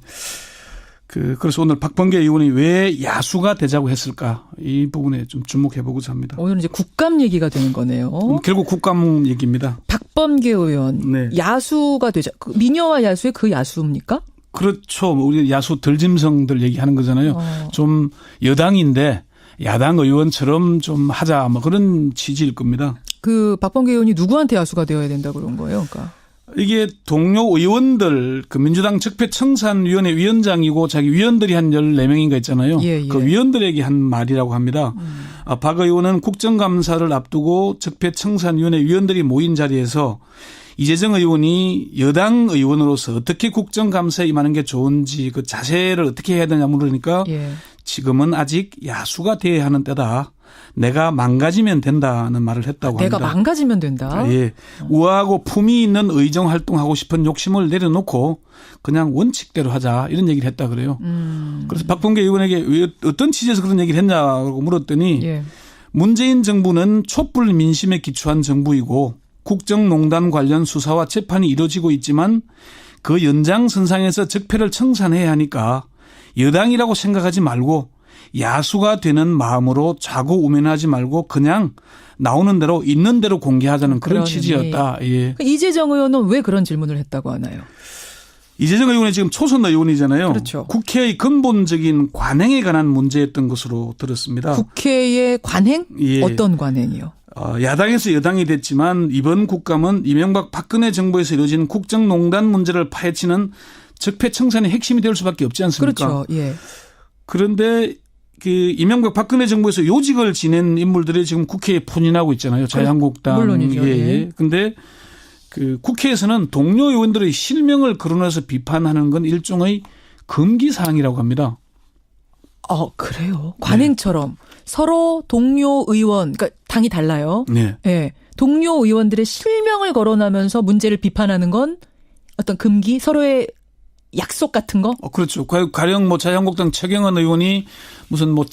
Speaker 16: 그래서 오늘 박범계 의원이 왜 야수가 되자고 했을까 이 부분에 좀 주목해 보고자 합니다.
Speaker 2: 오늘은 이제 국감 얘기가 되는 거네요.
Speaker 16: 결국 국감 얘기입니다.
Speaker 2: 박범계 의원 야수가 되자. 미녀와 야수의 그 야수입니까?
Speaker 16: 그렇죠. 우리 야수 들짐승들 얘기하는 거잖아요. 좀 여당인데 야당 의원처럼 좀 하자 뭐 그런 취지일 겁니다.
Speaker 2: 박범계 의원이 누구한테 야수가 되어야 된다고 그런 거예요? 그러니까.
Speaker 16: 이게 동료 의원들, 그 민주당 적폐청산위원회 위원장이고 자기 위원들이 한 14명인가 있잖아요. 그 위원들에게 한 말이라고 합니다. 박 의원은 국정감사를 앞두고 적폐청산위원회 위원들이 모인 자리에서 이재정 의원이 여당 의원으로서 어떻게 국정감사에 임하는 게 좋은지 그 자세를 어떻게 해야 되냐 물으니까 지금은 아직 야수가 돼야 하는 때다. 내가 망가지면 된다는 말을 했다고 합니다.
Speaker 2: 내가 망가지면 된다?
Speaker 16: 예. 우아하고 품위 있는 의정 활동하고 싶은 욕심을 내려놓고 그냥 원칙대로 하자 이런 얘기를 했다 그래요. 그래서 박범계 의원에게 왜 어떤 취지에서 그런 얘기를 했냐고 물었더니 문재인 정부는 촛불 민심에 기초한 정부이고 국정농단 관련 수사와 재판이 이루어지고 있지만 그 연장선상에서 적폐를 청산해야 하니까 여당이라고 생각하지 말고 야수가 되는 마음으로 좌고우면하지 말고 그냥 나오는 대로 있는 대로 공개하자는 그런 취지였다. 예.
Speaker 2: 이재정 의원은 왜 그런 질문을 했다고 하나요?
Speaker 16: 이재정 의원이 지금 초선 의원이잖아요.
Speaker 2: 그렇죠.
Speaker 16: 국회의 근본적인 관행에 관한 문제였던 것으로 들었습니다.
Speaker 2: 국회의 관행? 어떤 관행이요?
Speaker 16: 야당에서 여당이 됐지만 이번 국감은 이명박 박근혜 정부에서 이루어진 국정농단 문제를 파헤치는 적폐청산의 핵심이 될 수밖에 없지 않습니까?
Speaker 2: 그렇죠. 예.
Speaker 16: 그런데 그 이명박 박근혜 정부에서 요직을 지낸 인물들이 지금 국회에 포진하고 있잖아요. 자유한국당.
Speaker 2: 물론이죠.
Speaker 16: 예. 근데 그 국회에서는 동료 의원들의 실명을 거론해서 비판하는 건 일종의 금기 사항이라고 합니다.
Speaker 2: 그래요? 관행처럼 서로 동료 의원, 그러니까 당이 달라요.
Speaker 16: 네.
Speaker 2: 예. 동료 의원들의 실명을 거론하면서 문제를 비판하는 건 어떤 금기, 서로의 약속 같은 거?
Speaker 16: 그렇죠. 가령 뭐 자유한국당 최경환 의원이 무슨 뭐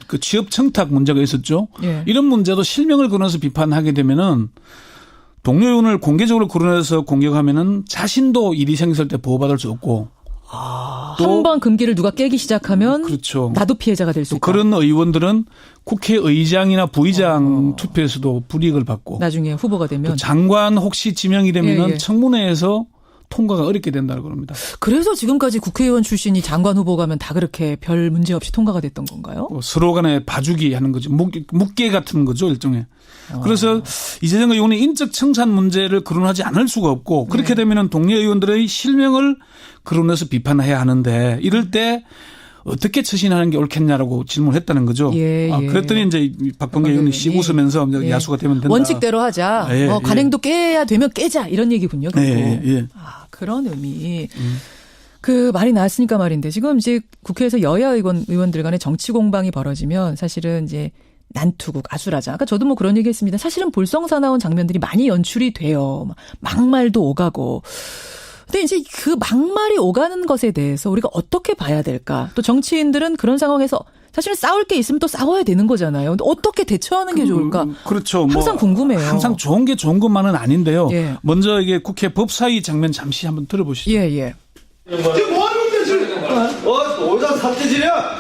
Speaker 16: 그 취업 청탁 문제가 있었죠. 이런 문제도 실명을 거론해서 비판하게 되면은 동료 의원을 공개적으로 거론해서 공격하면은 자신도 일이 생겼을 때 보호받을 수 없고.
Speaker 2: 한 번 금기를 누가 깨기 시작하면
Speaker 16: 그렇죠.
Speaker 2: 나도 피해자가 될 수 있다.
Speaker 16: 그런 의원들은 국회의장이나 부의장 투표에서도 불이익을 받고.
Speaker 2: 나중에 후보가 되면.
Speaker 16: 장관 혹시 지명이 되면은 청문회에서 통과가 어렵게 된다고 그럽니다.
Speaker 2: 그래서 지금까지 국회의원 출신이 장관 후보 가면 다 그렇게 별 문제 없이 통과가 됐던 건가요?
Speaker 16: 서로 간에 봐주기 하는 거죠. 묵계 같은 거죠, 일종의. 그래서 이재정 의원이 인적 청산 문제를 거론하지 않을 수가 없고 그렇게 되면은 동료 의원들의 실명을 거론해서 비판해야 하는데 이럴 때 어떻게 처신하는 게 옳겠냐라고 질문했다는 거죠. 그랬더니 이제 박범계 의원이 씩 웃으면서 야수가 되면 된다.
Speaker 2: 원칙대로 하자. 관행도 깨야 되면 깨자 이런 얘기군요. 그런 의미. 그 말이 나왔으니까 말인데 지금 이제 국회에서 여야 의원들 간의 정치 공방이 벌어지면 사실은 이제 난투국, 아수라장. 아까 저도 뭐 그런 얘기 했습니다. 사실은 볼썽사나운 장면들이 많이 연출이 돼요. 막말도 오가고. 근데 이제 그 막말이 오가는 것에 대해서 우리가 어떻게 봐야 될까? 또 정치인들은 그런 상황에서 사실 싸울 게 있으면 또 싸워야 되는 거잖아요. 근데 어떻게 대처하는 게 좋을까?
Speaker 16: 그렇죠.
Speaker 2: 항상 궁금해요.
Speaker 16: 항상 좋은 게 좋은 것만은 아닌데요. 먼저 이게 국회 법사위 장면 잠시 한번 들어보시죠.
Speaker 2: 예.
Speaker 17: 지금 뭐 하는 건데 지금?
Speaker 18: 어디다 삭제질이야?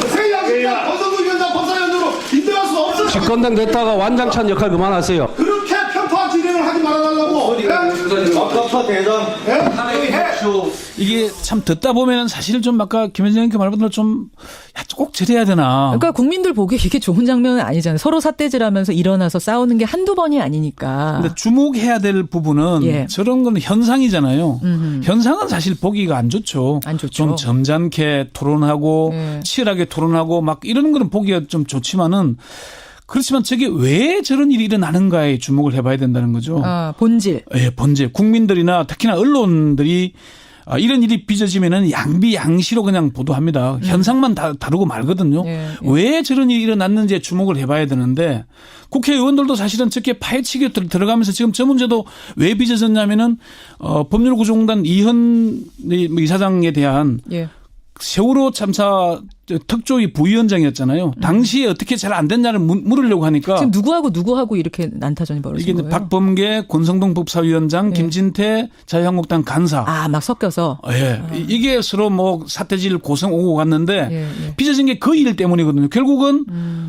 Speaker 17: 세양식당 권성동 위원장 법사위원으로 인정할 수 없어.
Speaker 18: 집권당 됐다가 완장찬 역할 그만하세요.
Speaker 17: 그렇게 편파 진행을 하지 말아달라고.
Speaker 18: 아깝다 대장.
Speaker 16: 이게 참 듣다 보면 사실 좀 아까 김현정 그 말보다 좀 꼭 저래야 되나.
Speaker 2: 그러니까 국민들 보기에 이게 좋은 장면은 아니잖아요. 서로 삿대질하면서 일어나서 싸우는 게 한두 번이 아니니까.
Speaker 16: 근데 주목해야 될 부분은 저런 건 현상이잖아요. 현상은 사실 보기가 안 좋죠.
Speaker 2: 안 좋죠.
Speaker 16: 좀 점잖게 토론하고 치열하게 토론하고 막 이런 거는 보기가 좀 좋지만은 그렇지만 저게 왜 저런 일이 일어나는가에 주목을 해봐야 된다는 거죠.
Speaker 2: 본질.
Speaker 16: 본질. 국민들이나 특히나 언론들이 이런 일이 빚어지면은 양비양시로 그냥 보도합니다. 현상만 다루고 말거든요. 왜 저런 일이 일어났는지에 주목을 해봐야 되는데 국회의원들도 사실은 저렇게 파헤치게 들어가면서 지금 저 문제도 왜 빚어졌냐면은 법률구조공단 이현 이사장에 대한 세월호 참사 특조위 부위원장이었잖아요. 당시에 어떻게 잘 안 됐냐를 물으려고 하니까.
Speaker 2: 지금 누구하고 이렇게 난타전이 벌어진 거예요?
Speaker 16: 이게 박범계 권성동 법사위원장, 김진태 자유한국당 간사.
Speaker 2: 막 섞여서.
Speaker 16: 이게 서로 뭐 사태질 고성 오고 갔는데 빚어진 게 그 일 때문이거든요. 결국은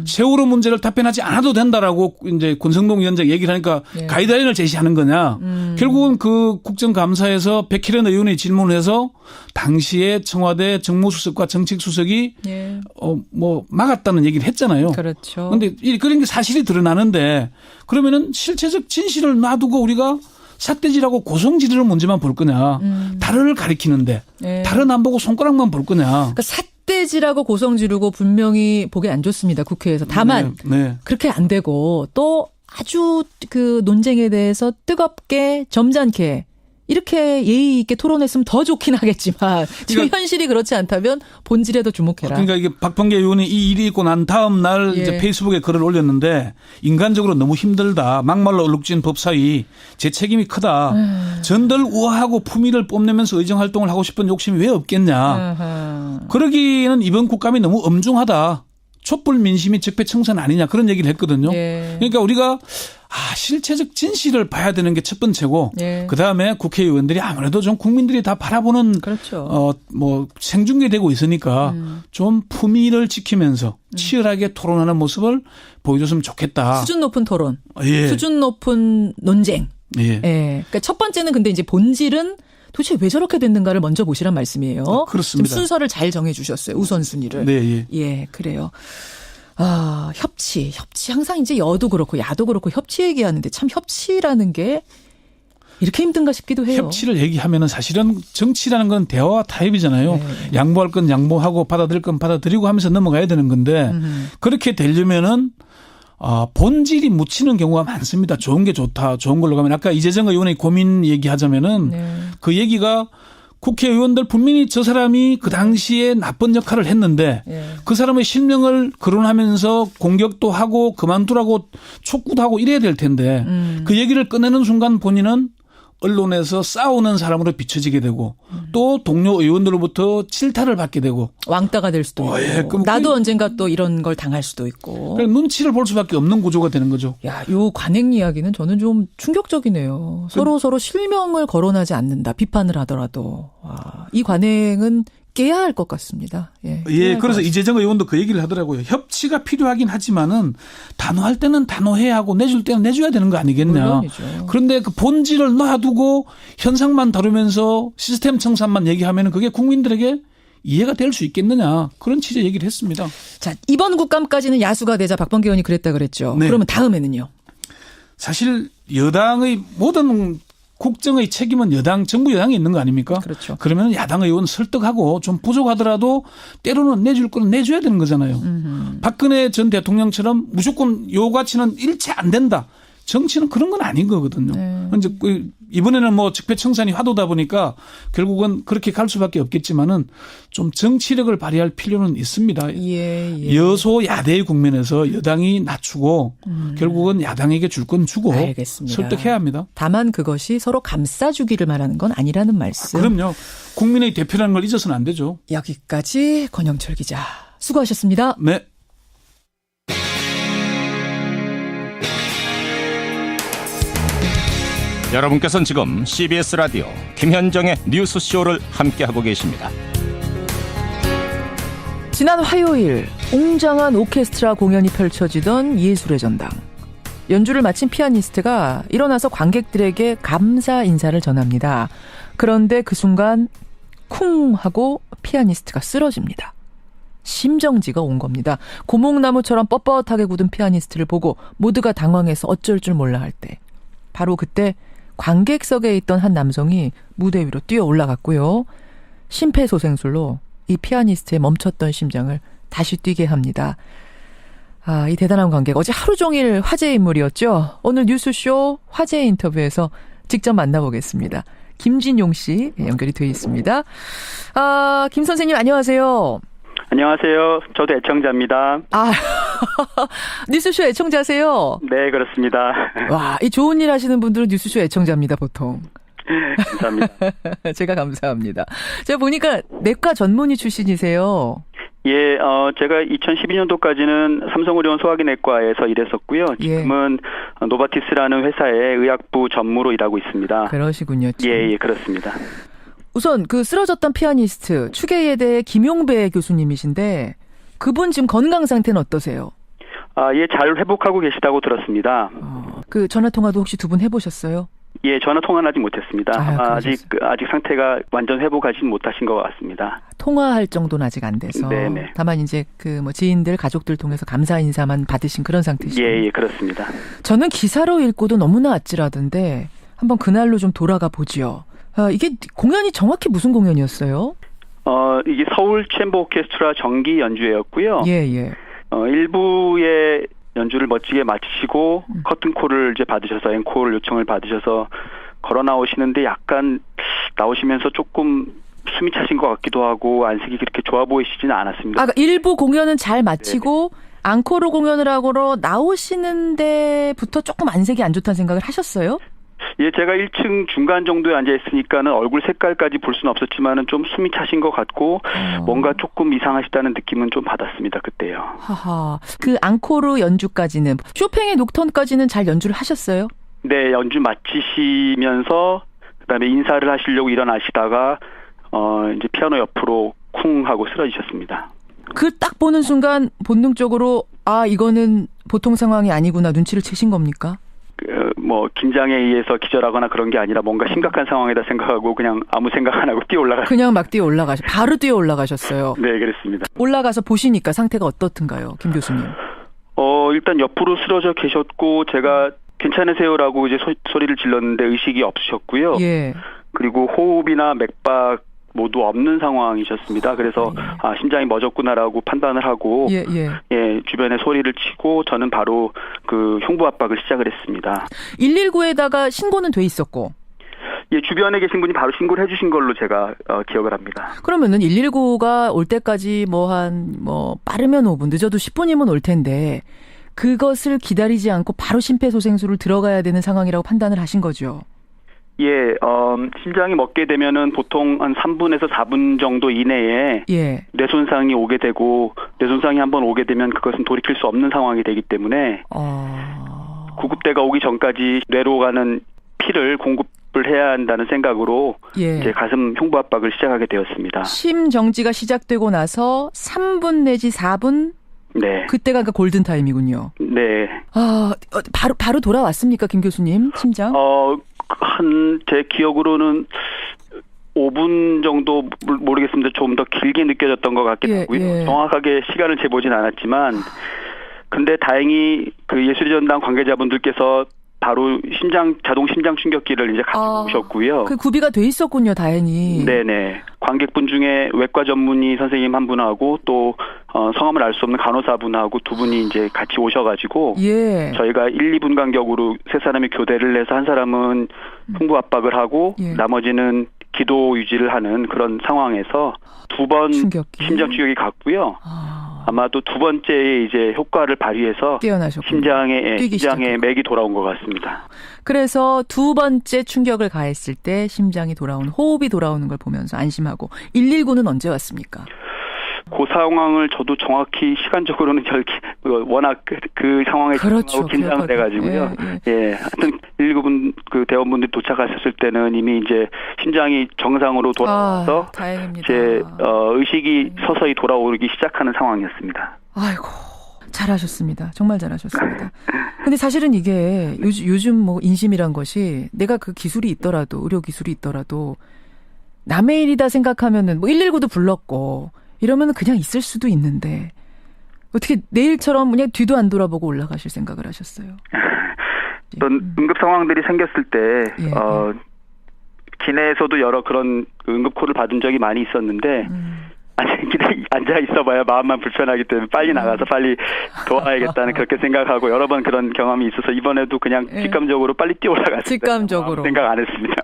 Speaker 16: 세월호 문제를 답변하지 않아도 된다라고 이제 권성동 위원장 얘기를 하니까 가이드라인을 제시하는 거냐. 결국은 그 국정감사에서 백희련 의원이 질문해서 당시에 청와대 정무수석과 정책수석이 뭐 막았다는 얘기를 했잖아요.
Speaker 2: 그렇죠.
Speaker 16: 그런데 그런 게 사실이 드러나는데 그러면은 실체적 진실을 놔두고 우리가 삿대질하고 고성질이라는 문제만 볼 거냐. 달을 가리키는데
Speaker 2: 네.
Speaker 16: 달은 안 보고 손가락만 볼 거냐.
Speaker 2: 그러니까 삿대질하고 고성 지르고 분명히 보기 안 좋습니다. 국회에서. 다만
Speaker 16: 네.
Speaker 2: 그렇게 안 되고 또 아주 그 논쟁에 대해서 뜨겁게 점잖게 이렇게 예의 있게 토론했으면 더 좋긴 하겠지만 지금
Speaker 16: 그러니까,
Speaker 2: 현실이 그렇지 않다면 본질에 더 주목해라.
Speaker 16: 그러니까 이게 박범계 의원이 이 일이 있고 난 다음 날 이제 페이스북에 글을 올렸는데 인간적으로 너무 힘들다. 막말로 얼룩진 법사위 제 책임이 크다. 전들 우아하고 품위를 뽐내면서 의정활동을 하고 싶은 욕심이 왜 없겠냐. 그러기에는 이번 국감이 너무 엄중하다. 촛불 민심이 적폐청산 아니냐 그런 얘기를 했거든요. 그러니까 우리가 실체적 진실을 봐야 되는 게 첫 번째고 그다음에 국회의원들이 아무래도 좀 국민들이 다 바라보는
Speaker 2: 그렇죠.
Speaker 16: 뭐 생중계되고 있으니까 좀 품위를 지키면서 치열하게 토론하는 모습을 보여줬으면 좋겠다.
Speaker 2: 수준 높은 토론.
Speaker 16: 예.
Speaker 2: 수준 높은 논쟁.
Speaker 16: 예.
Speaker 2: 그러니까 첫 번째는 근데 이제 본질은 도대체 왜 저렇게 됐는가를 먼저 보시란 말씀이에요.
Speaker 16: 그렇습니다.
Speaker 2: 지금 순서를 잘 정해 주셨어요. 우선순위를.
Speaker 16: 네,
Speaker 2: 예, 그래요. 협치 항상 이제 여도 그렇고 야도 그렇고 협치 얘기하는데 참 협치라는 게 이렇게 힘든가 싶기도 해요.
Speaker 16: 협치를 얘기하면은 사실은 정치라는 건 대화와 타협이잖아요. 네. 양보할 건 양보하고 받아들일 건 받아들이고 하면서 넘어가야 되는 건데 그렇게 되려면은 본질이 묻히는 경우가 많습니다. 좋은 게 좋다. 좋은 걸로 가면 아까 이재정 의원의 고민 얘기하자면은 그 얘기가 국회의원들 분명히 저 사람이 그 당시에 나쁜 역할을 했는데 그 사람의 실명을 거론하면서 공격도 하고 그만두라고 촉구도 하고 이래야 될 텐데 그 얘기를 꺼내는 순간 본인은 언론에서 싸우는 사람으로 비춰지게 되고 또 동료 의원들로부터 질타를 받게 되고
Speaker 2: 왕따가 될 수도 있고 나도 언젠가 또 이런 걸 당할 수도 있고
Speaker 16: 눈치를 볼 수밖에 없는 구조가 되는 거죠.
Speaker 2: 야, 요 관행 이야기는 저는 좀 충격적이네요. 서로 실명을 거론하지 않는다. 비판을 하더라도 이 관행은 깨야 할 것 같습니다.
Speaker 16: 예, 그래서 이재정 의원도 그 얘기를 하더라고요. 협치가 필요하긴 하지만은 단호할 때는 단호해야 하고 내줄 때는 내줘야 되는 거 아니겠냐.
Speaker 2: 물론이죠.
Speaker 16: 그런데 그 본질을 놔두고 현상만 다루면서 시스템 청산만 얘기하면은 그게 국민들에게 이해가 될 수 있겠느냐. 그런 취지의 얘기를 했습니다.
Speaker 2: 자, 이번 국감까지는 야수가 되자 박범계 의원이 그랬다 그랬죠.
Speaker 16: 네.
Speaker 2: 그러면 다음에는요?
Speaker 16: 사실 여당의 모든 국정의 책임은 정부 여당에 있는 거 아닙니까?
Speaker 2: 그렇죠.
Speaker 16: 그러면 야당 의원 설득하고 좀 부족하더라도 때로는 내줄 거는 내줘야 되는 거잖아요. 박근혜 전 대통령처럼 무조건 요 가치는 일체 안 된다. 정치는 그런 건 아닌 거거든요. 이제 이번에는 뭐 적폐청산이 화두다 보니까 결국은 그렇게 갈 수밖에 없겠지만은 좀 정치력을 발휘할 필요는 있습니다. 여소야대의 국면에서 여당이 낮추고 결국은 야당에게 줄 건 주고
Speaker 2: 알겠습니다.
Speaker 16: 설득해야 합니다.
Speaker 2: 다만 그것이 서로 감싸주기를 말하는 건 아니라는 말씀.
Speaker 16: 그럼요. 국민의 대표라는 걸 잊어서는 안 되죠.
Speaker 2: 여기까지 권영철 기자 수고하셨습니다.
Speaker 16: 네.
Speaker 19: 여러분께서는 지금 CBS 라디오 김현정의 뉴스쇼를 함께하고 계십니다.
Speaker 2: 지난 화요일 웅장한 오케스트라 공연이 펼쳐지던 예술의 전당. 연주를 마친 피아니스트가 일어나서 관객들에게 감사 인사를 전합니다. 그런데 그 순간 쿵 하고 피아니스트가 쓰러집니다. 심정지가 온 겁니다. 고목나무처럼 뻣뻣하게 굳은 피아니스트를 보고 모두가 당황해서 어쩔 줄 몰라 할 때 바로 그때 관객석에 있던 한 남성이 무대 위로 뛰어 올라갔고요. 심폐소생술로 이 피아니스트의 멈췄던 심장을 다시 뛰게 합니다. 이 대단한 관객. 어제 하루 종일 화제 인물이었죠. 오늘 뉴스쇼 화제 인터뷰에서 직접 만나보겠습니다. 김진용 씨 연결이 되어 있습니다. 김 선생님 안녕하세요.
Speaker 20: 안녕하세요. 저도 애청자입니다.
Speaker 2: 뉴스쇼 애청자세요?
Speaker 20: 네, 그렇습니다.
Speaker 2: 와, 이 좋은 일 하시는 분들은 뉴스쇼 애청자입니다, 보통.
Speaker 20: 감사합니다.
Speaker 2: 제가 감사합니다. 제가 보니까 내과 전문의 출신이세요.
Speaker 20: 예, 제가 2012년도까지는 삼성의료원 소화기내과에서 일했었고요. 지금은 노바티스라는 회사의 의학부 전무로 일하고 있습니다.
Speaker 2: 그러시군요.
Speaker 20: 예, 그렇습니다.
Speaker 2: 우선 그 쓰러졌던 피아니스트 추계예대 김용배 교수님이신데 그분 지금 건강 상태는 어떠세요?
Speaker 20: 예, 잘 회복하고 계시다고 들었습니다.
Speaker 2: 그 전화 통화도 혹시 두 분 해보셨어요?
Speaker 20: 예, 전화 통화는 아직 못했습니다. 아직 상태가 완전 회복하지는 못하신 것 같습니다.
Speaker 2: 통화할 정도는 아직 안 돼서.
Speaker 20: 네네.
Speaker 2: 다만 이제 그 뭐 지인들, 가족들 통해서 감사 인사만 받으신 그런 상태시죠.
Speaker 20: 예, 그렇습니다.
Speaker 2: 저는 기사로 읽고도 너무나 아찔하던데 한번 그날로 좀 돌아가 보지요. 이게 공연이 정확히 무슨 공연이었어요?
Speaker 20: 이게 서울 챔버 오케스트라 정기 연주회였고요.
Speaker 2: 예.
Speaker 20: 일부의 연주를 멋지게 마치시고 커튼콜을 이제 받으셔서 앵콜 요청을 받으셔서 걸어 나오시는데 약간 나오시면서 조금 숨이 차신 것 같기도 하고 안색이 그렇게 좋아 보이시지는 않았습니다.
Speaker 2: 그러니까 일부 공연은 잘 마치고 앙코르 공연을 하고 나오시는 데부터 조금 안색이 안 좋다는 생각을 하셨어요?
Speaker 20: 예, 제가 1층 중간 정도에 앉아 있으니까는 얼굴 색깔까지 볼 수는 없었지만은 좀 숨이 차신 것 같고 뭔가 조금 이상하시다는 느낌은 좀 받았습니다. 그때요.
Speaker 2: 하하. 그 앙코르 연주까지는 쇼팽의 녹턴까지는 잘 연주를 하셨어요?
Speaker 20: 네, 연주 마치시면서 그다음에 인사를 하시려고 일어나시다가 이제 피아노 옆으로 쿵 하고 쓰러지셨습니다.
Speaker 2: 그 딱 보는 순간 본능적으로 이거는 보통 상황이 아니구나 눈치를 채신 겁니까?
Speaker 20: 긴장에 의해서 기절하거나 그런 게 아니라 뭔가 심각한 상황이다 생각하고 그냥 아무 생각 안 하고 그냥 막 바로 뛰어 올라가셨어요. 네, 그렇습니다.
Speaker 2: 올라가서 보시니까 상태가 어떻든가요, 김 교수님?
Speaker 20: 일단 옆으로 쓰러져 계셨고 제가 괜찮으세요라고 이제 소리를 질렀는데 의식이 없으셨고요.
Speaker 2: 예.
Speaker 20: 그리고 호흡이나 맥박 모두 없는 상황이셨습니다. 그래서 심장이 멎었구나라고 판단을 하고 주변에 소리를 치고 저는 바로 그 흉부 압박을 시작을 했습니다. 119에다가
Speaker 2: 신고는 돼 있었고.
Speaker 20: 예, 주변에 계신 분이 바로 신고를 해주신 걸로 제가 기억을 합니다.
Speaker 2: 그러면은 119가 올 때까지 빠르면 5분, 늦어도 10분이면 올 텐데 그것을 기다리지 않고 바로 심폐소생술을 들어가야 되는 상황이라고 판단을 하신 거죠.
Speaker 20: 예, 심장이 멎게 되면은 보통 한 3분에서 4분 정도 이내에 뇌손상이 오게 되고 뇌손상이 한번 오게 되면 그것은 돌이킬 수 없는 상황이 되기 때문에 구급대가 오기 전까지 뇌로 가는 피를 공급을 해야 한다는 생각으로 이제 가슴 흉부 압박을 시작하게 되었습니다.
Speaker 2: 심정지가 시작되고 나서 3분 내지 4분
Speaker 20: 네.
Speaker 2: 그때가 그 골든 타임이군요.
Speaker 20: 네.
Speaker 2: 바로 돌아왔습니까, 김 교수님? 심장?
Speaker 20: 제 기억으로는 5분 정도 모르겠습니다. 좀 더 길게 느껴졌던 것 같기도 하고요. 정확하게 시간을 재보진 않았지만 근데 다행히 그 예술의 전당 관계자분들께서 바로 자동 심장 충격기를 이제 가지고 오셨고요.
Speaker 2: 그 구비가 돼 있었군요, 다행히.
Speaker 20: 네네. 관객분 중에 외과 전문의 선생님 한 분하고 또 성함을 알 수 없는 간호사분하고 두 분이 이제 같이 오셔가지고 저희가 1, 2분 간격으로 세 사람이 교대를 해서 한 사람은 흉부 압박을 하고 나머지는 기도 유지를 하는 그런 상황에서 2번 심장 충격이 갔고요. 아마도 두 번째에 이제 효과를 발휘해서 심장에 맥이 돌아온 것 같습니다.
Speaker 2: 그래서 두 번째 충격을 가했을 때 심장이 돌아오는, 호흡이 돌아오는 걸 보면서 안심하고 119는 언제 왔습니까?
Speaker 20: 그 상황을 저도 정확히 시간적으로는 워낙 그 상황에 긴장돼가지고요. 하여튼 119분 그 대원분들이 도착하셨을 때는 이미 이제 심장이 정상으로 돌아와서 제 의식이 서서히 돌아오기 시작하는 상황이었습니다.
Speaker 2: 아이고. 잘하셨습니다. 정말 잘하셨습니다. 근데 사실은 이게 요즘 인심이란 것이 내가 그 기술이 있더라도, 의료 기술이 있더라도 남의 일이다 생각하면은 119도 불렀고 이러면 그냥 있을 수도 있는데 어떻게 내일처럼 그냥 뒤도 안 돌아보고 올라가실 생각을 하셨어요?
Speaker 20: 어떤 응급 상황들이 생겼을 때 기내에서도 여러 그런 응급콜을 받은 적이 많이 있었는데 앉아 있어봐야 마음만 불편하기 때문에 빨리 나가서 빨리 도와야겠다는 그렇게 생각하고 여러 번 그런 경험이 있어서 이번에도 그냥 직감적으로 빨리 뛰어 올라갔어요.
Speaker 2: 직감적으로.
Speaker 20: 생각 안 했습니다.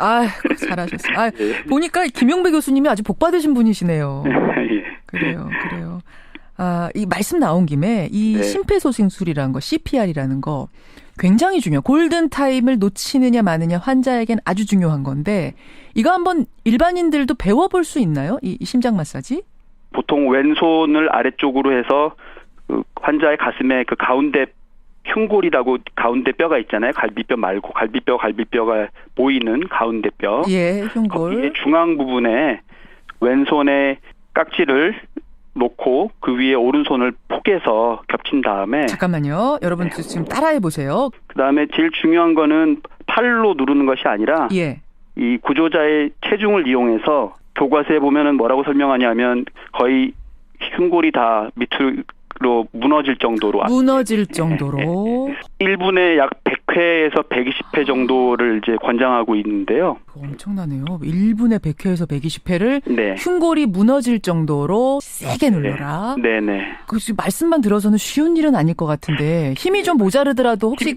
Speaker 2: 잘하셨어요. 보니까 김용배 교수님이 아주 복 받으신 분이시네요. 그래요. 이 말씀 나온 김에 이 심폐소생술이라는 거, CPR이라는 거 굉장히 중요해요. 골든타임을 놓치느냐 마느냐 환자에겐 아주 중요한 건데 이거 한번 일반인들도 배워볼 수 있나요? 이 심장 마사지?
Speaker 20: 보통 왼손을 아래쪽으로 해서 그 환자의 가슴에 그 가운데 흉골이라고 가운데 뼈가 있잖아요. 갈비뼈 말고 갈비뼈가 보이는 가운데 뼈.
Speaker 2: 흉골.
Speaker 20: 거기에 중앙 부분에 왼손에 깍지를 놓고 그 위에 오른손을 포개서 겹친 다음에
Speaker 2: 잠깐만요. 여러분 지금 따라해 보세요.
Speaker 20: 그다음에 제일 중요한 거는 팔로 누르는 것이 아니라 이 구조자의 체중을 이용해서 교과서에 보면은 뭐라고 설명하냐면 거의 흉골이 다 밑으로 무너질 정도로
Speaker 2: 1분에 약
Speaker 20: 100회 100회에서 120회 정도를 이제 권장하고 있는데요.
Speaker 2: 엄청나네요. 1분에 100회에서 120회를
Speaker 20: 네.
Speaker 2: 흉골이 무너질 정도로 세게 눌러라.
Speaker 20: 네네.
Speaker 2: 그 말씀만 들어서는 쉬운 일은 아닐 것 같은데 힘이 좀 모자르더라도 혹시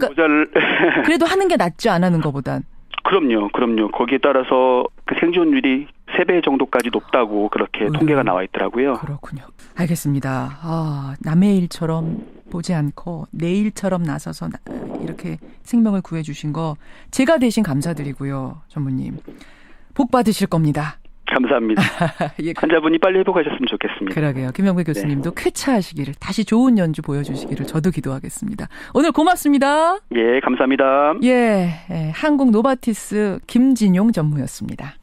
Speaker 2: 그래도 하는 게 낫지 안 하는 것보단.
Speaker 20: 그럼요. 거기에 따라서 그 생존율이 3배 정도까지 높다고 그렇게 통계가 나와 있더라고요.
Speaker 2: 그렇군요. 알겠습니다. 남의 일처럼 보지 않고 내 일처럼 나서서 이렇게 생명을 구해주신 거 제가 대신 감사드리고요. 전무님. 복 받으실 겁니다.
Speaker 20: 감사합니다. 예. 환자분이 빨리 회복하셨으면 좋겠습니다.
Speaker 2: 그러게요. 김영배 교수님도 쾌차하시기를 다시 좋은 연주 보여주시기를 저도 기도하겠습니다. 오늘 고맙습니다.
Speaker 20: 예, 감사합니다.
Speaker 2: 예, 한국 노바티스 김진용 전무였습니다.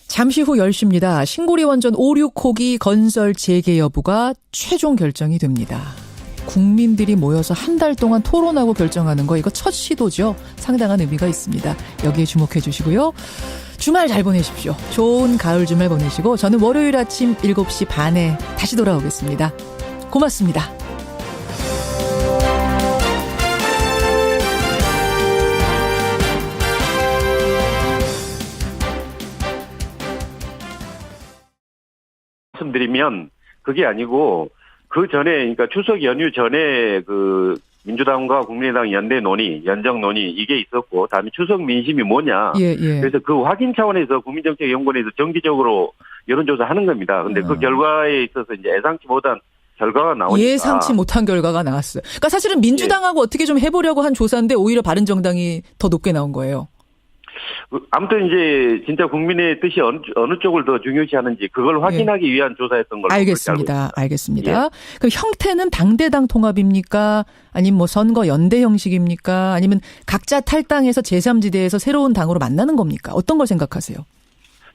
Speaker 2: 잠시 후 10시입니다. 신고리 원전 56호기 건설 재개 여부가 최종 결정이 됩니다. 국민들이 모여서 한 달 동안 토론하고 결정하는 거 이거 첫 시도죠. 상당한 의미가 있습니다. 여기에 주목해 주시고요. 주말 잘 보내십시오. 좋은 가을 주말 보내시고 저는 월요일 아침 7시 반에 다시 돌아오겠습니다. 고맙습니다.
Speaker 7: 말씀드리면 그게 아니고 그 전에 그러니까 추석 연휴 전에 그 민주당과 국민의당 연대 논의, 연정 논의 이게 있었고 다음에 추석 민심이 뭐냐. 그래서 그 확인 차원에서 국민정책연구원에서 정기적으로 여론조사 하는 겁니다. 근데 그 결과에 있어서 이제 예상치 못한 결과가 나오니까.
Speaker 2: 예상치 못한 결과가 나왔어요. 그러니까 사실은 민주당하고 어떻게 좀 해보려고 한 조사인데 오히려 바른정당이 더 높게 나온 거예요.
Speaker 7: 아무튼 이제 진짜 국민의 뜻이 어느 쪽을 더 중요시하는지 그걸 확인하기 위한 조사였던 걸로
Speaker 2: 알겠습니다. 그 형태는 당대당 통합입니까? 아니면 뭐 선거 연대 형식입니까? 아니면 각자 탈당해서 제3지대에서 새로운 당으로 만나는 겁니까? 어떤 걸 생각하세요?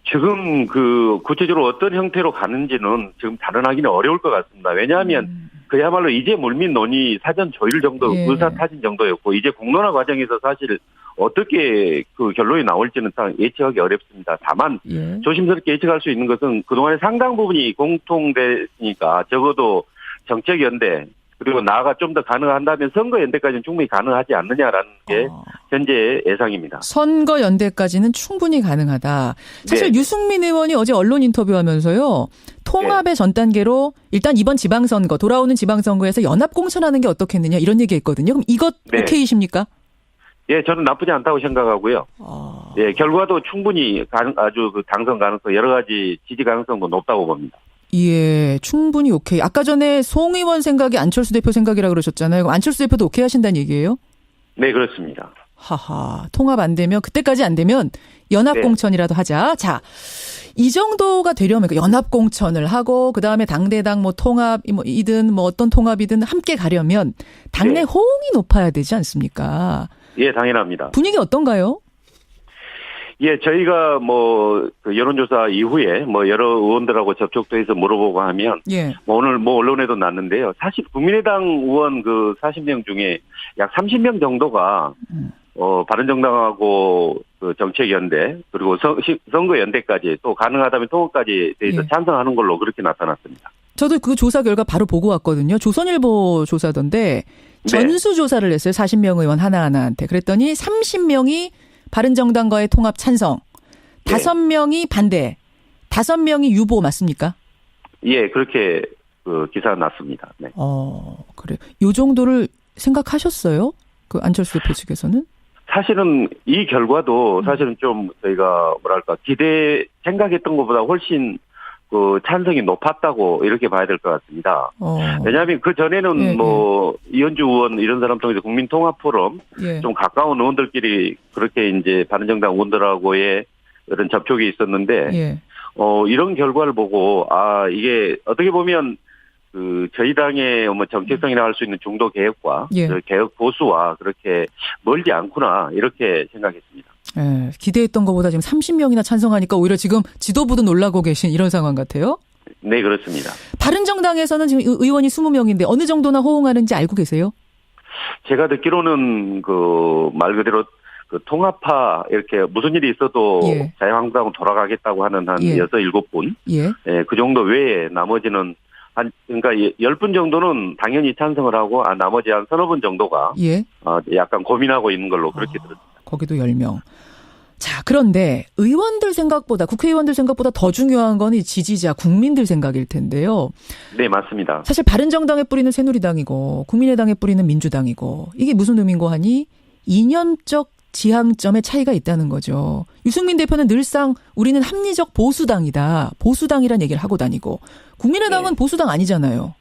Speaker 7: 지금 그 구체적으로 어떤 형태로 가는지는 지금 단언하기는 어려울 것 같습니다. 왜냐하면 그야말로 이제 물밑 논의 사전 조율 정도, 의사타진 정도였고 이제 공론화 과정에서 사실 어떻게 그 결론이 나올지는 예측하기 어렵습니다. 다만 조심스럽게 예측할 수 있는 것은 그동안의 상당 부분이 공통되니까 적어도 정책연대 그리고 나아가 좀 더 가능한다면 선거연대까지는 충분히 가능하지 않느냐라는 게 현재 예상입니다.
Speaker 2: 선거연대까지는 충분히 가능하다. 사실 유승민 의원이 어제 언론 인터뷰하면서요. 통합의 전 단계로 일단 이번 지방선거 돌아오는 지방선거에서 연합공천하는 게 어떻겠느냐 이런 얘기했거든요. 그럼 이것 오케이십니까?
Speaker 7: 예, 저는 나쁘지 않다고 생각하고요. 예, 결과도 충분히 아주 그 당선 가능성 여러 가지 지지 가능성도 높다고 봅니다.
Speaker 2: 예, 충분히 오케이. 아까 전에 송 의원 생각이 안철수 대표 생각이라 그러셨잖아요. 그럼 안철수 대표도 오케이 하신다는 얘기예요?
Speaker 7: 네, 그렇습니다.
Speaker 2: 하하, 통합 안 되면 그때까지 안 되면 연합공천이라도 하자. 자, 이 정도가 되려면 연합공천을 하고 그다음에 당대당 뭐 통합이든 뭐 어떤 통합이든 함께 가려면 당내 호응이 높아야 되지 않습니까?
Speaker 7: 예, 당연합니다.
Speaker 2: 분위기 어떤가요?
Speaker 7: 예, 저희가 뭐 그 여론조사 이후에 뭐 여러 의원들하고 접촉도 해서 물어보고 하면 뭐 오늘 뭐 언론에도 났는데요. 사실 국민의당 의원 그 40명 중에 약 30명 정도가 바른정당하고 그 정책연대 그리고 선거연대까지 또 가능하다면 통합까지 대해서 찬성하는 걸로 그렇게 나타났습니다.
Speaker 2: 저도 그 조사 결과 바로 보고 왔거든요. 조선일보 조사던데 전수조사를 했어요. 40명 의원 하나하나한테. 그랬더니 30명이 바른정당과의 통합 찬성, 5명이 반대, 5명이 유보 맞습니까?
Speaker 7: 예, 그렇게 그 기사가 났습니다. 네.
Speaker 2: 그래. 요 정도를 생각하셨어요? 그 안철수 대표 측에서는?
Speaker 7: 사실은 이 결과도 사실은 좀 저희가 뭐랄까 생각했던 것보다 훨씬 그 찬성이 높았다고 이렇게 봐야 될 것 같습니다. 왜냐하면 그 전에는 뭐 이현주 의원 이런 사람 통해서 국민통합포럼 좀 가까운 의원들끼리 그렇게 이제 바른정당 의원들하고의 이런 접촉이 있었는데 이런 결과를 보고 이게 어떻게 보면 그 저희 당의 뭐 정체성이라 할 수 있는 중도 개혁과 개혁 보수와 그렇게 멀지 않구나 이렇게 생각했습니다.
Speaker 2: 예, 기대했던 것보다 지금 30명이나 찬성하니까 오히려 지금 지도부도 놀라고 계신 이런 상황 같아요?
Speaker 7: 네, 그렇습니다.
Speaker 2: 바른정당에서는 지금 의원이 20명인데 어느 정도나 호응하는지 알고 계세요?
Speaker 7: 제가 듣기로는 그 말 그대로 그 통합파 이렇게 무슨 일이 있어도 자유한국당으로 돌아가겠다고 하는 한 6, 7분. 그 정도 외에 나머지는 그러니까 10분 정도는 당연히 찬성을 하고 나머지 한 서너 분 정도가 약간 고민하고 있는 걸로 그렇게 들었습니다.
Speaker 2: 거기도 10명. 자, 그런데 국회의원들 생각보다 더 중요한 건 이 지지자, 국민들 생각일 텐데요.
Speaker 7: 네, 맞습니다.
Speaker 2: 사실 바른정당에 뿌리는 새누리당이고 국민의당에 뿌리는 민주당이고 이게 무슨 의미인고 하니 이념적 지향점의 차이가 있다는 거죠. 유승민 대표는 늘상 우리는 합리적 보수당이다. 보수당이란 얘기를 하고 다니고 국민의당은 보수당 아니잖아요.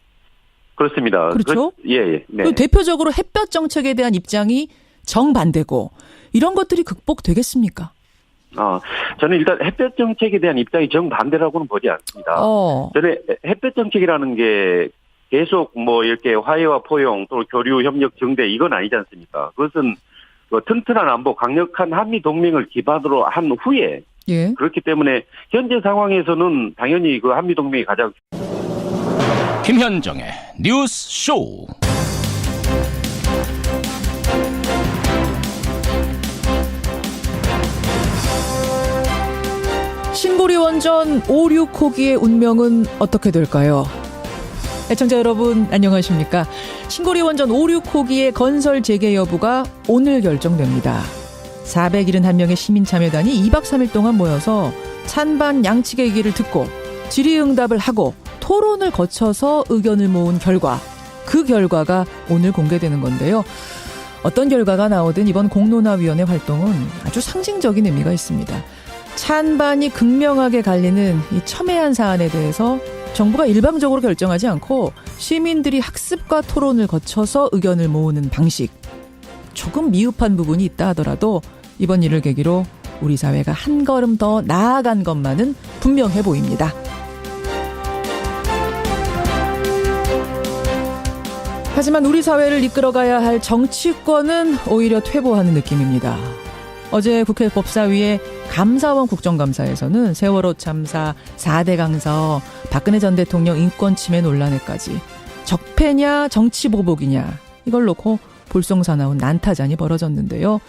Speaker 7: 그렇습니다.
Speaker 2: 그렇죠?
Speaker 7: 네.
Speaker 2: 대표적으로 햇볕 정책에 대한 입장이 정반대고 이런 것들이 극복되겠습니까?
Speaker 7: 저는 일단 햇볕 정책에 대한 입장이 정반대라고는 보지 않습니다. 저는 햇볕 정책이라는 게 계속 이렇게 화해와 포용 또 교류 협력 정대 이건 아니지 않습니까? 그것은 튼튼한 안보 강력한 한미 동맹을 기반으로 한 후에 그렇기 때문에 현재 상황에서는 당연히 그 한미 동맹이 가장
Speaker 19: 김현정의 뉴스 쇼.
Speaker 2: 신고리 원전 5,6호기의 운명은 어떻게 될까요? 애청자 여러분 안녕하십니까? 신고리 원전 5,6호기의 건설 재개 여부가 오늘 결정됩니다. 471명의 시민참여단이 2박 3일 동안 모여서 찬반 양측의 얘기를 듣고 질의응답을 하고 토론을 거쳐서 의견을 모은 결과, 그 결과가 오늘 공개되는 건데요. 어떤 결과가 나오든 이번 공론화위원회 활동은 아주 상징적인 의미가 있습니다. 찬반이 극명하게 갈리는 이 첨예한 사안에 대해서 정부가 일방적으로 결정하지 않고 시민들이 학습과 토론을 거쳐서 의견을 모으는 방식. 조금 미흡한 부분이 있다 하더라도 이번 일을 계기로 우리 사회가 한 걸음 더 나아간 것만은 분명해 보입니다. 하지만 우리 사회를 이끌어가야 할 정치권은 오히려 퇴보하는 느낌입니다. 어제 국회 법사위의 감사원 국정감사에서는 세월호 참사, 4대 강서, 박근혜 전 대통령 인권침해 논란에까지 적폐냐 정치보복이냐 이걸 놓고 볼썽사나운 난타전이 벌어졌는데요.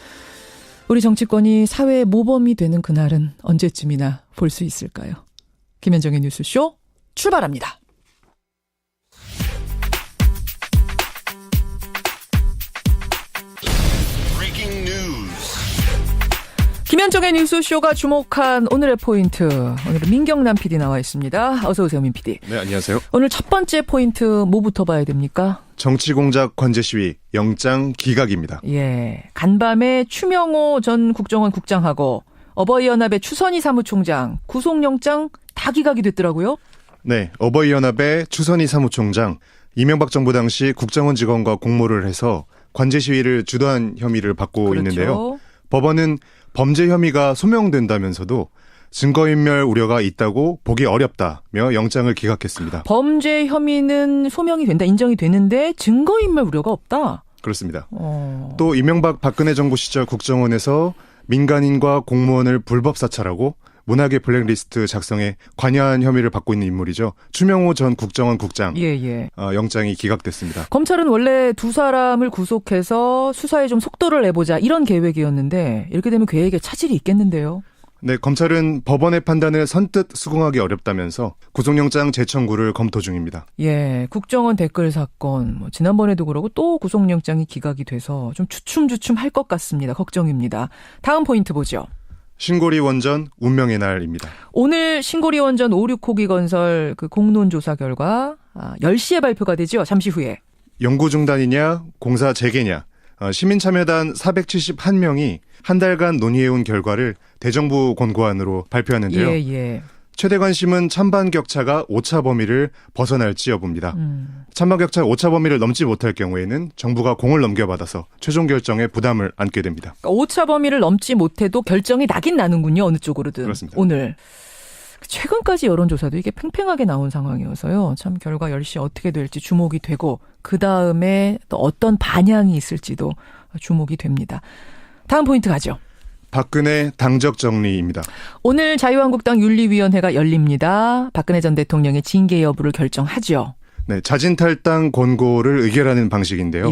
Speaker 2: 우리 정치권이 사회의 모범이 되는 그날은 언제쯤이나 볼 수 있을까요? 김현정의 뉴스쇼 출발합니다. 김현정의 뉴스쇼가 주목한 오늘의 포인트. 오늘은 민경남 PD 나와 있습니다. 어서 오세요, 민 PD.
Speaker 3: 네, 안녕하세요.
Speaker 2: 오늘 첫 번째 포인트 뭐부터 봐야 됩니까?
Speaker 3: 정치공작 관제 시위 영장 기각입니다.
Speaker 2: 간밤에 추명호 전 국정원 국장하고 어버이연합의 추선희 사무총장 구속영장 다 기각이 됐더라고요.
Speaker 3: 네, 어버이연합의 추선희 사무총장 이명박 정부 당시 국정원 직원과 공모를 해서 관제 시위를 주도한 혐의를 받고 있는데요. 법원은 범죄 혐의가 소명된다면서도 증거인멸 우려가 있다고 보기 어렵다며 영장을 기각했습니다.
Speaker 2: 범죄 혐의는 소명이 된다, 인정이 되는데 증거인멸 우려가 없다?
Speaker 3: 그렇습니다. 또 이명박 박근혜 정부 시절 국정원에서 민간인과 공무원을 불법 사찰하고 문학의 블랙리스트 작성에 관여한 혐의를 받고 있는 인물이죠. 추명호 전 국정원 국장 영장이 기각됐습니다.
Speaker 2: 검찰은 원래 두 사람을 구속해서 수사에 좀 속도를 내보자 이런 계획이었는데 이렇게 되면 계획에 차질이 있겠는데요.
Speaker 3: 네, 검찰은 법원의 판단을 선뜻 수긍하기 어렵다면서 구속영장 재청구를 검토 중입니다.
Speaker 2: 국정원 댓글 사건 지난번에도 그러고 또 구속영장이 기각이 돼서 좀 주춤주춤할 것 같습니다. 걱정입니다. 다음 포인트 보죠.
Speaker 3: 신고리 원전 운명의 날입니다.
Speaker 2: 오늘 신고리 원전 5,6호기 건설 그 공론조사 결과 10시에 발표가 되죠. 잠시 후에.
Speaker 3: 연구 중단이냐 공사 재개냐 시민참여단 471명이 한 달간 논의해온 결과를 대정부 권고안으로 발표하는데요. 최대 관심은 찬반 격차가 오차 범위를 벗어날지 여부입니다. 찬반 격차 오차 범위를 넘지 못할 경우에는 정부가 공을 넘겨받아서 최종 결정에 부담을 안게 됩니다.
Speaker 2: 오차 범위를 넘지 못해도 결정이 나긴 나는군요. 어느 쪽으로든.
Speaker 3: 그렇습니다.
Speaker 2: 오늘. 최근까지 여론조사도 이게 팽팽하게 나온 상황이어서요. 참 결과 10시 어떻게 될지 주목이 되고 그다음에 또 어떤 반향이 있을지도 주목이 됩니다. 다음 포인트 가죠.
Speaker 3: 박근혜 당적 정리입니다.
Speaker 2: 오늘 자유한국당 윤리위원회가 열립니다. 박근혜 전 대통령의 징계 여부를 결정하죠.
Speaker 3: 네, 자진 탈당 권고를 의결하는 방식인데요.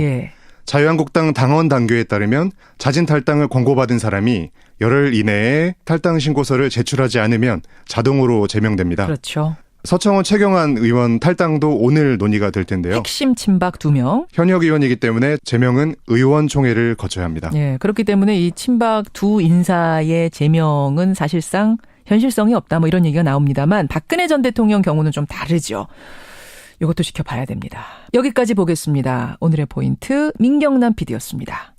Speaker 3: 자유한국당 당원 당규에 따르면 자진 탈당을 권고받은 사람이 열흘 이내에 탈당 신고서를 제출하지 않으면 자동으로 제명됩니다.
Speaker 2: 그렇죠.
Speaker 3: 서청원 최경환 의원 탈당도 오늘 논의가 될 텐데요.
Speaker 2: 핵심 친박 2명.
Speaker 3: 현역 의원이기 때문에 제명은 의원총회를 거쳐야 합니다.
Speaker 2: 예, 그렇기 때문에 이 친박 두 인사의 제명은 사실상 현실성이 없다 뭐 이런 얘기가 나옵니다만 박근혜 전 대통령 경우는 좀 다르죠. 이것도 지켜봐야 됩니다. 여기까지 보겠습니다. 오늘의 포인트 민경남 PD였습니다.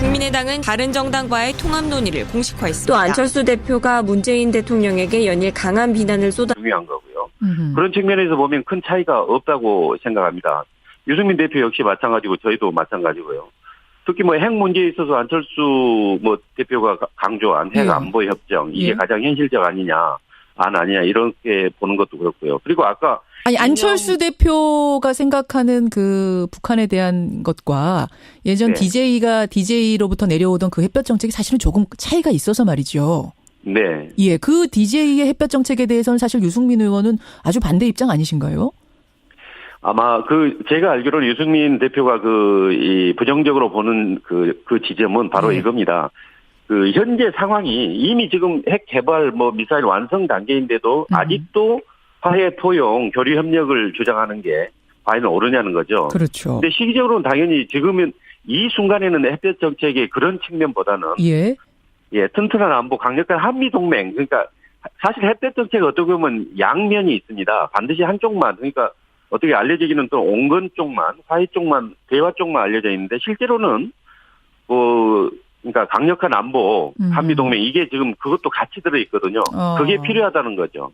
Speaker 4: 국민의당은 다른 정당과의 통합 논의를 공식화했습니다.
Speaker 5: 또 안철수 대표가 문재인 대통령에게 연일 강한 비난을
Speaker 7: 중요한 거고요. 그런 측면에서 보면 큰 차이가 없다고 생각합니다. 유승민 대표 역시 마찬가지고 저희도 마찬가지고요. 특히 뭐 핵 문제에 있어서 안철수 뭐 대표가 강조한 핵 안보 협정 이게 가장 현실적 아니냐 이렇게 보는 것도 그렇고요. 그리고 아까
Speaker 2: 안철수 대표가 생각하는 그 북한에 대한 것과 예전 DJ로부터 내려오던 그 햇볕 정책이 사실은 조금 차이가 있어서 말이죠.
Speaker 7: 네.
Speaker 2: 예, 그 DJ의 햇볕 정책에 대해서는 사실 유승민 의원은 아주 반대 입장 아니신가요?
Speaker 7: 아마 제가 알기로는 유승민 대표가 이 부정적으로 보는 그 지점은 바로 이겁니다. 현재 상황이 이미 지금 핵 개발 미사일 완성 단계인데도 아직도 화해 포용 교류 협력을 주장하는 게 과연 옳으냐는 거죠.
Speaker 2: 그렇죠.
Speaker 7: 근데 시기적으로는 당연히 지금은 이 순간에는 햇볕 정책의 그런 측면보다는 튼튼한 안보 강력한 한미 동맹 그러니까 사실 햇볕 정책 어떻게 보면 양면이 있습니다. 반드시 한쪽만 그러니까 어떻게 알려지기는 또 온건 쪽만 화해 쪽만 대화 쪽만 알려져 있는데 실제로는 그러니까 강력한 안보 한미 동맹 이게 지금 그것도 같이 들어 있거든요. 그게 필요하다는 거죠.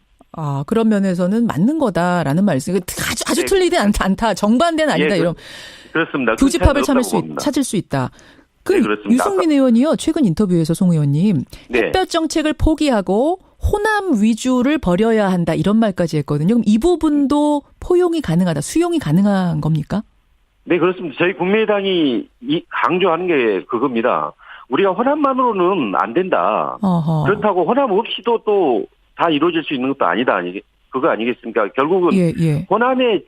Speaker 2: 그런 면에서는 맞는 거다라는 말씀. 아주 틀리지 않다. 정반대는 아니다. 이런.
Speaker 7: 그렇습니다.
Speaker 2: 교집합을 찾을 수 있다. 유승민 의원이요. 최근 인터뷰에서 송 의원님. 햇볕 정책을 포기하고 호남 위주를 버려야 한다. 이런 말까지 했거든요. 그럼 이 부분도 포용이 가능하다. 수용이 가능한 겁니까?
Speaker 7: 네, 그렇습니다. 저희 국민의당이 강조하는 게 그겁니다. 우리가 호남만으로는 안 된다. 그렇다고 호남 없이도 또 다 이루어질 수 있는 것도 아니다. 그거 아니겠습니까? 결국은 호남의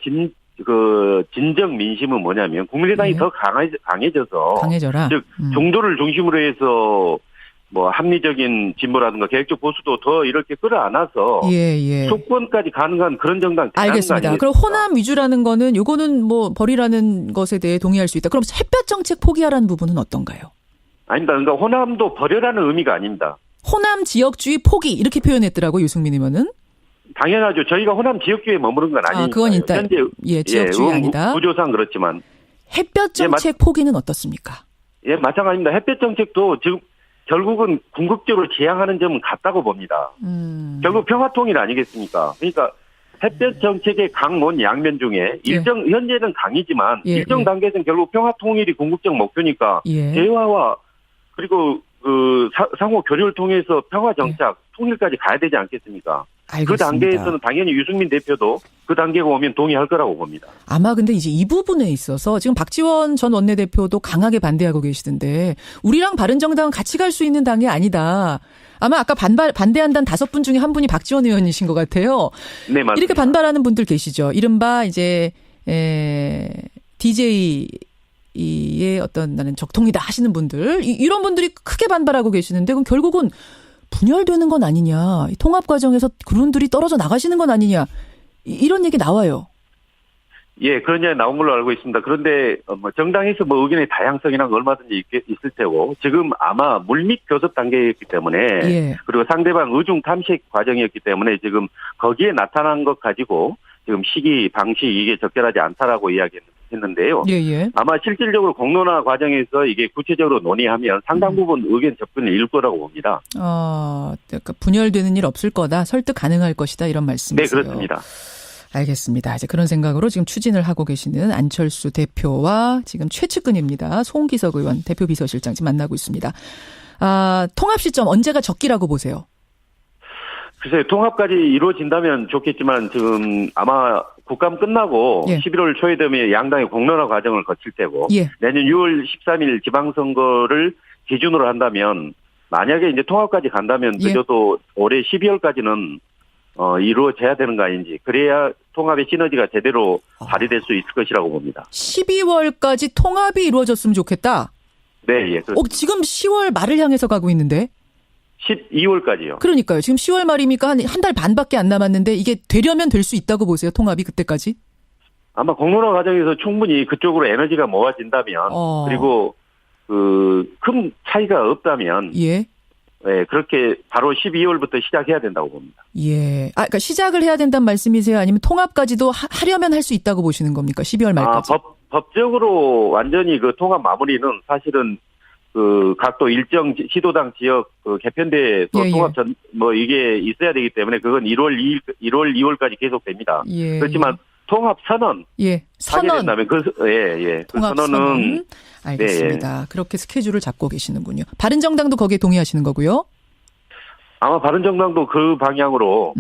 Speaker 7: 진정 민심은 뭐냐면 국민의당이 더 강해져서 즉 종도를 중심으로 해서 합리적인 진보라든가 계획적 보수도 더 이렇게 끌어안아서 수권까지 가능한 그런 정당.
Speaker 2: 알겠습니다. 그럼 호남 위주라는 거는 요거는 버리라는 것에 대해 동의할 수 있다. 그럼 햇볕 정책 포기하라는 부분은 어떤가요?
Speaker 7: 아닙니다. 그러니까 호남도 버려라는 의미가 아닙니다.
Speaker 2: 호남 지역주의 포기 이렇게 표현했더라고요. 유승민 의원은.
Speaker 7: 당연하죠. 저희가 호남 지역주의에 머무른 건 아니니까요.
Speaker 2: 그건 일단 현재 지역주의 아니다.
Speaker 7: 구조상 그렇지만.
Speaker 2: 햇볕 정책 포기는 어떻습니까?
Speaker 7: 마찬가지입니다. 햇볕 정책도 지금 결국은 궁극적으로 지향하는 점은 같다고 봅니다. 결국 평화통일 아니겠습니까? 그러니까 햇볕 정책의 강론 양면 중에 현재는 강이지만 일정 단계에서는 결국 평화통일이 궁극적 목표니까 대화와 그리고 상호 교류를 통해서 평화 정착, 통일까지 가야 되지 않겠습니까? 알겠습니다. 그 단계에서는 당연히 유승민 대표도 그 단계가 오면 동의할 거라고 봅니다. 아마
Speaker 2: 근데 이제 이 부분에 있어서 지금 박지원 전 원내대표도 강하게 반대하고 계시던데 우리랑 바른정당은 같이 갈 수 있는 당이 아니다. 아마 아까 반대한다는 5분 중에 한 분이 박지원 의원이신 것 같아요.
Speaker 7: 네, 맞습니다.
Speaker 2: 이렇게 반발하는 분들 계시죠. 이른바 이제 DJ의 어떤 나는 적통이다 하시는 분들 이런 분들이 크게 반발하고 계시는데 그럼 결국은 분열되는 건 아니냐. 통합 과정에서 그분들이 떨어져 나가시는 건 아니냐. 이런 얘기 나와요.
Speaker 7: 그런 얘기 나온 걸로 알고 있습니다. 그런데 정당에서 의견의 다양성이나 얼마든지 있을 테고 지금 아마 물밑 교섭 단계였기 때문에 그리고 상대방 의중 탐색 과정이었기 때문에 지금 거기에 나타난 것 가지고 지금 시기 방식 이게 적절하지 않다라고 이야기했는데요. 아마 실질적으로 공론화 과정에서 이게 구체적으로 논의하면 상당 부분 의견 접근을 이룰 거라고 봅니다.
Speaker 2: 그러니까 분열되는 일 없을 거다. 설득 가능할 것이다. 이런 말씀이세요.
Speaker 7: 네, 그렇습니다.
Speaker 2: 알겠습니다. 이제 그런 생각으로 지금 추진을 하고 계시는 안철수 대표와 지금 최측근입니다. 송기석 의원 대표 비서실장 지금 만나고 있습니다. 통합 시점 언제가 적기라고 보세요?
Speaker 7: 글쎄요. 통합까지 이루어진다면 좋겠지만 지금 아마 국감 끝나고 11월 초에 되면 양당의 공론화 과정을 거칠 때고 내년 6월 13일 지방선거를 기준으로 한다면 만약에 이제 통합까지 간다면 늦어도 올해 12월까지는 이루어져야 되는 거 아닌지 그래야 통합의 시너지가 제대로 발휘될 수 있을 것이라고 봅니다.
Speaker 2: 12월까지 통합이 이루어졌으면 좋겠다?
Speaker 7: 네, 그렇습니다.
Speaker 2: 지금 10월 말을 향해서 가고 있는데?
Speaker 7: 12월까지요.
Speaker 2: 그러니까요. 지금 10월 말이니까 한 달 반밖에 안 남았는데 이게 되려면 될 수 있다고 보세요. 통합이 그때까지?
Speaker 7: 아마 공론화 과정에서 충분히 그쪽으로 에너지가 모아진다면 그리고 큰 차이가 없다면 예, 그렇게 바로 12월부터 시작해야 된다고 봅니다.
Speaker 2: 예. 그러니까 시작을 해야 된다는 말씀이세요? 아니면 통합까지도 하려면 할 수 있다고 보시는 겁니까? 12월 말까지.
Speaker 7: 법적으로 완전히 그 통합 마무리는 사실은 각도 일정 시도당 지역 개편대 통합 이게 있어야 되기 때문에 그건 1월 2월까지 계속됩니다. 예. 그렇지만 통합 선언. 예. 선언. 된다면
Speaker 2: 통합 선언은 알겠습니다. 그렇게 스케줄을 잡고 계시는군요. 바른정당도 거기에 동의하시는 거고요.
Speaker 7: 아마 바른정당도 그 방향으로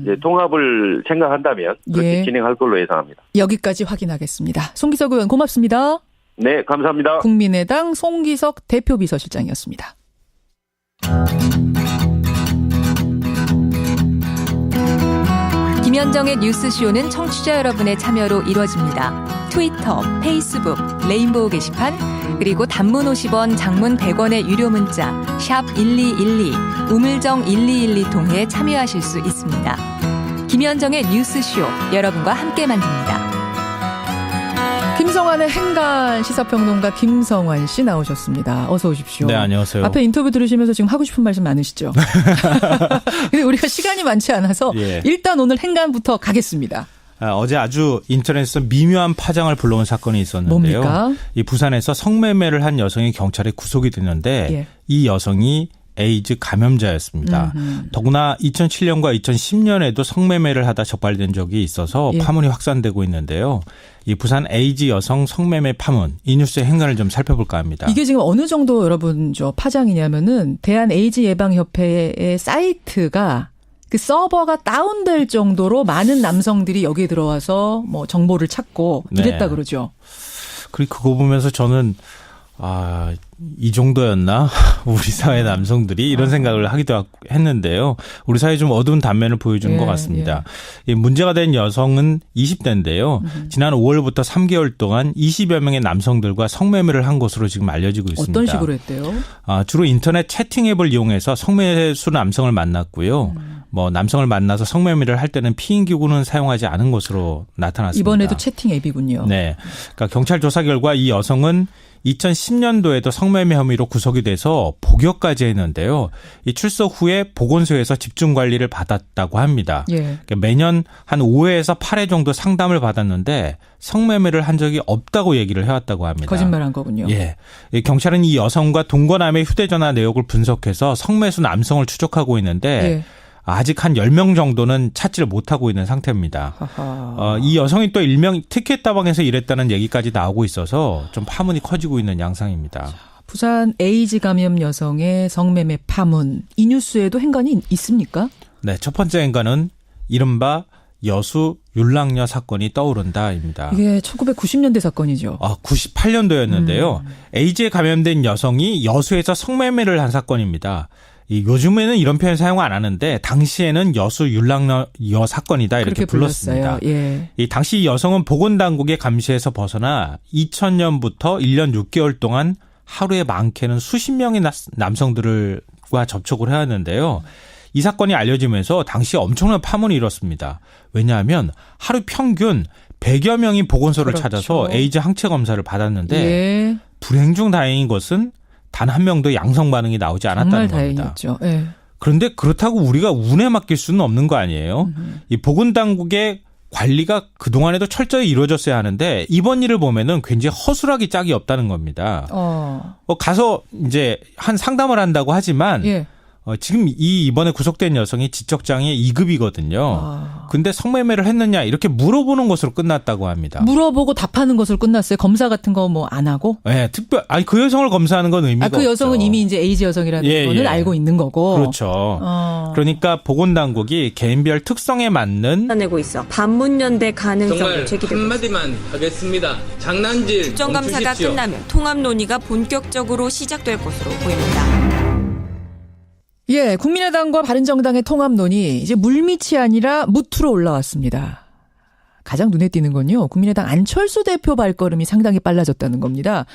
Speaker 7: 이제 통합을 생각한다면 그렇게 진행할 걸로 예상합니다.
Speaker 2: 여기까지 확인하겠습니다. 송기석 의원 고맙습니다.
Speaker 7: 네, 감사합니다.
Speaker 2: 국민의당 송기석 대표비서실장이었습니다.
Speaker 8: 김현정의 뉴스쇼는 청취자 여러분의 참여로 이루어집니다. 트위터, 페이스북, 레인보우 게시판, 그리고 단문 50원, 장문 100원의 유료 문자 샵 1212, 우물정 1212 통해 참여하실 수 있습니다. 김현정의 뉴스쇼, 여러분과 함께 만듭니다.
Speaker 2: 김성환의 행간 시사평론가 김성환 씨 나오셨습니다. 어서 오십시오.
Speaker 9: 네, 안녕하세요.
Speaker 2: 앞에 인터뷰 들으시면서 지금 하고 싶은 말씀 많으시죠? 근데 우리가 시간이 많지 않아서 일단 오늘 행간부터 가겠습니다.
Speaker 9: 어제 아주 인터넷에서 미묘한 파장을 불러온 사건이 있었는데요.
Speaker 2: 뭡니까?
Speaker 9: 이 부산에서 성매매를 한 여성이 경찰에 구속이 됐는데 이 여성이 에이즈 감염자였습니다. 더구나 2007년과 2010년에도 성매매를 하다 적발된 적이 있어서 파문이 확산되고 있는데요. 이 부산 에이즈 여성 성매매 파문, 이 뉴스의 행간을 좀 살펴볼까 합니다.
Speaker 2: 이게 지금 어느 정도 여러분 파장이냐면은 대한 에이즈 예방협회의 사이트가 그 서버가 다운될 정도로 많은 남성들이 여기에 들어와서 뭐 정보를 찾고 이랬다 그러죠.
Speaker 9: 그리고 그거 보면서 저는 이 정도였나? 우리 사회 남성들이 이런 생각을 하기도 했는데요. 우리 사회 좀 어두운 단면을 보여주는 것 같습니다. 이 문제가 된 여성은 20대인데요. 지난 5월부터 3개월 동안 20여 명의 남성들과 성매매를 한 것으로 지금 알려지고 있습니다.
Speaker 2: 어떤 식으로 했대요?
Speaker 9: 주로 인터넷 채팅 앱을 이용해서 성매수 남성을 만났고요. 뭐 남성을 만나서 성매매를 할 때는 피임기구는 사용하지 않은 것으로 나타났습니다.
Speaker 2: 이번에도 채팅 앱이군요.
Speaker 9: 네. 그러니까 경찰 조사 결과 이 여성은 2010년도에도 성매매 혐의로 구속이 돼서 복역까지 했는데요. 이 출석 후에 보건소에서 집중 관리를 받았다고 합니다. 그러니까 매년 한 5회에서 8회 정도 상담을 받았는데 성매매를 한 적이 없다고 얘기를 해왔다고 합니다.
Speaker 2: 거짓말한 거군요.
Speaker 9: 경찰은 이 여성과 동거남의 휴대전화 내역을 분석해서 성매수 남성을 추적하고 있는데 아직 한 10명 정도는 찾지를 못하고 있는 상태입니다. 이 여성이 또 일명 티켓다방에서 일했다는 얘기까지 나오고 있어서 좀 파문이 커지고 있는 양상입니다.
Speaker 2: 부산 에이즈 감염 여성의 성매매 파문. 이 뉴스에도 행간이 있습니까?
Speaker 9: 네, 첫 번째 행간은 이른바 여수 율락녀 사건이 떠오른다입니다.
Speaker 2: 이게 1990년대 사건이죠.
Speaker 9: 98년도였는데요. 에이즈에 감염된 여성이 여수에서 성매매를 한 사건입니다. 요즘에는 이런 표현 사용 안 하는데 당시에는 여수 율락녀 사건이다 이렇게 불렀습니다. 이 당시 여성은 보건당국의 감시에서 벗어나 2000년부터 1년 6개월 동안 하루에 많게는 수십 명의 남성들과 접촉을 해왔는데요. 이 사건이 알려지면서 당시 엄청난 파문이 일었습니다. 왜냐하면 하루 평균 100여 명이 보건소를 찾아서 에이즈 항체 검사를 받았는데 불행 중 다행인 것은 단 한 명도 양성 반응이 나오지 않았다는 겁니다. 그런데 그렇다고 우리가 운에 맡길 수는 없는 거 아니에요. 이 보건당국의 관리가 그동안에도 철저히 이루어졌어야 하는데 이번 일을 보면은 굉장히 허술하기 짝이 없다는 겁니다. 가서 이제 한 상담을 한다고 하지만 지금 이번에 구속된 여성이 지적장애 2급이거든요. 근데 성매매를 했느냐 이렇게 물어보는 것으로 끝났다고 합니다.
Speaker 2: 물어보고 답하는 것으로 끝났어요? 검사 같은 거 뭐 안 하고?
Speaker 9: 네, 그 여성을 검사하는 건 의미가 없죠.
Speaker 2: 그 여성은 이미 이제 에이즈 여성이라는 거는 알고 있는 거고.
Speaker 9: 그렇죠. 그러니까 보건당국이 개인별 특성에 맞는
Speaker 5: 내고 있어. 반문연대 가능성을 제기되고 있습니다.
Speaker 6: 한마디만 하겠습니다. 장난질
Speaker 4: 국정감사가 끝나면 통합 논의가 본격적으로 시작될 것으로 보입니다.
Speaker 2: 국민의당과 바른정당의 통합 논의 이제 물밑이 아니라 무트로 올라왔습니다. 가장 눈에 띄는 건요. 국민의당 안철수 대표 발걸음이 상당히 빨라졌다는 겁니다.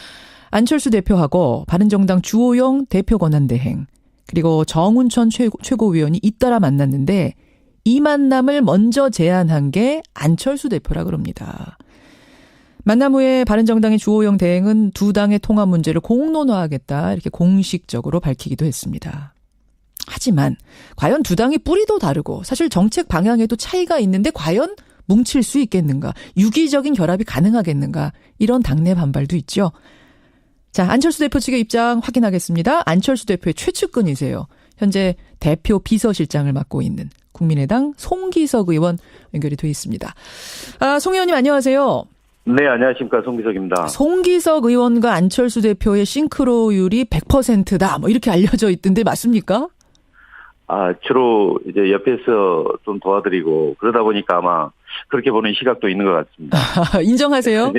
Speaker 2: 안철수 대표하고 바른정당 주호영 대표 권한대행 그리고 정운천 최고위원이 잇따라 만났는데 이 만남을 먼저 제안한 게 안철수 대표라 그럽니다. 만남 후에 바른정당의 주호영 대행은 두 당의 통합 문제를 공론화하겠다 이렇게 공식적으로 밝히기도 했습니다. 하지만 과연 두 당이 뿌리도 다르고 사실 정책 방향에도 차이가 있는데 과연 뭉칠 수 있겠는가? 유기적인 결합이 가능하겠는가? 이런 당내 반발도 있죠. 자, 안철수 대표 측의 입장 확인하겠습니다. 안철수 대표의 최측근이세요. 현재 대표 비서실장을 맡고 있는 국민의당 송기석 의원 연결이 돼 있습니다. 송 의원님 안녕하세요.
Speaker 7: 네, 안녕하십니까. 송기석입니다.
Speaker 2: 송기석 의원과 안철수 대표의 싱크로율이 100%다. 뭐 이렇게 알려져 있던데 맞습니까?
Speaker 7: 주로 이제 옆에서 좀 도와드리고 그러다 보니까 아마 그렇게 보는 시각도 있는 것 같습니다.
Speaker 2: 인정하세요?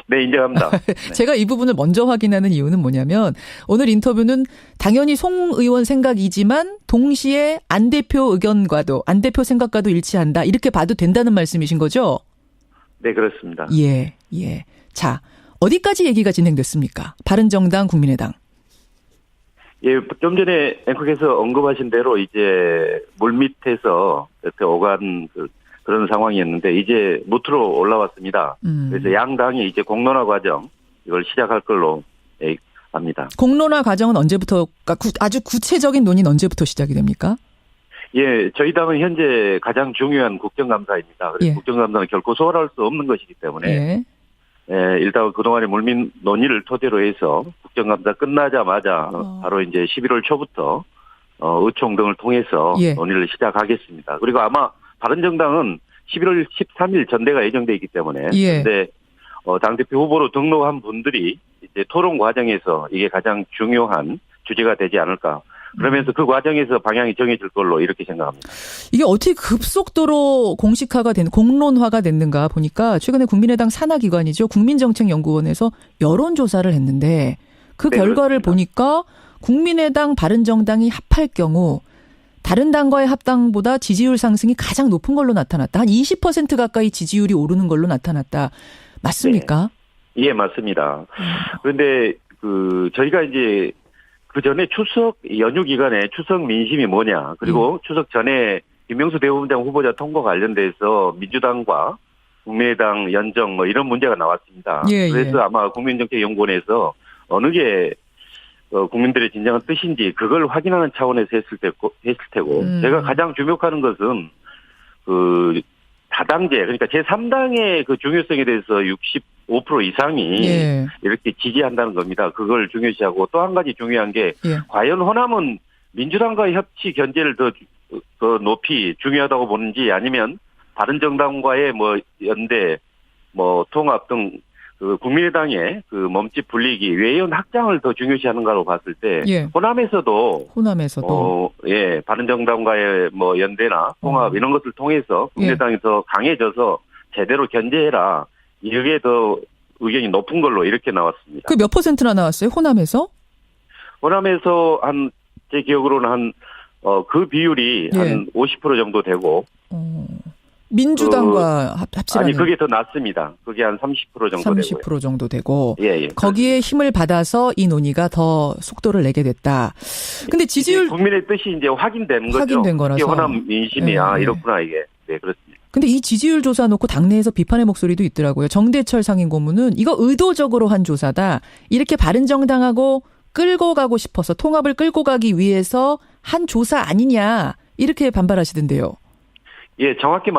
Speaker 7: 네, 인정합니다.
Speaker 2: 제가 이 부분을 먼저 확인하는 이유는 뭐냐면 오늘 인터뷰는 당연히 송 의원 생각이지만 동시에 안 대표 의견과도 안 대표 생각과도 일치한다. 이렇게 봐도 된다는 말씀이신 거죠?
Speaker 7: 네, 그렇습니다.
Speaker 2: 예. 자, 어디까지 얘기가 진행됐습니까? 바른정당, 국민의당.
Speaker 7: 예, 좀 전에 앵커께서 언급하신 대로 이제 물밑에서 이렇게 오간 그런 상황이었는데 이제 무트로 올라왔습니다. 그래서 양당이 이제 공론화 과정 이걸 시작할 걸로 합니다.
Speaker 2: 공론화 과정은 언제부터, 아주 구체적인 논의는 언제부터 시작이 됩니까?
Speaker 7: 예, 저희 당은 현재 가장 중요한 국정감사입니다. 그래서 국정감사는 결코 소홀할 수 없는 것이기 때문에 일단 그동안의 물밑 논의를 토대로 해서 국정감사 끝나자마자 바로 이제 11월 초부터 의총 등을 통해서 논의를 시작하겠습니다. 그리고 아마 바른정당은 11월 13일 전대가 예정돼 있기 때문에 근데 당대표 후보로 등록한 분들이 이제 토론 과정에서 이게 가장 중요한 주제가 되지 않을까. 그러면서 그 과정에서 방향이 정해질 걸로 이렇게 생각합니다.
Speaker 2: 이게 어떻게 급속도로 공론화가 됐는가 보니까 최근에 국민의당 산하기관이죠. 국민정책연구원에서 여론조사를 했는데 그 결과를 보니까 국민의당 바른정당이 합할 경우 다른 당과의 합당보다 지지율 상승이 가장 높은 걸로 나타났다. 한 20% 가까이 지지율이 오르는 걸로 나타났다. 맞습니까?
Speaker 7: 네. 예, 맞습니다. 그런데 저희가 이제 그 전에 추석 연휴 기간에 추석 민심이 뭐냐, 그리고 추석 전에 김명수 대법원장 후보자 통과 관련돼서 민주당과 국민의당 연정 뭐 이런 문제가 나왔습니다. 그래서 아마 국민정책연구원에서 어느 게 국민들의 진정한 뜻인지 그걸 확인하는 차원에서 했을 테고 제가 가장 주목하는 것은 다당제, 그러니까 제3당의 그 중요성에 대해서 65% 이상이 이렇게 지지한다는 겁니다. 그걸 중요시하고 또 한 가지 중요한 게 과연 호남은 민주당과의 협치 견제를 더 높이 중요하다고 보는지 아니면 바른정당과의 뭐 연대, 뭐 통합 등 그 국민의당의 그 몸집 불리기, 외연 확장을 더 중요시하는가로 봤을 때 호남에서도 바른정당과의 뭐 연대나 통합 이런 것을 통해서 국민의당이 더 강해져서 제대로 견제해라. 이게 더 의견이 높은 걸로 이렇게 나왔습니다.
Speaker 2: 그 몇 퍼센트나 나왔어요? 호남에서?
Speaker 7: 호남에서 제 기억으로는 그 비율이 한 50% 정도 되고.
Speaker 2: 민주당과 합치라는.
Speaker 7: 아니, 그게 더 낮습니다. 그게 한 30% 정도
Speaker 2: 30%
Speaker 7: 되고요.
Speaker 2: 정도 되고.
Speaker 7: 예.
Speaker 2: 거기에 힘을 받아서 이 논의가 더 속도를 내게 됐다. 근데 지지율.
Speaker 7: 국민의 뜻이 이제 확인된 거죠.
Speaker 2: 확인된 거라서.
Speaker 7: 이게 호남 민심이 이렇구나 이게. 네, 그렇습니다.
Speaker 2: 근데 이 지지율 조사 놓고 당내에서 비판의 목소리도 있더라고요. 정대철 상임고문은 이거 의도적으로 한 조사다. 이렇게 바른정당하고 끌고 가고 싶어서 통합을 끌고 가기 위해서 한 조사 아니냐. 이렇게 반발하시던데요.
Speaker 7: 예, 정확히